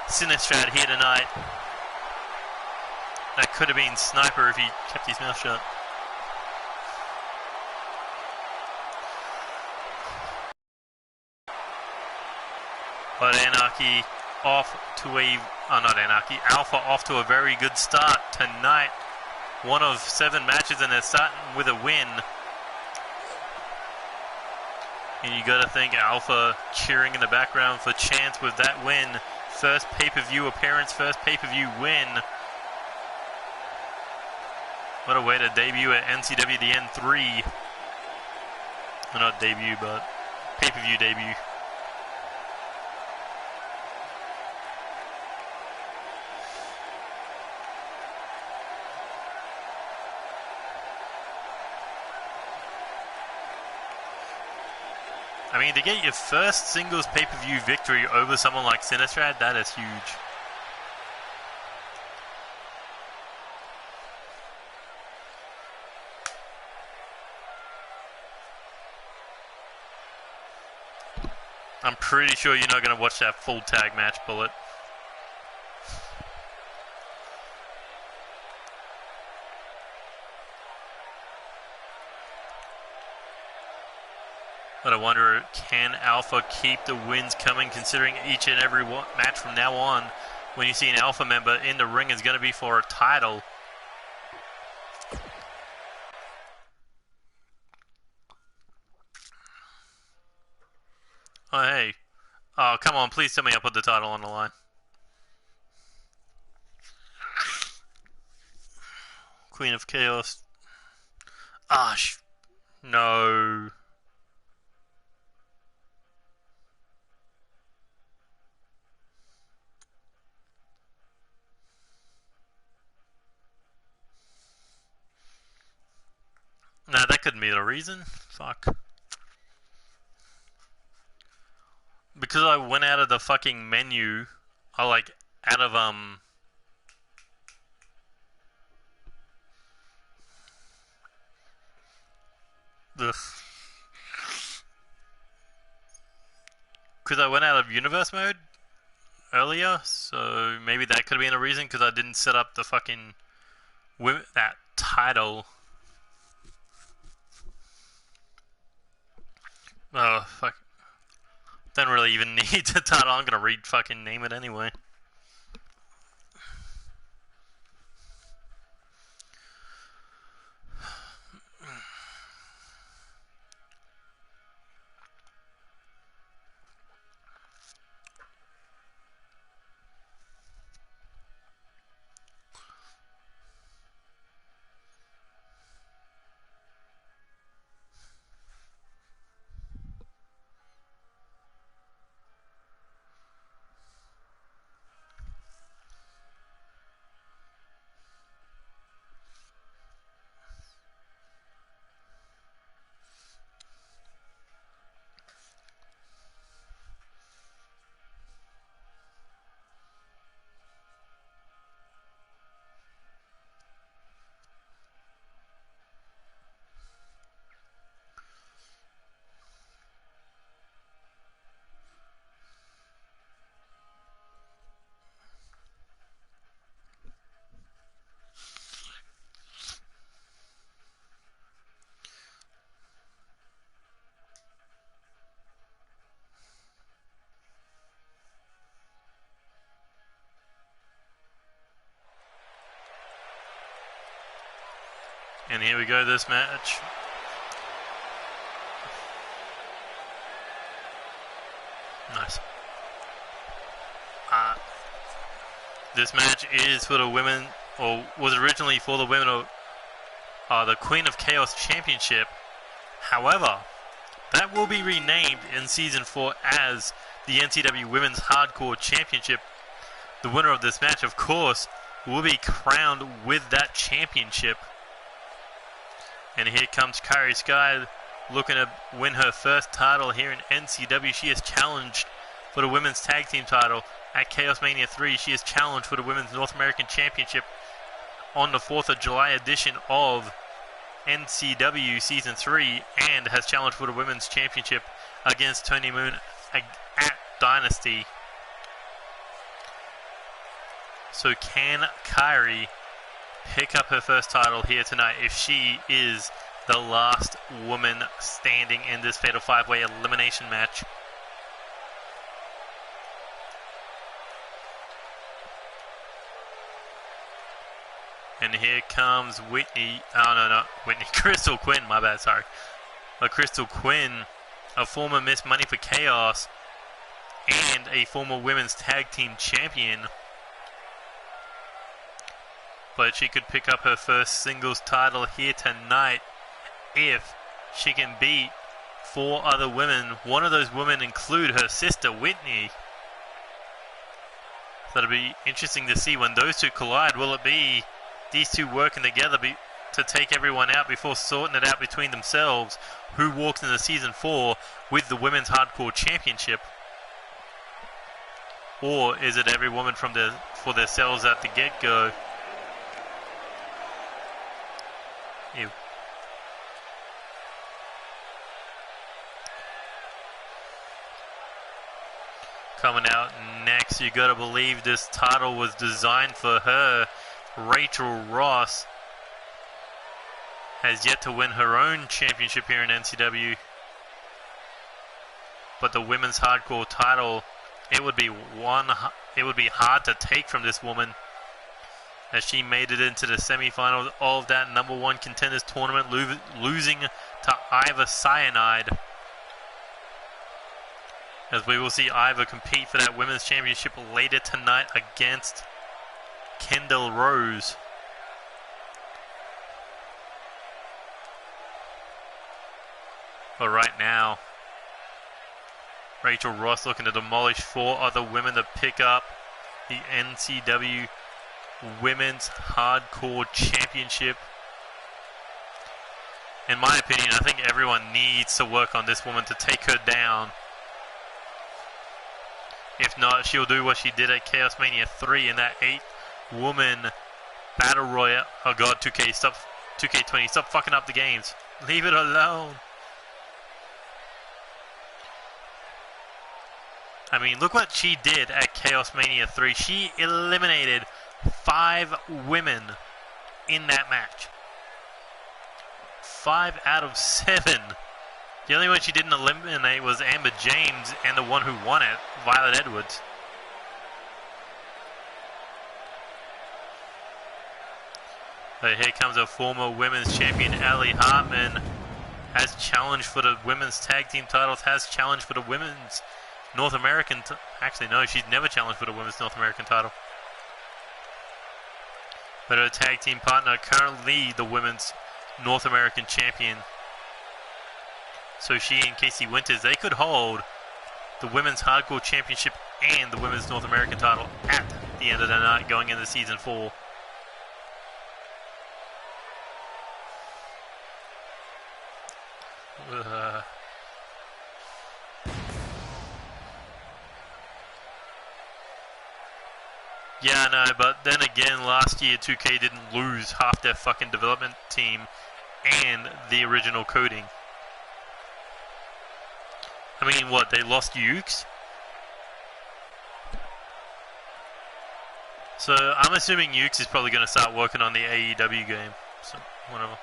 Sinistrad here tonight. That could have been Sniper if he kept his mouth shut. But Anarchy off to a, not Anarchy, Alpha off to a very good start tonight. 1 of 7 matches and they're starting with a win. And you gotta think Alpha cheering in the background for Chance with that win. First pay-per-view appearance, first pay-per-view win. What a way to debut at NCW The End III. Well, not debut, but pay-per-view debut. I mean, to get your first singles pay-per-view victory over someone like Sinistrad, that is huge. I'm pretty sure you're not going to watch that full tag match, Bullet. But I wonder, can Alpha keep the wins coming, considering each and every match from now on, when you see an Alpha member in the ring, is going to be for a title. Oh, hey. Oh, come on, please tell me I put the title on the line. Queen of Chaos. Ah, no. Nah, that couldn't be the reason. Fuck. Because I went out of the fucking menu, I like, out of, Because I went out of universe mode earlier, so maybe that could have been a reason, because I didn't set up the fucking, that title. Oh, fuck. Don't really even need the title. I'm gonna fucking name it anyway. And here we go, this match. Nice. This match is for the women, or was originally for the women of the Queen of Chaos Championship. However, that will be renamed in Season 4 as the NCW Women's Hardcore Championship. The winner of this match, of course, will be crowned with that championship. And here comes Kairi Sky looking to win her first title here in NCW. She is challenged for the Women's Tag Team title at Chaos Mania 3. She is challenged for the Women's North American Championship on the 4th of July edition of NCW Season 3, and has challenged for the Women's Championship against Tony Moon at Dynasty. So can Kairi pick up her first title here tonight if she is the last woman standing in this Fatal 5-Way elimination match? And here comes Whitney. Oh, no, not Whitney. Crystal Quinn, my bad, sorry. Crystal Quinn, a former Miss Money for Chaos and a former Women's Tag Team Champion. But she could pick up her first singles title here tonight if she can beat 4 other women. One of those women include her sister, Whitney. So it'll be interesting to see when those two collide. Will it be these two working together to take everyone out before sorting it out between themselves? Who walks into Season 4 with the Women's Hardcore Championship? Or is it every woman for themselves at the get-go? Ew. Coming out next, you gotta believe this title was designed for her. Rachel Ross has yet to win her own championship here in NCW, but the Women's Hardcore title, it would be hard to take from this woman, as she made it into the semifinals of that #1 contenders tournament, losing to Iva Cyanide. As we will see Iva compete for that women's championship later tonight against Kendall Rose. But right now, Rachel Ross looking to demolish 4 other women to pick up the NCW Women's Hardcore Championship. In my opinion, I think everyone needs to work on this woman to take her down. If not, she'll do what she did at Chaos Mania 3 in that 8-woman battle royale. Oh god, 2K20, stop fucking up the games. Leave it alone. I mean, look what she did at Chaos Mania 3. She eliminated 5 women in that match. 5 out of 7. The only one she didn't eliminate was Amber James, and the one who won it, Violet Edwards. But here comes a former women's champion, Allie Hartman, has challenged for the women's tag team titles, has challenged for the women's North American... Actually, no, she's never challenged for the women's North American title. But her tag team partner, currently the women's North American champion. So she and Casey Winters, they could hold the Women's Hardcore Championship and the Women's North American title at the end of the night going into Season 4. Yeah, I know, but then again, last year 2K didn't lose half their fucking development team and the original coding. I mean, what, they lost Ukes? So, I'm assuming Ukes is probably going to start working on the AEW game. So, whatever.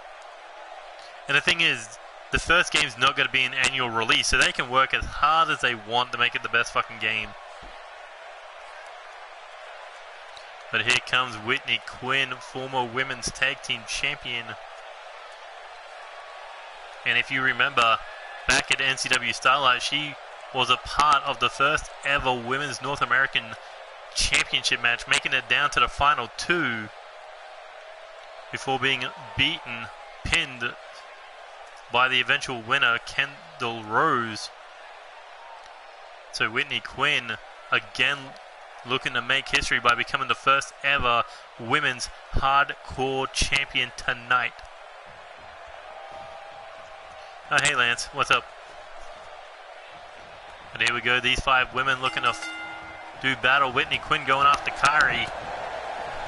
And the thing is, the first game's not going to be an annual release, so they can work as hard as they want to make it the best fucking game. But here comes Whitney Quinn, former women's tag team champion. And if you remember, back at NCW Starlight, she was a part of the first ever Women's North American Championship match, making it down to the final 2 before being pinned by the eventual winner, Kendall Rose. So Whitney Quinn again looking to make history by becoming the first ever Women's Hardcore Champion tonight. Oh, hey Lance, what's up? And here we go, these 5 women looking to do battle. Whitney Quinn going after Kyrie.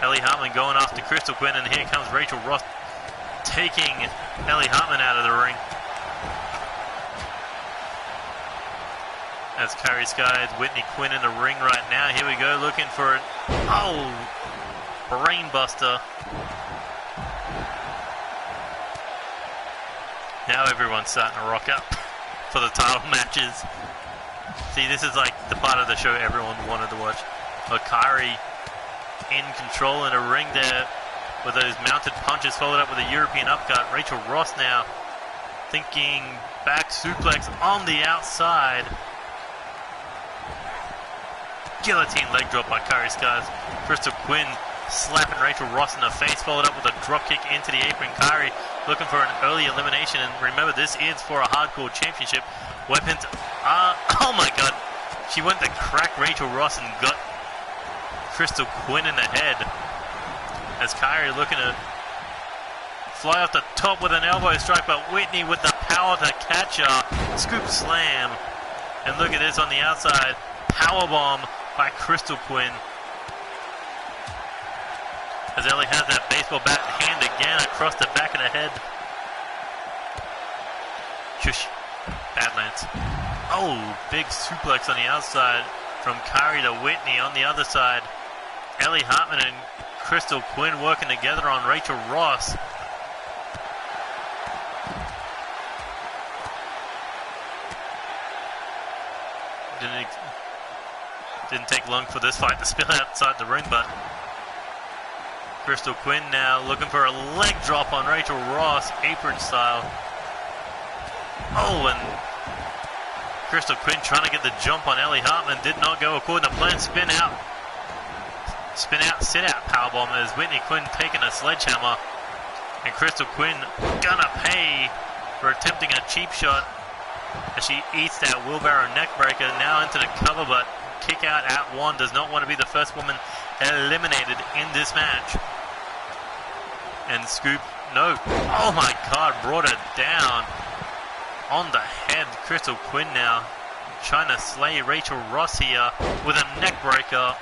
Ellie Hartman going after Crystal Quinn, and here comes Rachel Ross taking Ellie Hartman out of the ring. As Kyrie skies Whitney Quinn in the ring right now. Here we go, looking for an brain buster. Now everyone's starting to rock up for the title matches. See, this is like the part of the show everyone wanted to watch. But Kyrie in control in the ring there with those mounted punches followed up with a European upcut. Rachel Ross now thinking back suplex on the outside. Guillotine leg drop by Kyrie Skies. Crystal Quinn slapping Rachel Ross in the face, followed up with a drop kick into the apron. Kyrie looking for an early elimination, and remember, this is for a hardcore championship. Weapons, oh my god, she went to crack Rachel Ross and got Crystal Quinn in the head. As Kyrie looking to fly off the top with an elbow strike, but Whitney with the power to catch her. Scoop slam, and look at this on the outside, power bomb by Crystal Quinn. As Ellie has that baseball bat hand again across the back of the head. Shush. Badlands. Oh, big suplex on the outside from Kyrie to Whitney on the other side. Ellie Hartman and Crystal Quinn working together on Rachel Ross. Didn't take long for this fight to spill outside the ring, but Crystal Quinn now looking for a leg drop on Rachel Ross, apron style. Oh, and Crystal Quinn trying to get the jump on Ellie Hartman. Did not go according to plan. Spin out, sit out powerbomb as Whitney Quinn taking a sledgehammer. And Crystal Quinn gonna pay for attempting a cheap shot as she eats that wheelbarrow neck breaker. Now into the cover, but kick out at 1. Does not want to be the first woman eliminated in this match. And Scoop, no. Oh my god, brought it down on the head. Crystal Quinn now trying to slay Rachel Ross here with a neck breaker.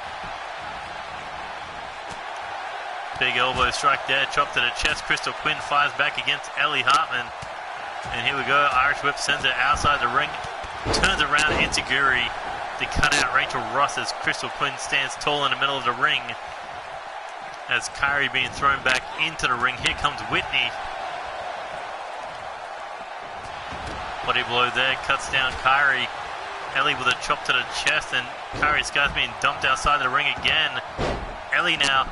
Big elbow strike there, chop to the chest. Crystal Quinn fires back against Ellie Hartman. And here we go, Irish whip sends it outside the ring. Turns around Insiguri to cut out Rachel Ross as Crystal Quinn stands tall in the middle of the ring. As Kyrie being thrown back into the ring. Here comes Whitney. Body blow there, cuts down Kyrie. Ellie with a chop to the chest, and Kyrie Scott's being dumped outside the ring again. Ellie now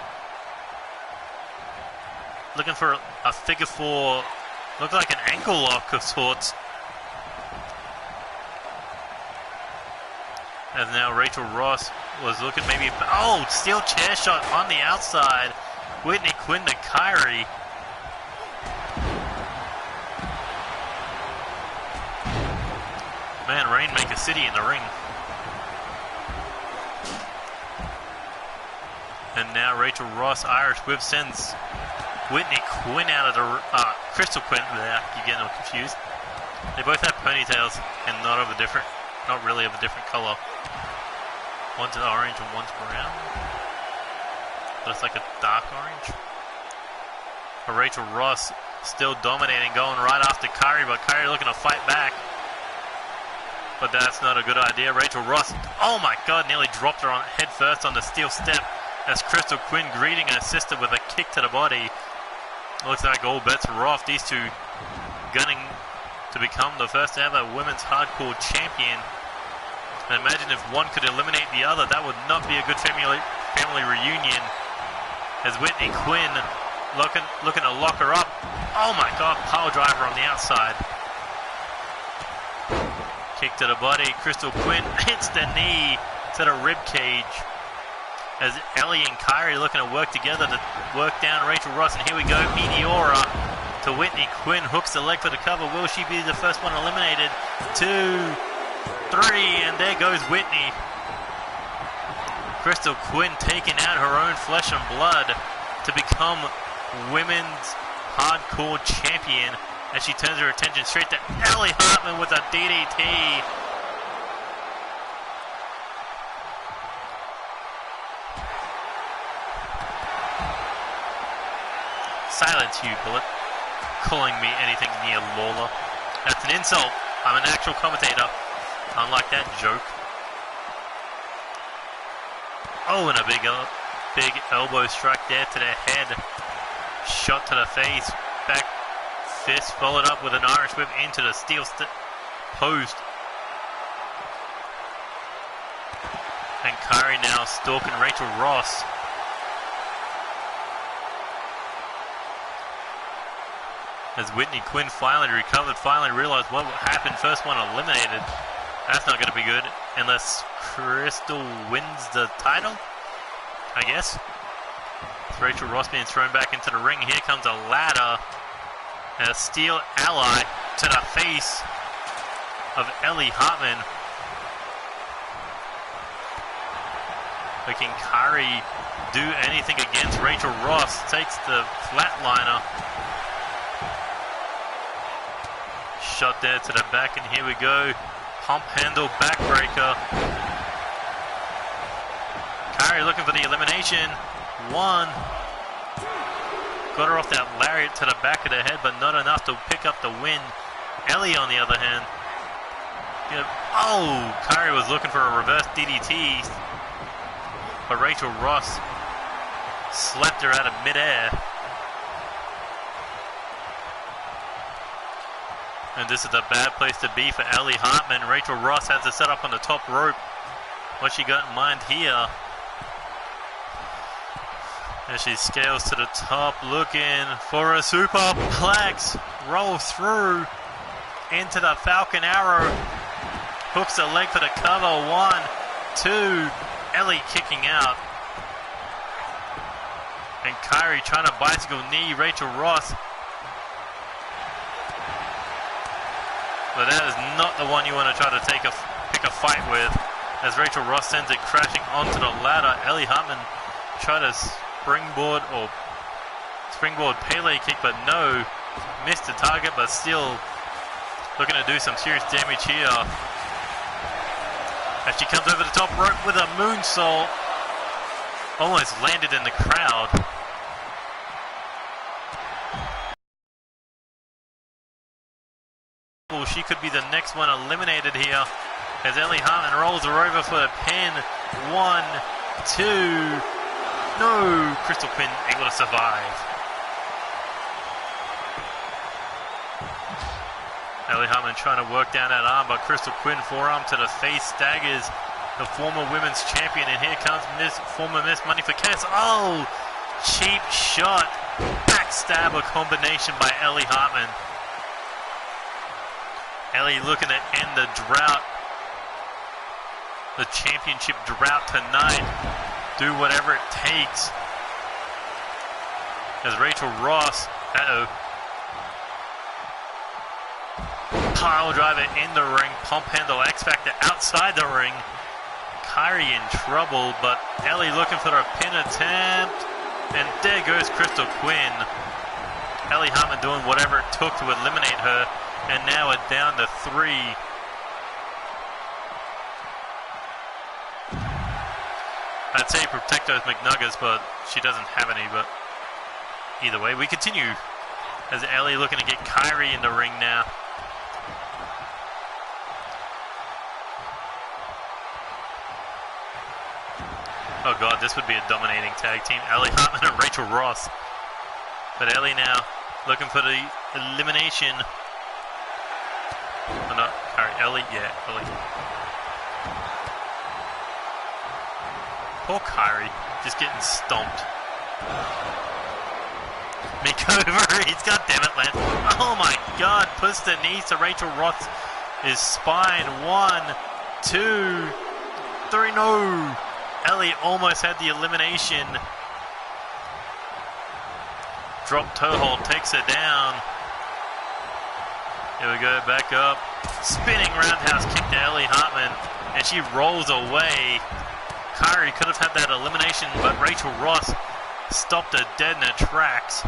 looking for a figure 4, looked like an ankle lock of sorts. As now Rachel Ross was looking maybe, oh, steel chair shot on the outside. Whitney Quinn to Kyrie. Man, Rainmaker City in the ring. And now Rachel Ross, Irish whip sends Whitney Quinn out of the, Crystal Quinn, you're getting all confused. They both have ponytails and not really of a different color. One's orange and one's brown. But it's like a dark orange. But Rachel Ross still dominating, going right after Kyrie, but Kyrie looking to fight back. But that's not a good idea. Rachel Ross, oh my god, nearly dropped her on head first on the steel step as Crystal Quinn greeting her sister with a kick to the body. Looks like all bets are off. These two gunning to become the first ever women's hardcore champion. And imagine if one could eliminate the other. That would not be a good family reunion. As Whitney Quinn looking to lock her up. Oh my god, power driver on the outside. Kick to the body. Crystal Quinn hits the knee to the rib cage. As Ellie and Kyrie looking to work together to work down Rachel Ross. And here we go. Meteora to Whitney. Quinn hooks the leg for the cover. Will she be the first one eliminated? 2, 3, and there goes Whitney. Crystal Quinn taking out her own flesh and blood to become women's hardcore champion as she turns her attention straight to Ellie Hartman with a DDT. Silence, you bullet. Calling me anything near Lawler. That's an insult. I'm an actual commentator. Unlike that joke. Oh, and a big elbow strike there to the head. Shot to the face. Back fist followed up with an Irish whip into the steel post. And Kyrie now stalking Rachel Ross. As Whitney Quinn finally recovered, finally realized what happened. First one eliminated. That's not going to be good unless Crystal wins the title, I guess. With Rachel Ross being thrown back into the ring. Here comes a ladder and a steel ally to the face of Ellie Hartman. Can Kyrie do anything against Rachel Ross? Takes the flatliner. Shot there to the back, and here we go. Pump handle backbreaker. Kyrie looking for the elimination. 1. Got her off that lariat to the back of the head, but not enough to pick up the win. Ellie, on the other hand. Oh, Kyrie was looking for a reverse DDT, but Rachel Ross slapped her out of midair. And this is a bad place to be for Ellie Hartman. Rachel Ross has to set up on the top rope. What she got in mind here? As she scales to the top, looking for a superplex. Rolls through into the Falcon Arrow. Hooks the leg for the cover. 1, 2. Ellie kicking out. And Kyrie trying to bicycle knee Rachel Ross. But that is not the one you want to try to pick a fight with. As Rachel Ross sends it crashing onto the ladder. Ellie Hartman tried to springboard Pele kick, but no. Missed the target, but still looking to do some serious damage here. As she comes over the top rope with a moonsault. Almost landed in the crowd. She could be the next one eliminated here as Ellie Hartman rolls her over for a pin. 1, 2. No, Crystal Quinn able to survive. Ellie Hartman trying to work down that arm, but Crystal Quinn forearm to the face staggers the former women's champion. And here comes former Miss Money for Cass. Oh, cheap shot. Backstabber combination by Ellie Hartman. Ellie looking to end the drought, the championship drought tonight. Do whatever it takes. As Rachel Ross, pile driver in the ring, pump handle X Factor outside the ring. Kyrie in trouble, but Ellie looking for a pin attempt. And there goes Crystal Quinn. Ellie Hartman doing whatever it took to eliminate her. And now it's down to 3. I'd say protect those McNuggets, but she doesn't have any. But either way, we continue. As Ellie looking to get Kyrie in the ring now. Oh god, this would be a dominating tag team. Ellie Hartman and Rachel Ross. But Ellie now looking for the elimination. Oh, no, Ellie, yeah, Ellie. Poor Kyrie, just getting stomped. Makeover, he's got damn it, Lance. Oh my god, puts the knees to Rachel Ross is spine. 1, 2, 3. No. Ellie almost had the elimination. Drop toe hold takes her down. Here we go, back up. Spinning roundhouse kick to Ellie Hartman, and she rolls away. Kyrie could have had that elimination, but Rachel Ross stopped her dead in her tracks.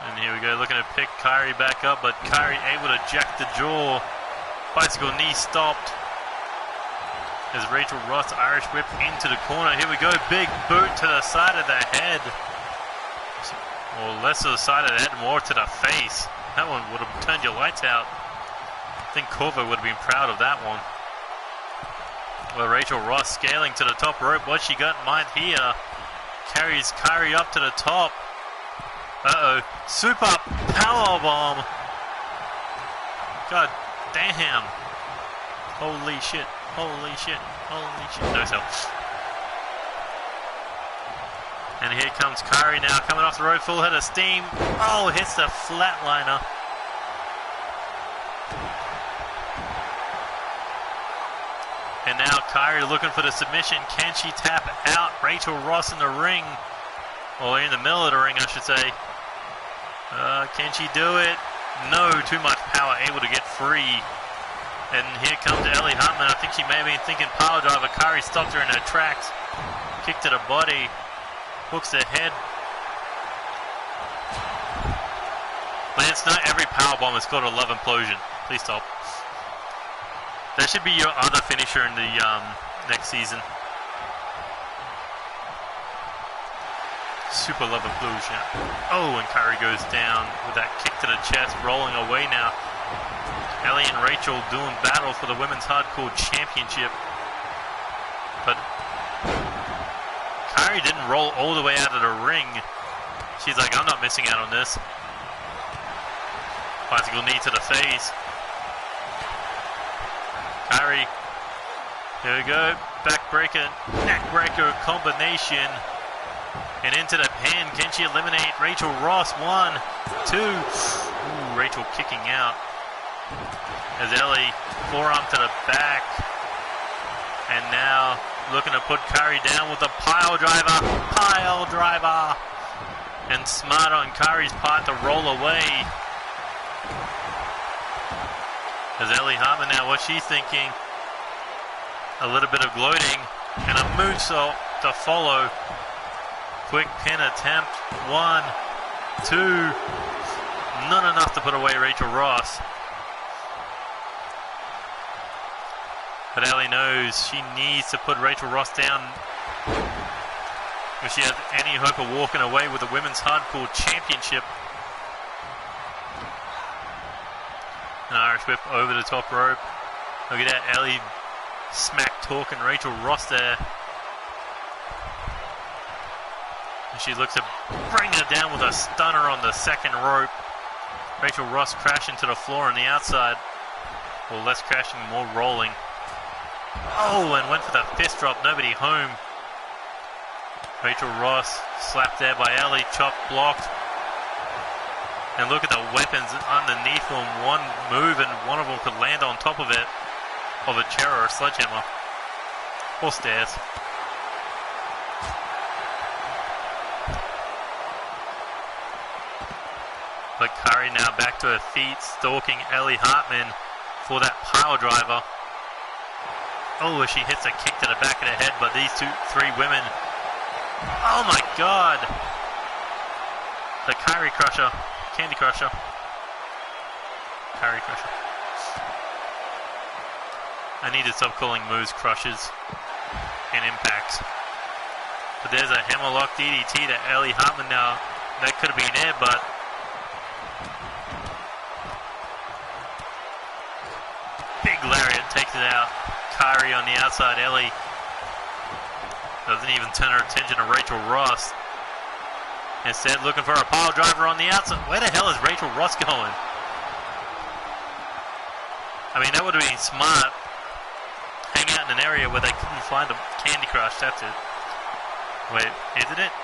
And here we go, looking to pick Kyrie back up, but Kyrie able to jack the jaw. Bicycle knee stopped. As Rachel Ross Irish whip into the corner. Here we go, big boot to the side of the head. Or less to the side of the head, more to the face. That one would have turned your lights out. I think Corvo would have been proud of that one. Well, Rachel Ross scaling to the top rope. What she got in mind here. Carries Kyrie up to the top. Uh-oh. Super powerbomb. God damn. Holy shit. Holy shit. Holy shit. No sell. And here comes Kyrie now, coming off the rope, full head of steam. Oh, hits the flatliner. And now Kyrie looking for the submission. Can she tap out Rachel Ross in the ring? Or in the middle of the ring, I should say. Can she do it? No, too much power, able to get free. And here comes Ellie Hartman. I think she may have been thinking power driver. Kyrie stopped her in her tracks. Kick to the body. Hooks the head. Lance, not every powerbomb is called a love implosion. Please stop. That should be your other finisher in the next season. Super love implosion. Oh, and Kyrie goes down with that kick to the chest, rolling away now. Ellie and Rachel doing battle for the Women's Hardcore Championship. But Kyrie didn't roll all the way out of the ring. She's like, I'm not missing out on this. Bicycle knee to the face. Kyrie. Here we go. Backbreaker, neckbreaker combination. And into the pin. Can she eliminate Rachel Ross? 1, 2. Ooh, Rachel kicking out. As Ellie, forearm to the back. And now looking to put Kyrie down with a pile driver. Pile driver. And smart on Kyrie's part to roll away. As Ellie Hartman now, what's she thinking? A little bit of gloating. And a moonsault to follow. Quick pin attempt. 1, 2. Not enough to put away Rachel Ross. But Ellie knows she needs to put Rachel Ross down if she has any hope of walking away with the Women's Hardcore Championship. An Irish whip over the top rope. Look at that, Ellie smack talking Rachel Ross there. And she looks to bring her down with a stunner on the second rope. Rachel Ross crashing to the floor on the outside. Well, less crashing, more rolling. Oh, and went for the fist drop, nobody home. Rachel Ross slapped there by Ellie, chop blocked. And look at the weapons underneath them. One move and one of them could land on top of it, of a chair or a sledgehammer. Or stairs. But Kyrie now back to her feet, stalking Ellie Hartman for that pile driver. Oh, she hits a kick to the back of the head, but these three women. Oh my God! The Kyrie Crusher, Candy Crusher, Kyrie Crusher. I need to stop calling moves crushes and impacts. But there's a hammerlock DDT to Ellie Hartman now. That could have been it, but big lariat takes it out. Kyrie on the outside. Ellie doesn't even turn her attention to Rachel Ross. Instead, looking for a pile driver on the outside. Where the hell is Rachel Ross going? I mean, that would have been smart. Hang out in an area where they couldn't find a Candy Crush. That's it. Wait, isn't it?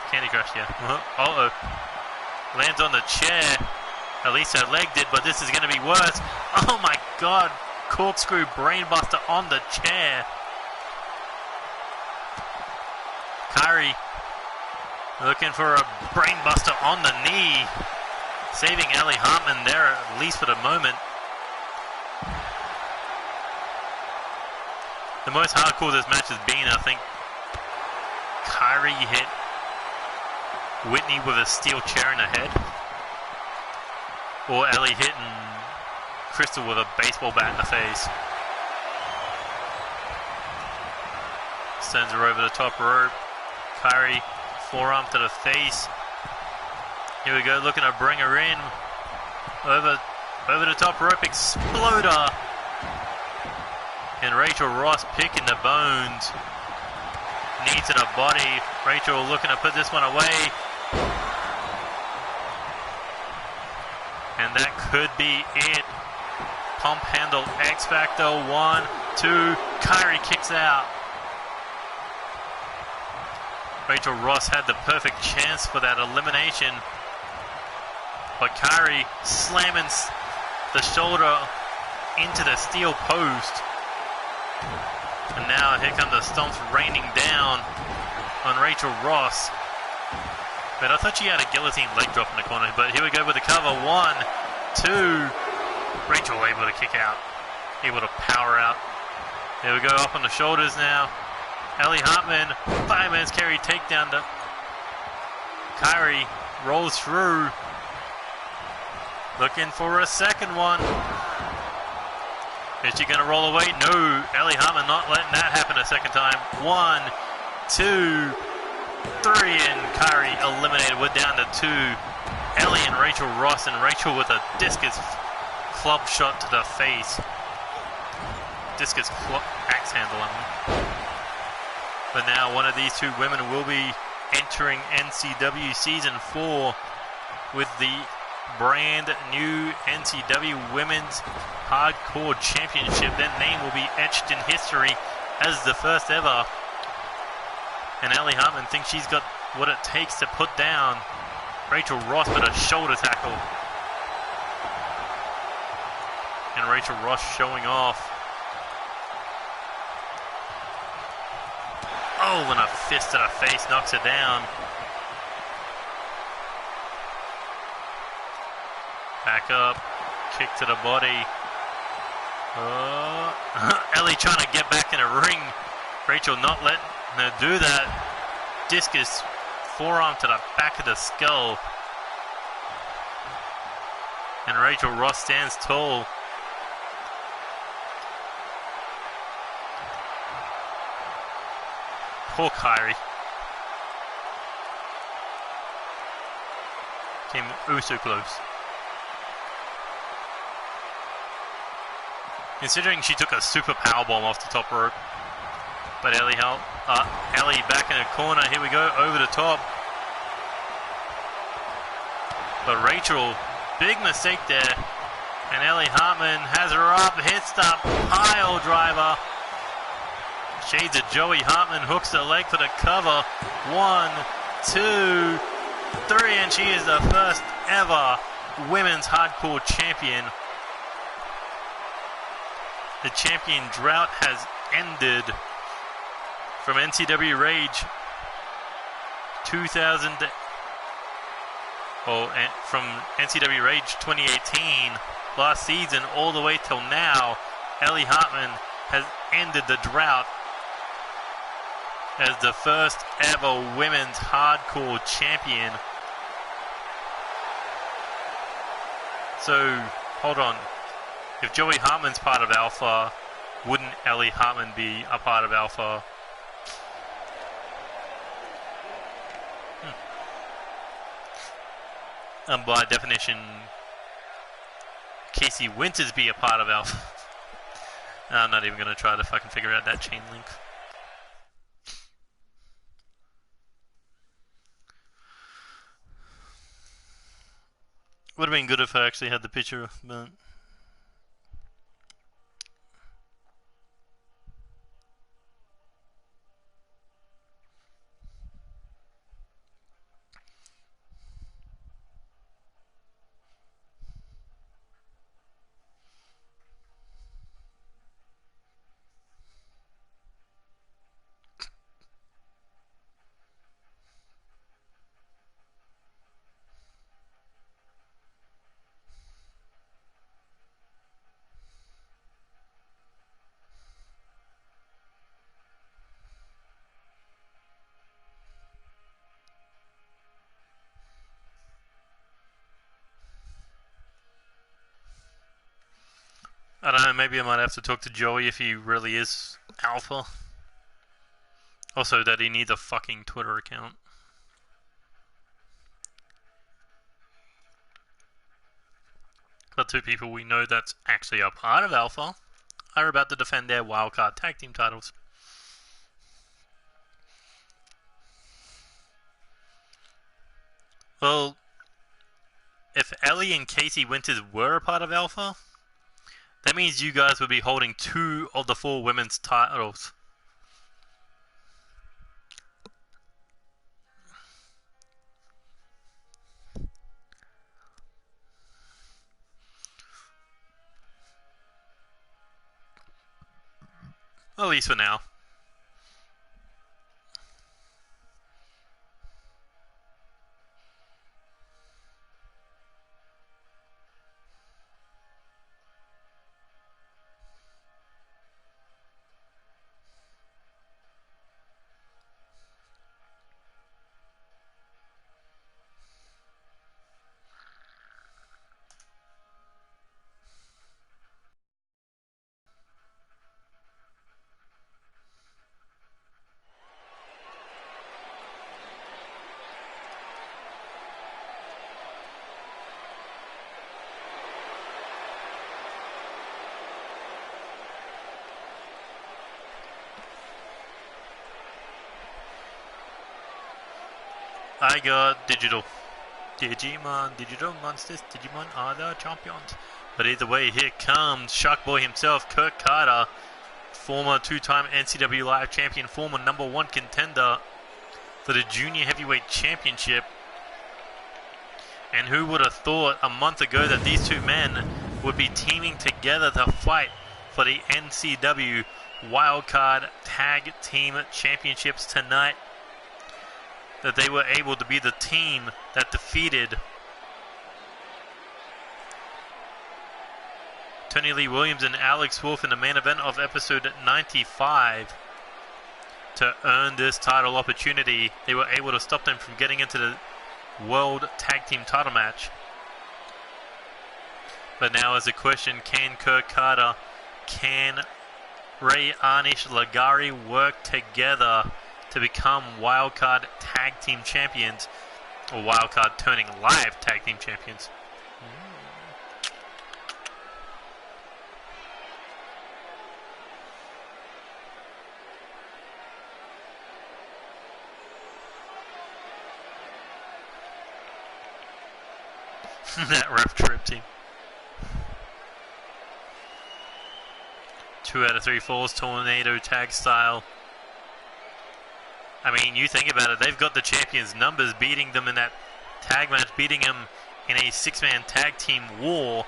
Candy Crush, yeah. Uh-oh. Lands on the chair. At least her leg did, but this is going to be worse. Oh my god. Corkscrew brainbuster on the chair. Kyrie looking for a brainbuster on the knee. Saving Ellie Hartman there, at least for the moment. The most hardcore this match has been, I think. Kyrie hit Whitney with a steel chair in the head. Or Ellie hitting Crystal with a baseball bat in the face. Sends her over the top rope. Kyrie, forearm to the face. Here we go, looking to bring her in. Over the top rope, exploder. And Rachel Ross picking the bones. Knee to the body. Rachel looking to put this one away. And that could be it. Pump handle X Factor. 1, 2. Kyrie kicks out. Rachel Ross had the perfect chance for that elimination. But Kyrie slamming the shoulder into the steel post. And now here come the stomps raining down on Rachel Ross. But I thought she had a guillotine leg drop in the corner. But here we go with the cover. 1, 2. Rachel able to kick out. Able to power out. Here we go, up on the shoulders now. Ellie Hartman, fireman's carry takedown to Kyrie. Rolls through. Looking for a second one. Is she going to roll away? No. Ellie Hartman not letting that happen a second time. 1, 2, 3, and Kyrie eliminated. We're down to 2. Ellie and Rachel Ross, and Rachel with a discus club shot to the face. Discus axe handle, I mean. But now one of these two women will be entering NCW Season 4 with the brand new NCW Women's Hardcore Championship. That name will be etched in history as the first ever. And Ellie Hartman thinks she's got what it takes to put down Rachel Ross with a shoulder tackle. And Rachel Ross showing off. Oh, and a fist to the face knocks her down. Back up, kick to the body. Ellie trying to get back in a ring. Rachel not letting her do that. Discus forearm to the back of the skull. And Rachel Ross stands tall. Poor Kyrie. Came so close. Considering she took a super powerbomb off the top rope. But Ellie back in a corner. Here we go, over the top. But Rachel, big mistake there. And Ellie Hartman has her up, hits the pile driver. Shades of Joey Hartman, hooks the leg for the cover. 1, 2, 3, and she is the first ever women's hardcore champion. The champion drought has ended from NCW Rage 2000, from NCW Rage 2018 last season all the way till now. Ellie Hartman has ended the drought as the first ever women's hardcore champion. So, hold on. If Joey Hartman's part of Alpha, wouldn't Ellie Hartman be a part of Alpha? And by definition, Casey Winters be a part of Alpha? I'm not even going to try to fucking figure out that chain link. Would have been good if I actually had the picture, but... I don't know, maybe I might have to talk to Joey if he really is alpha. Also, that he needs a fucking Twitter account. The two people we know that's actually a part of Alpha are about to defend their wildcard tag team titles. Well, if Ellie and Casey Winters were a part of Alpha, that means you guys would be holding 2 of the 4 women's titles. At least for now. I got digital. Digimon, digital monsters, Digimon are the champions. But either way, here comes Shark Boy himself, Kurt Carter, former 2-time NCW Live Champion, former #1 contender for the Junior Heavyweight Championship. And who would have thought a month ago that these two men would be teaming together to fight for the NCW Wildcard Tag Team Championships tonight? That they were able to be the team that defeated Tony Lee Williams and Alex Wolf in the main event of episode 95 to earn this title opportunity. They were able to stop them from getting into the World Tag Team title match. But now is the question, can Kurt Carter, can Ray Arnish Lagari work together to become Wildcard Tag Team Champions, or Wildcard Turning Live Tag Team Champions? That ref tripped him. 2 out of 3 falls, tornado tag style. I mean, you think about it, they've got the champions' numbers beating them in that tag match, beating them in a 6-man tag team war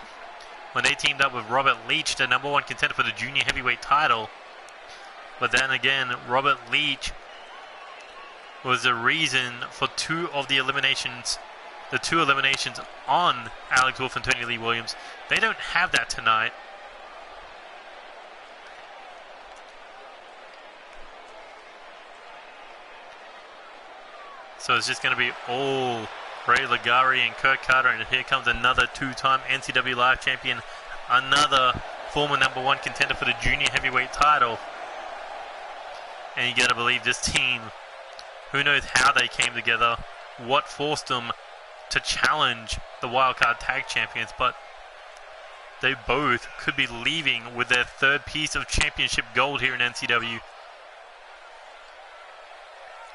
when they teamed up with Robert Leach, the #1 contender for the junior heavyweight title. But then again, Robert Leach was the reason for 2 of the eliminations, the 2 eliminations on Alex Wolf and Tony Lee Williams. They don't have that tonight. So it's just going to be all Ray Lagari and Kurt Carter, and here comes another 2-time NCW Live Champion, another former #1 contender for the junior heavyweight title. And you got to believe this team, who knows how they came together, what forced them to challenge the Wildcard Tag Champions, but they both could be leaving with their 3rd piece of championship gold here in NCW.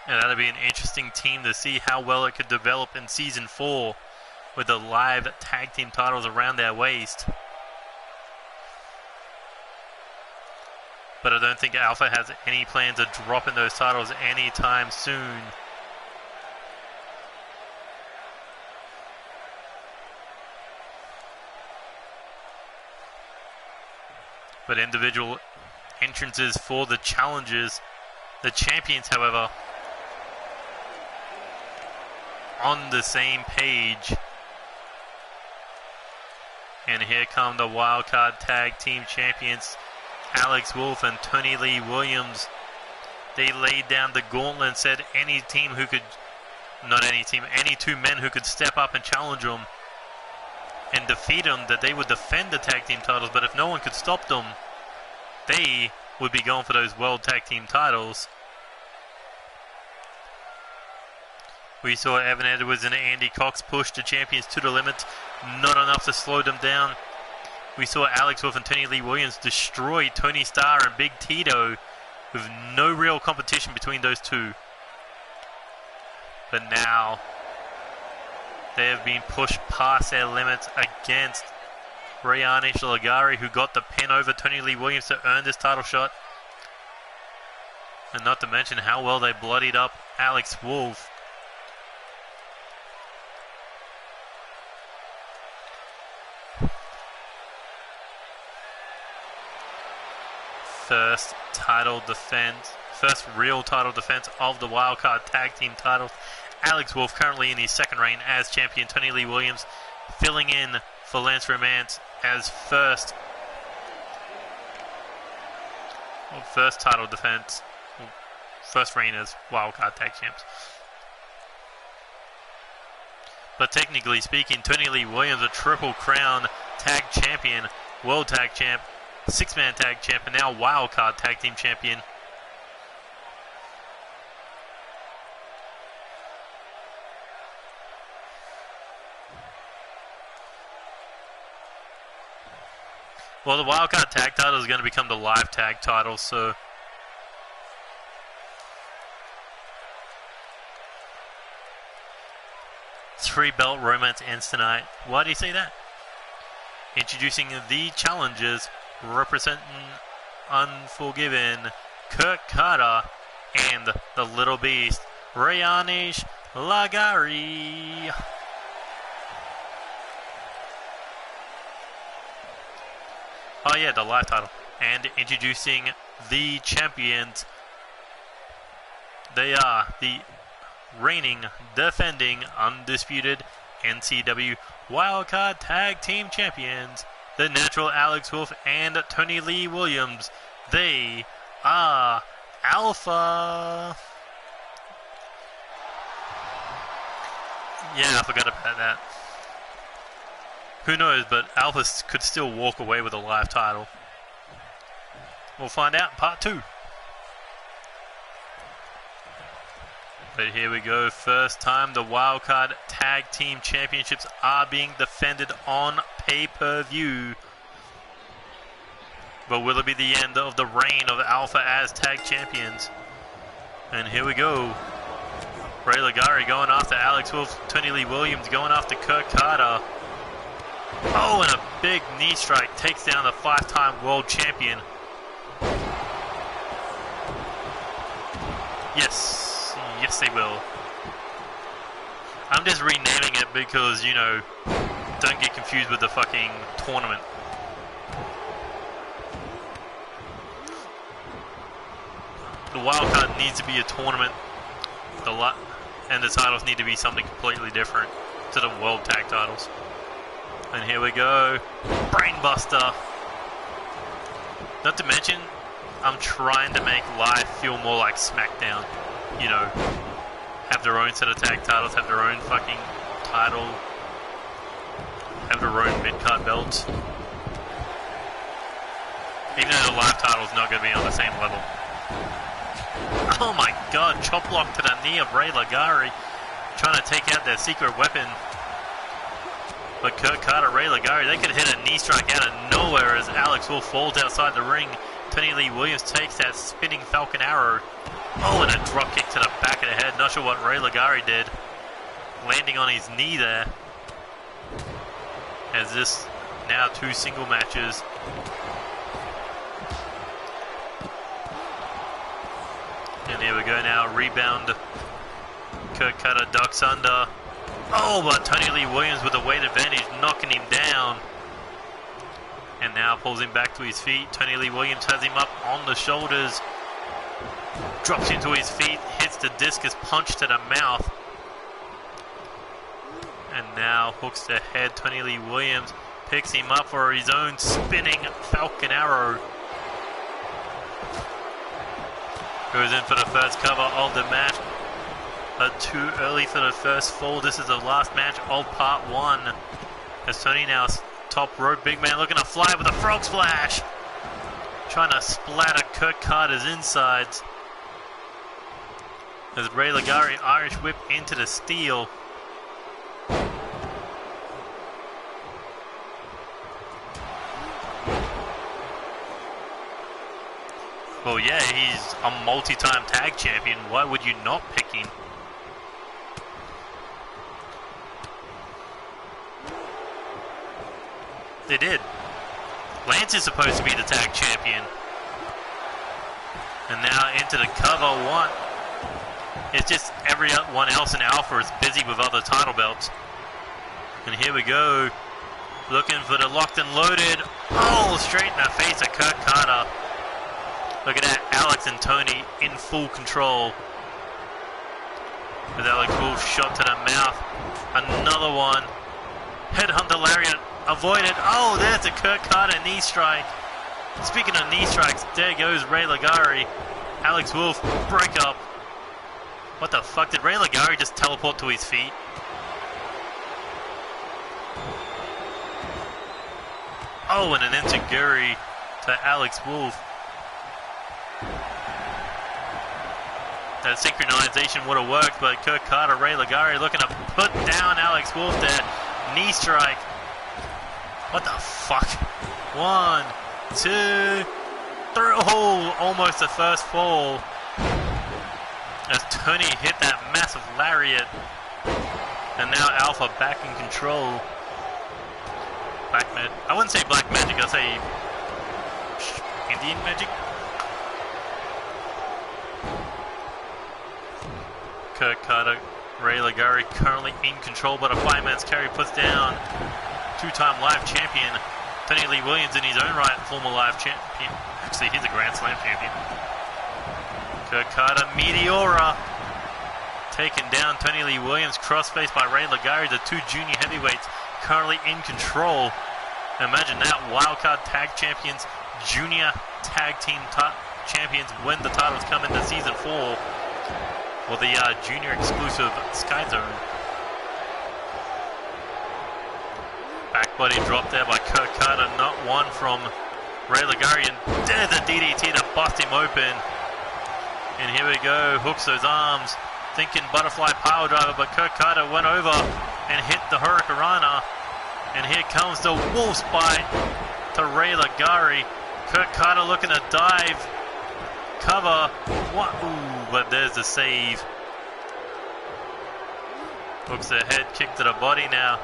And that'll be an interesting team to see how well it could develop in Season 4 with the live tag team titles around their waist. But I don't think Alpha has any plans of dropping those titles anytime soon. But individual entrances for the challengers, the champions, however, on the same page. And here come the Wildcard Tag Team Champions, Alex Wolf and Tony Lee Williams. They laid down the gauntlet and said any team who could, not any team, any 2 men who could step up and challenge them and defeat them, that they would defend the tag team titles. But if no one could stop them, they would be going for those world tag team titles. We saw Evan Edwards and Andy Cox push the champions to the limit, not enough to slow them down. We saw Alex Wolf and Tony Lee Williams destroy Tony Starr and Big Tito with no real competition between those two. But now they have been pushed past their limits against Rayanish Lagari, who got the pin over Tony Lee Williams to earn this title shot. And not to mention how well they bloodied up Alex Wolf. First real title defense of the Wildcard Tag Team titles. Alex Wolf currently in his second reign as champion. Tony Lee Williams filling in for Lance Romance as first title defense, first reign as Wildcard Tag Champs. But technically speaking, Tony Lee Williams, a Triple Crown Tag Champion, World Tag Champ, Six-Man Tag Champ, and now Wildcard Tag Team Champion. Well, the Wildcard Tag title is going to become the Live Tag title, so... Three-belt romance ends tonight. Why do you say that? Introducing the challengers, representing Unforgiven, Kurt Carter, and the Little Beast, Rayanish Lagari. Oh yeah, the live title. And introducing the champions. They are the reigning, defending, undisputed NCW Wildcard Tag Team Champions, the Natural Alex Wolf and Tony Lee Williams. They are Alpha. Yeah, I forgot about that. Who knows, but Alpha could still walk away with a live title. We'll find out in part 2. But here we go. First time the Wildcard Tag Team Championships are being defended on pay-per-view. But will it be the end of the reign of Alpha as Tag Champions? And here we go. Ray Lagari going after Alex Wolf. Tony Lee Williams going after Kurt Carter. Oh, and a big knee strike takes down the 5-time world champion. Yes, they will. I'm just renaming it because, you know, don't get confused with the fucking tournament. The wildcard needs to be a tournament. And the titles need to be something completely different to the world tag titles. And here we go. Brainbuster. Not to mention, I'm trying to make Live feel more like SmackDown. You know, have their own set of tag titles, have their own fucking title, have their own mid-card belts. Even though the Live title's not going to be on the same level. Oh my god, chop block to the knee of Ray Lagari, trying to take out their secret weapon. But Kurt Carter, Ray Lagari, they could hit a knee strike out of nowhere as Alex Wolf falls outside the ring. Tony Lee Williams takes that spinning Falcon Arrow. Oh, and a drop kick to the back of the head. Not sure what Ray Lagari did. Landing on his knee there. As this now 2 single matches. And here we go now. Rebound. Kurt Carter ducks under. Oh, but Tony Lee Williams with a weight advantage, knocking him down. And now pulls him back to his feet. Tony Lee Williams has him up on the shoulders. Drops him to his feet, hits the discus punch to the mouth. And now hooks the head. Tony Lee Williams picks him up for his own spinning Falcon Arrow. Goes in for the first cover of the match. But too early for the first fall. This is the last match of part 1. As Tony now top rope, big man looking to fly with a frog splash. Trying to splatter Kurt Carter's insides. As Ray Ligari Irish whip into the steel. Well, yeah, he's a multi-time tag champion. Why would you not pick him? They did. Lance is supposed to be the tag champion. And now into the cover one. It's just everyone else in Alpha is busy with other title belts. And here we go. Looking for the locked and loaded. Oh, straight in the face of Kurt Carter. Look at that, Alex and Tony in full control. With Alex Wolf shot to the mouth. Another one. Headhunter Lariat avoided. Oh, there's a Kurt Carter knee strike. Speaking of knee strikes, there goes Ray Ligari. Alex Wolf, break up. What the fuck, did Ray Ligari just teleport to his feet? Oh, and an enziguri to Alex Wolf. That synchronization would have worked, but Kurt Carter, Ray Ligari looking to put down Alex Wolf there. Knee strike. What the fuck? 1, 2, 3. Oh, almost the first fall. As Tony hit that massive lariat. And now Alpha back in control. I wouldn't say black magic, I'd say Indian magic. Kurt Carter, Ray Ligari currently in control, but a fireman's carry puts down two-time live champion Tony Lee Williams in his own right, former live champion. Actually, he's a Grand Slam champion. Kurt Carter, Meteora, taking down Tony Lee Williams, crossface by Ray Ligari, the two junior heavyweights currently in control. Imagine that, wildcard tag champions, junior tag team champions when the titles come into season 4. Or the junior exclusive Sky Zone. Back body drop there by Kurt Carter, not one from Ray Ligari, and there's a DDT to bust him open. And here we go, hooks those arms, thinking butterfly power driver, but Kurt Carter went over and hit the Hurricanrana. And here comes the wolf bite to Ray Ligari. Kurt Carter looking to dive. Cover. What? Ooh, but there's the save. Hooks the head, kick to the body now.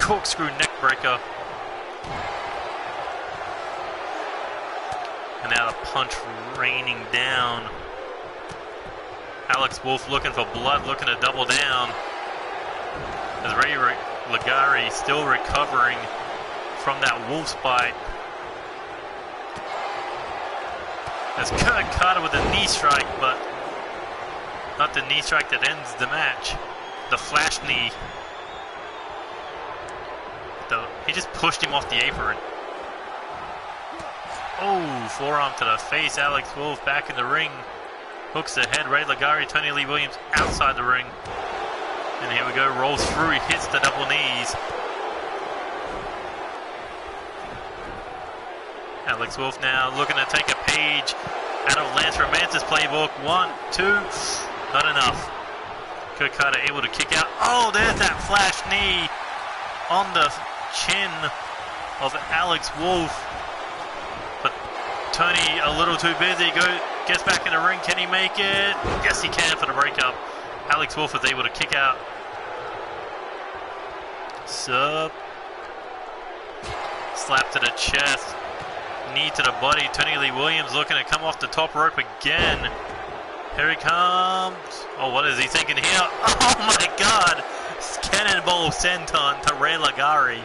Corkscrew neck breaker. And now the punch raining down. Alex Wolf looking for blood, looking to double down. As Ray Ligari still recovering from that wolf's bite. As Kurt Carter with a knee strike, but not the knee strike that ends the match. The flash knee. He just pushed him off the apron. Oh, forearm to the face. Alex Wolf back in the ring. Hooks the head. Ray Ligari, Tony Lee Williams outside the ring. And here we go. Rolls through. He hits the double knees. Alex Wolf now looking to take a page out of Lance Romance's playbook. 1, 2. Not enough. Kurt Carter able to kick out. Oh, there's that flash knee on the chin of Alex Wolf. But Tony a little too busy. Gets back in the ring. Can he make it? Yes, he can for the breakup. Alex Wolf is able to kick out. Sub. Slap to the chest. Knee to the body. Tony Lee Williams looking to come off the top rope again. Here he comes. Oh, what is he thinking here? Oh my god! Cannonball senton to Ray Ligari.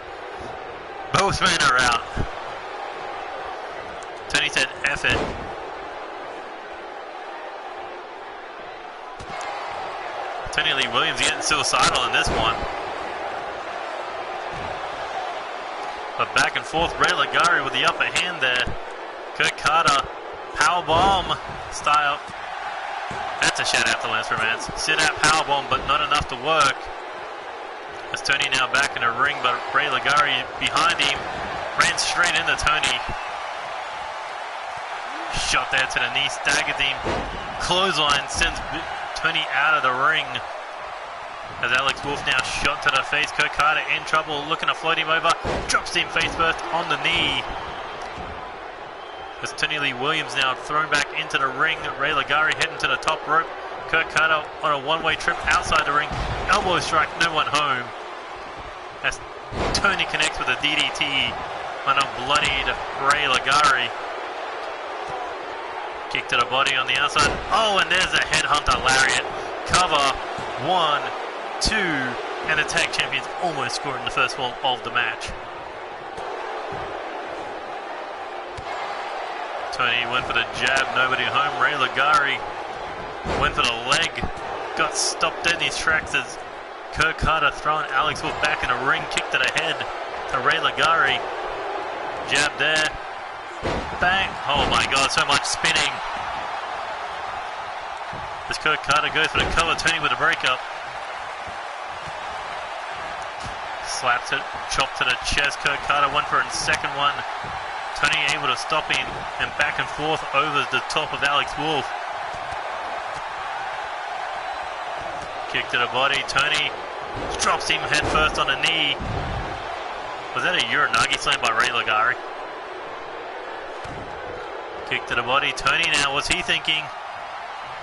Both men are out. Tony said, F it. Tony Lee Williams getting suicidal in this one. But back and forth, Ray Ligari with the upper hand there. Kurt Carter, powerbomb style. That's a shout out to Lance Romance. Sit out powerbomb, but not enough to work. As Tony now back in the ring, but Ray Ligari behind him. Ran straight into Tony. Shot there to the knee, staggered him. Clothesline sends Tony out of the ring. As Alex Wolf now shot to the face. Kurt Carter in trouble, looking to float him over. Drops him face first on the knee. As Tony Lee Williams now thrown back into the ring. Ray Ligari heading to the top rope. Kurt Carter on a one-way trip outside the ring. Elbow strike, no one home. As Tony connects with a DDT on a bloodied Ray Ligari. Kick to the body on the outside. Oh, and there's a headhunter lariat. Cover, 1, 2, and the tag champions almost scoring the first fall of the match. Tony went for the jab, nobody home. Ray Ligari went for the leg, got stopped dead in his tracks as Kurt Carter throwing Alex Wolf back in the ring, kick to the head to Ray Ligari. Jab there. Bang. Oh my god, so much spinning. As Kurt Carter goes for the cover, Tony with a breakup. Slaps it, chop to the chest. Kurt Carter went for a second one. Tony able to stop him and back and forth over the top of Alex Wolf. Kick to the body. Tony drops him head first on the knee. Was that a Uranagi slam by Ray Ligari? Kick to the body. Tony now, what's he thinking?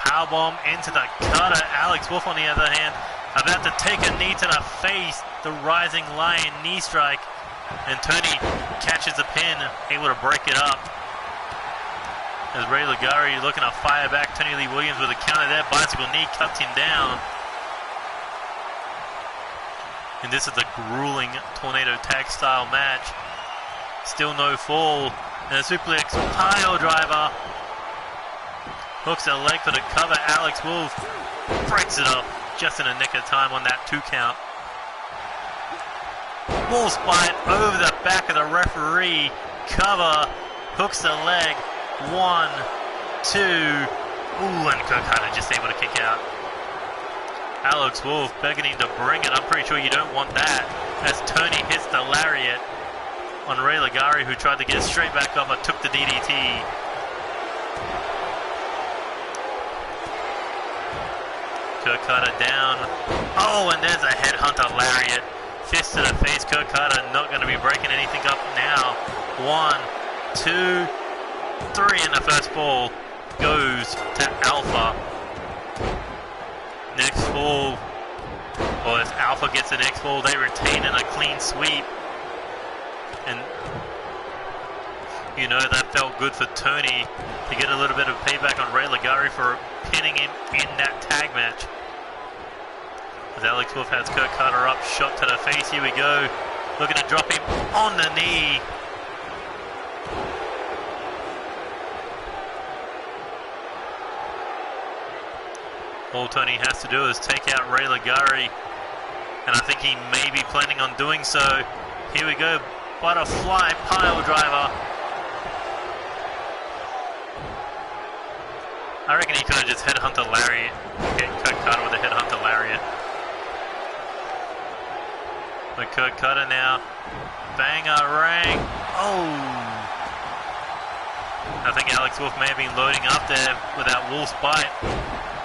Powerbomb into the cutter. Alex Wolf on the other hand about to take a knee to the face. The rising lion knee strike. And Tony catches the pin, able to break it up. As Ray Ligari looking to fire back. Tony Lee Williams with a counter there. Bicycle knee cuts him down. And this is a grueling tornado tag style match. Still no fall. And a suplex pile driver. Hooks a leg for the cover. Alex Wolf breaks it up just in the nick of time on that 2 count. Wall spite over the back of the referee. Cover. Hooks the leg. 1, 2. Ooh, and Kurt Carter just able to kick out. Alex Wolf begging him to bring it. I'm pretty sure you don't want that. As Tony hits the lariat on Ray Ligari, who tried to get straight back up but took the DDT. Kurt Carter down. Oh, and there's a headhunter lariat. Fist to the face. Kurt Carter not going to be breaking anything up now. 1, 2, 3, and the first fall goes to Alpha. Next fall, or as Alpha gets the next fall, they retain in a clean sweep. And you know that felt good for Tony to get a little bit of payback on Ray Ligari for pinning him in that tag match. As Alex Wolf has Kurt Carter up, shot to the face, here we go. Looking to drop him on the knee. All Tony has to do is take out Ray Ligari, and I think he may be planning on doing so. Here we go, butterfly pile driver. I reckon he could have just headhunter lariat, get Kurt Carter with a headhunter lariat. But Kurt Carter now, banger rang. Oh! I think Alex Wolf may have been loading up there with that wolf's bite.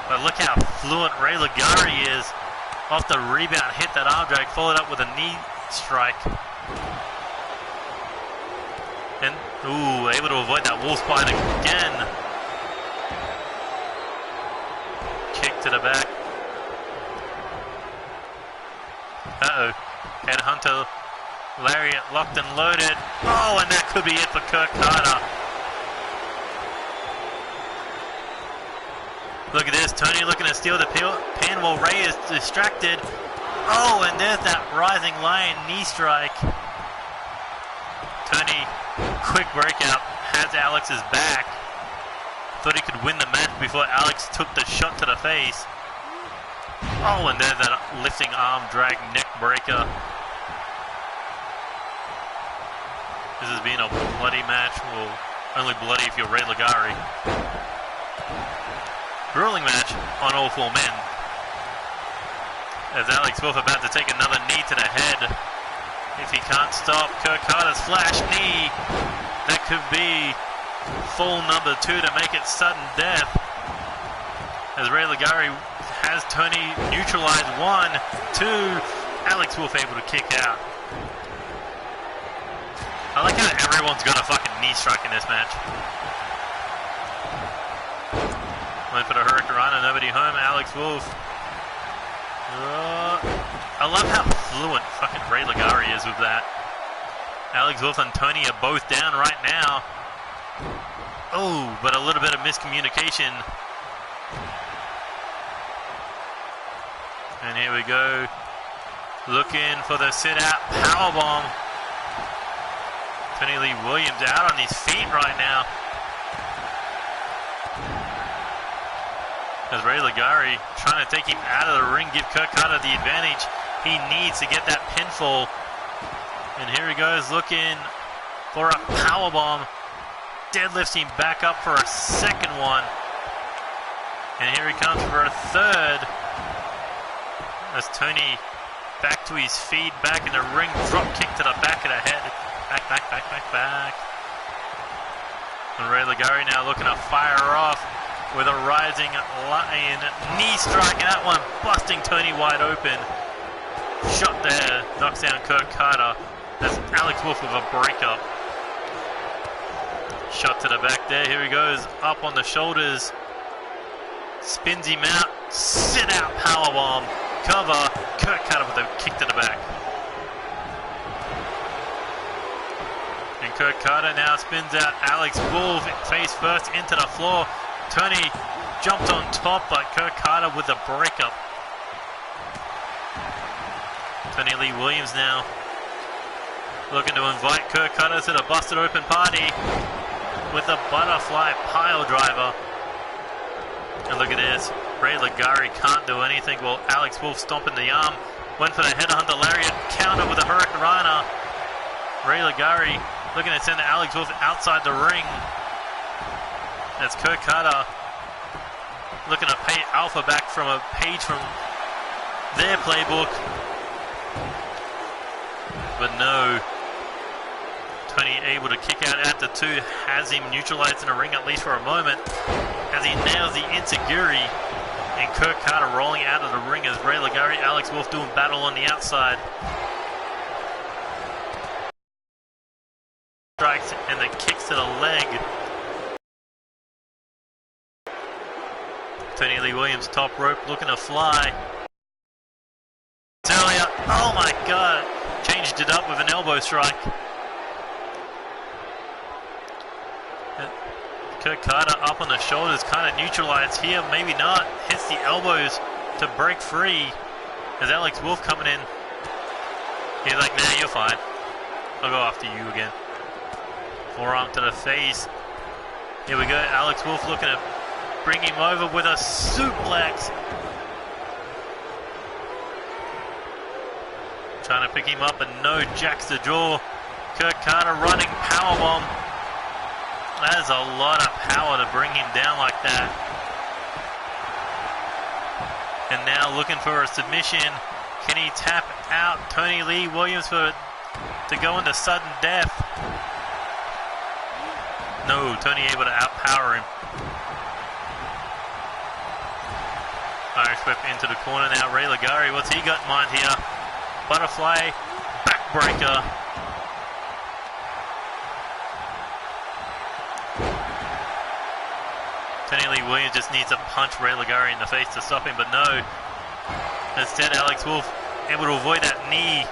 But look how fluent Ray Ligari is. Off the rebound, hit that arm drag, followed up with a knee strike. And, ooh, able to avoid that wolf's bite again. Kick to the back. Uh-oh. Headhunter lariat locked and loaded. Oh, and that could be it for Kurt Carter. Look at this, Tony looking to steal the pin while Ray is distracted. Oh, and there's that rising lion knee strike. Tony, quick breakout, has Alex's back. Thought he could win the match before Alex took the shot to the face. Oh, and there's that lifting arm drag neck breaker. This has been a bloody match. Well, only bloody if you're Ray Ligari. Grueling match on all 4 men. As Alex Wolf about to take another knee to the head. If he can't stop Kurt Carter's flash knee, that could be full number 2 to make it sudden death. As Ray Ligari has Tony neutralized. 1, 2. Alex Wolf able to kick out. I like how everyone's got a fucking knee strike in this match. Went for the Hurricane, nobody home. Alex Wolf. I love how fluent fucking Ray Ligari is with that. Alex Wolf and Tony are both down right now. Oh, but a little bit of miscommunication. And here we go. Looking for the sit-out powerbomb. Tony Lee Williams out on his feet right now. As Ray Ligari trying to take him out of the ring, give Kurt Carter the advantage. He needs to get that pinfall. And here he goes looking for a powerbomb. Deadlifts him back up for a second one. And here he comes for a third. As Tony back to his feet, back in the ring, drop kick to the back of the head. Back. And Ray Ligari now looking to fire off with a rising lion knee strike, and that one busting Tony wide open. Shot there, knocks down Kurt Carter. That's Alex Wolf with a breakup. Shot to the back there, here he goes, up on the shoulders. Spins him out, sit out powerbomb, cover, Kurt Carter with a kick to the back. And Kurt Carter now spins out Alex Wolf face first into the floor. Tony jumped on top, but Kurt Carter with a breakup. Tony Lee Williams now looking to invite Kurt Carter to the busted open party with a butterfly pile driver. And look at this, Ray Ligari can't do anything. Well, Alex Wolf stomping the arm, went for the headhunter lariat, counter with a Hurricane. Ray Ligari looking to send Alex Wolf outside the ring. That's Kurt Carter looking to pay Alpha back from a page from their playbook. But no. Tony able to kick out at the 2, has him neutralized in the ring at least for a moment. As he nails the Enziguri. And Kurt Carter rolling out of the ring as Ray Ligari, Alex Wolf doing battle on the outside. Strikes and the kicks to the leg. Tony Lee Williams top rope looking to fly. Earlier, oh my god, changed it up with an elbow strike. Kurt Carter up on the shoulders, kind of neutralized here, maybe not. Hits the elbows to break free. As Alex Wolf coming in. He's like, nah, you're fine. I'll go after you again. Forearm to the face. Here we go, Alex Wolf looking to bring him over with a suplex. Trying to pick him up, and no, jacks the jaw. Kurt Carter running powerbomb. That is a lot of power to bring him down like that. And now looking for a submission. Can he tap out Tony Lee Williams to go into sudden death? No, Tony able to outpower him. Irish whip into the corner now. Ray Ligari, what's he got in mind here? Butterfly backbreaker. Tony Lee Williams just needs to punch Ray Ligari in the face to stop him, but no. Instead, Alex Wolf able to avoid that knee.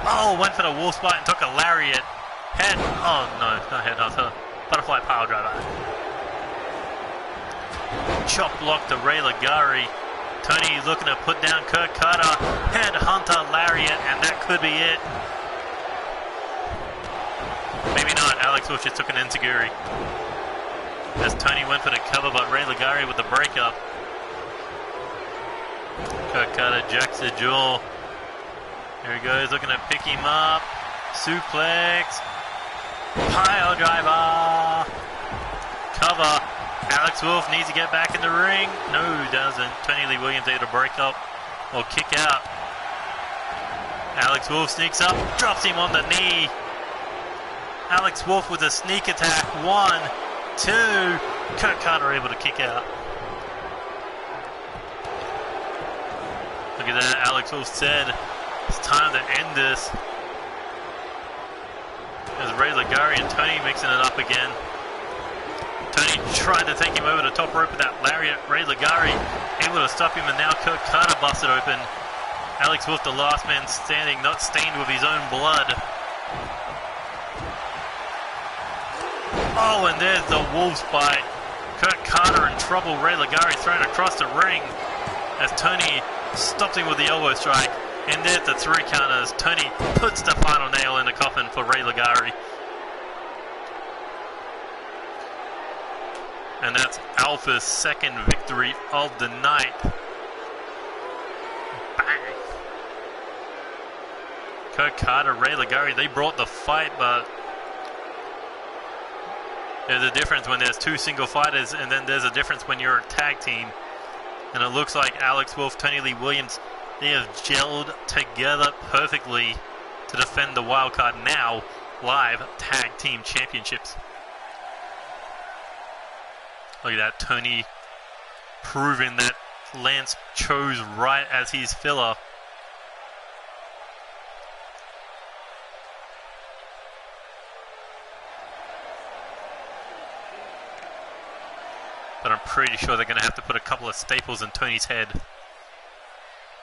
Oh, went for the wolf spot and took a lariat. Head, oh no, not head hunter. Butterfly pile driver. Chop block to Ray Ligari. Tony looking to put down Kurt Carter. Head hunter lariat, and that could be it. Maybe not. Alex Wolf just took an enziguri. As Tony went for the cover, but Ray Ligari with the breakup. Kurt Carter jacks the jaw. Here he goes, looking to pick him up. Suplex. Pile driver. Cover. Alex Wolf needs to get back in the ring. No, doesn't. Tony Lee Williams able to break up or kick out. Alex Wolf sneaks up, drops him on the knee. Alex Wolf with a sneak attack. 1, 2. Kurt Carter able to kick out. Look at that. Alex Wolf said it's time to end this. There's Ray Ligari and Tony mixing it up again. Tony tried to take him over the top rope with that lariat. Ray Ligari able to stop him, and now Kurt Carter busted open. Alex Wolf, the last man standing, not stained with his own blood. Oh, and there's the Wolves bite. Kurt Carter in trouble. Ray Ligari thrown across the ring as Tony stopped him with the elbow strike. And there's the 3 counters. Tony puts the final nail in the coffin for Ray Ligari. And that's Alpha's second victory of the night. Bang! Kurt Carter, Ray Ligari, they brought the fight, but there's a difference when there's 2 single fighters, and then there's a difference when you're a tag team. And it looks like Alex Wolf, Tony Lee Williams, they have gelled together perfectly to defend the Wildcard Now Live Tag Team Championships. Look at that, Tony proving that Lance chose right as his filler. But I'm pretty sure they're going to have to put a couple of staples in Tony's head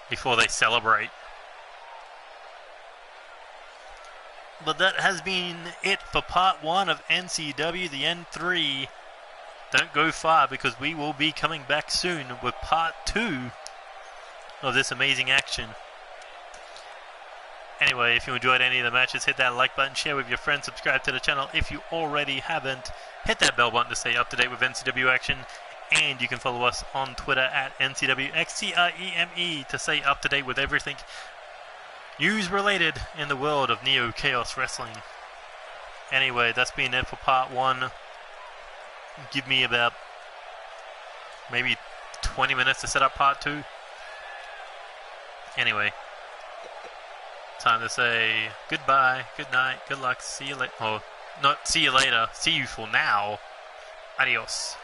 before they celebrate. But that has been it for part 1 of NCW The End III. Don't go far, because we will be coming back soon with part 2 of this amazing action. Anyway, if you enjoyed any of the matches, hit that like button, share with your friends, subscribe to the channel if you already haven't. Hit that bell button to stay up to date with NCW action. And you can follow us on Twitter at NCWXTREME to stay up to date with everything news related in the world of Neo Chaos Wrestling. Anyway, that's been it for part 1. Give me about maybe 20 minutes to set up part 2. Anyway, time to say goodbye, good night, good luck, see you later. Oh, not see you later, see you for now. Adios.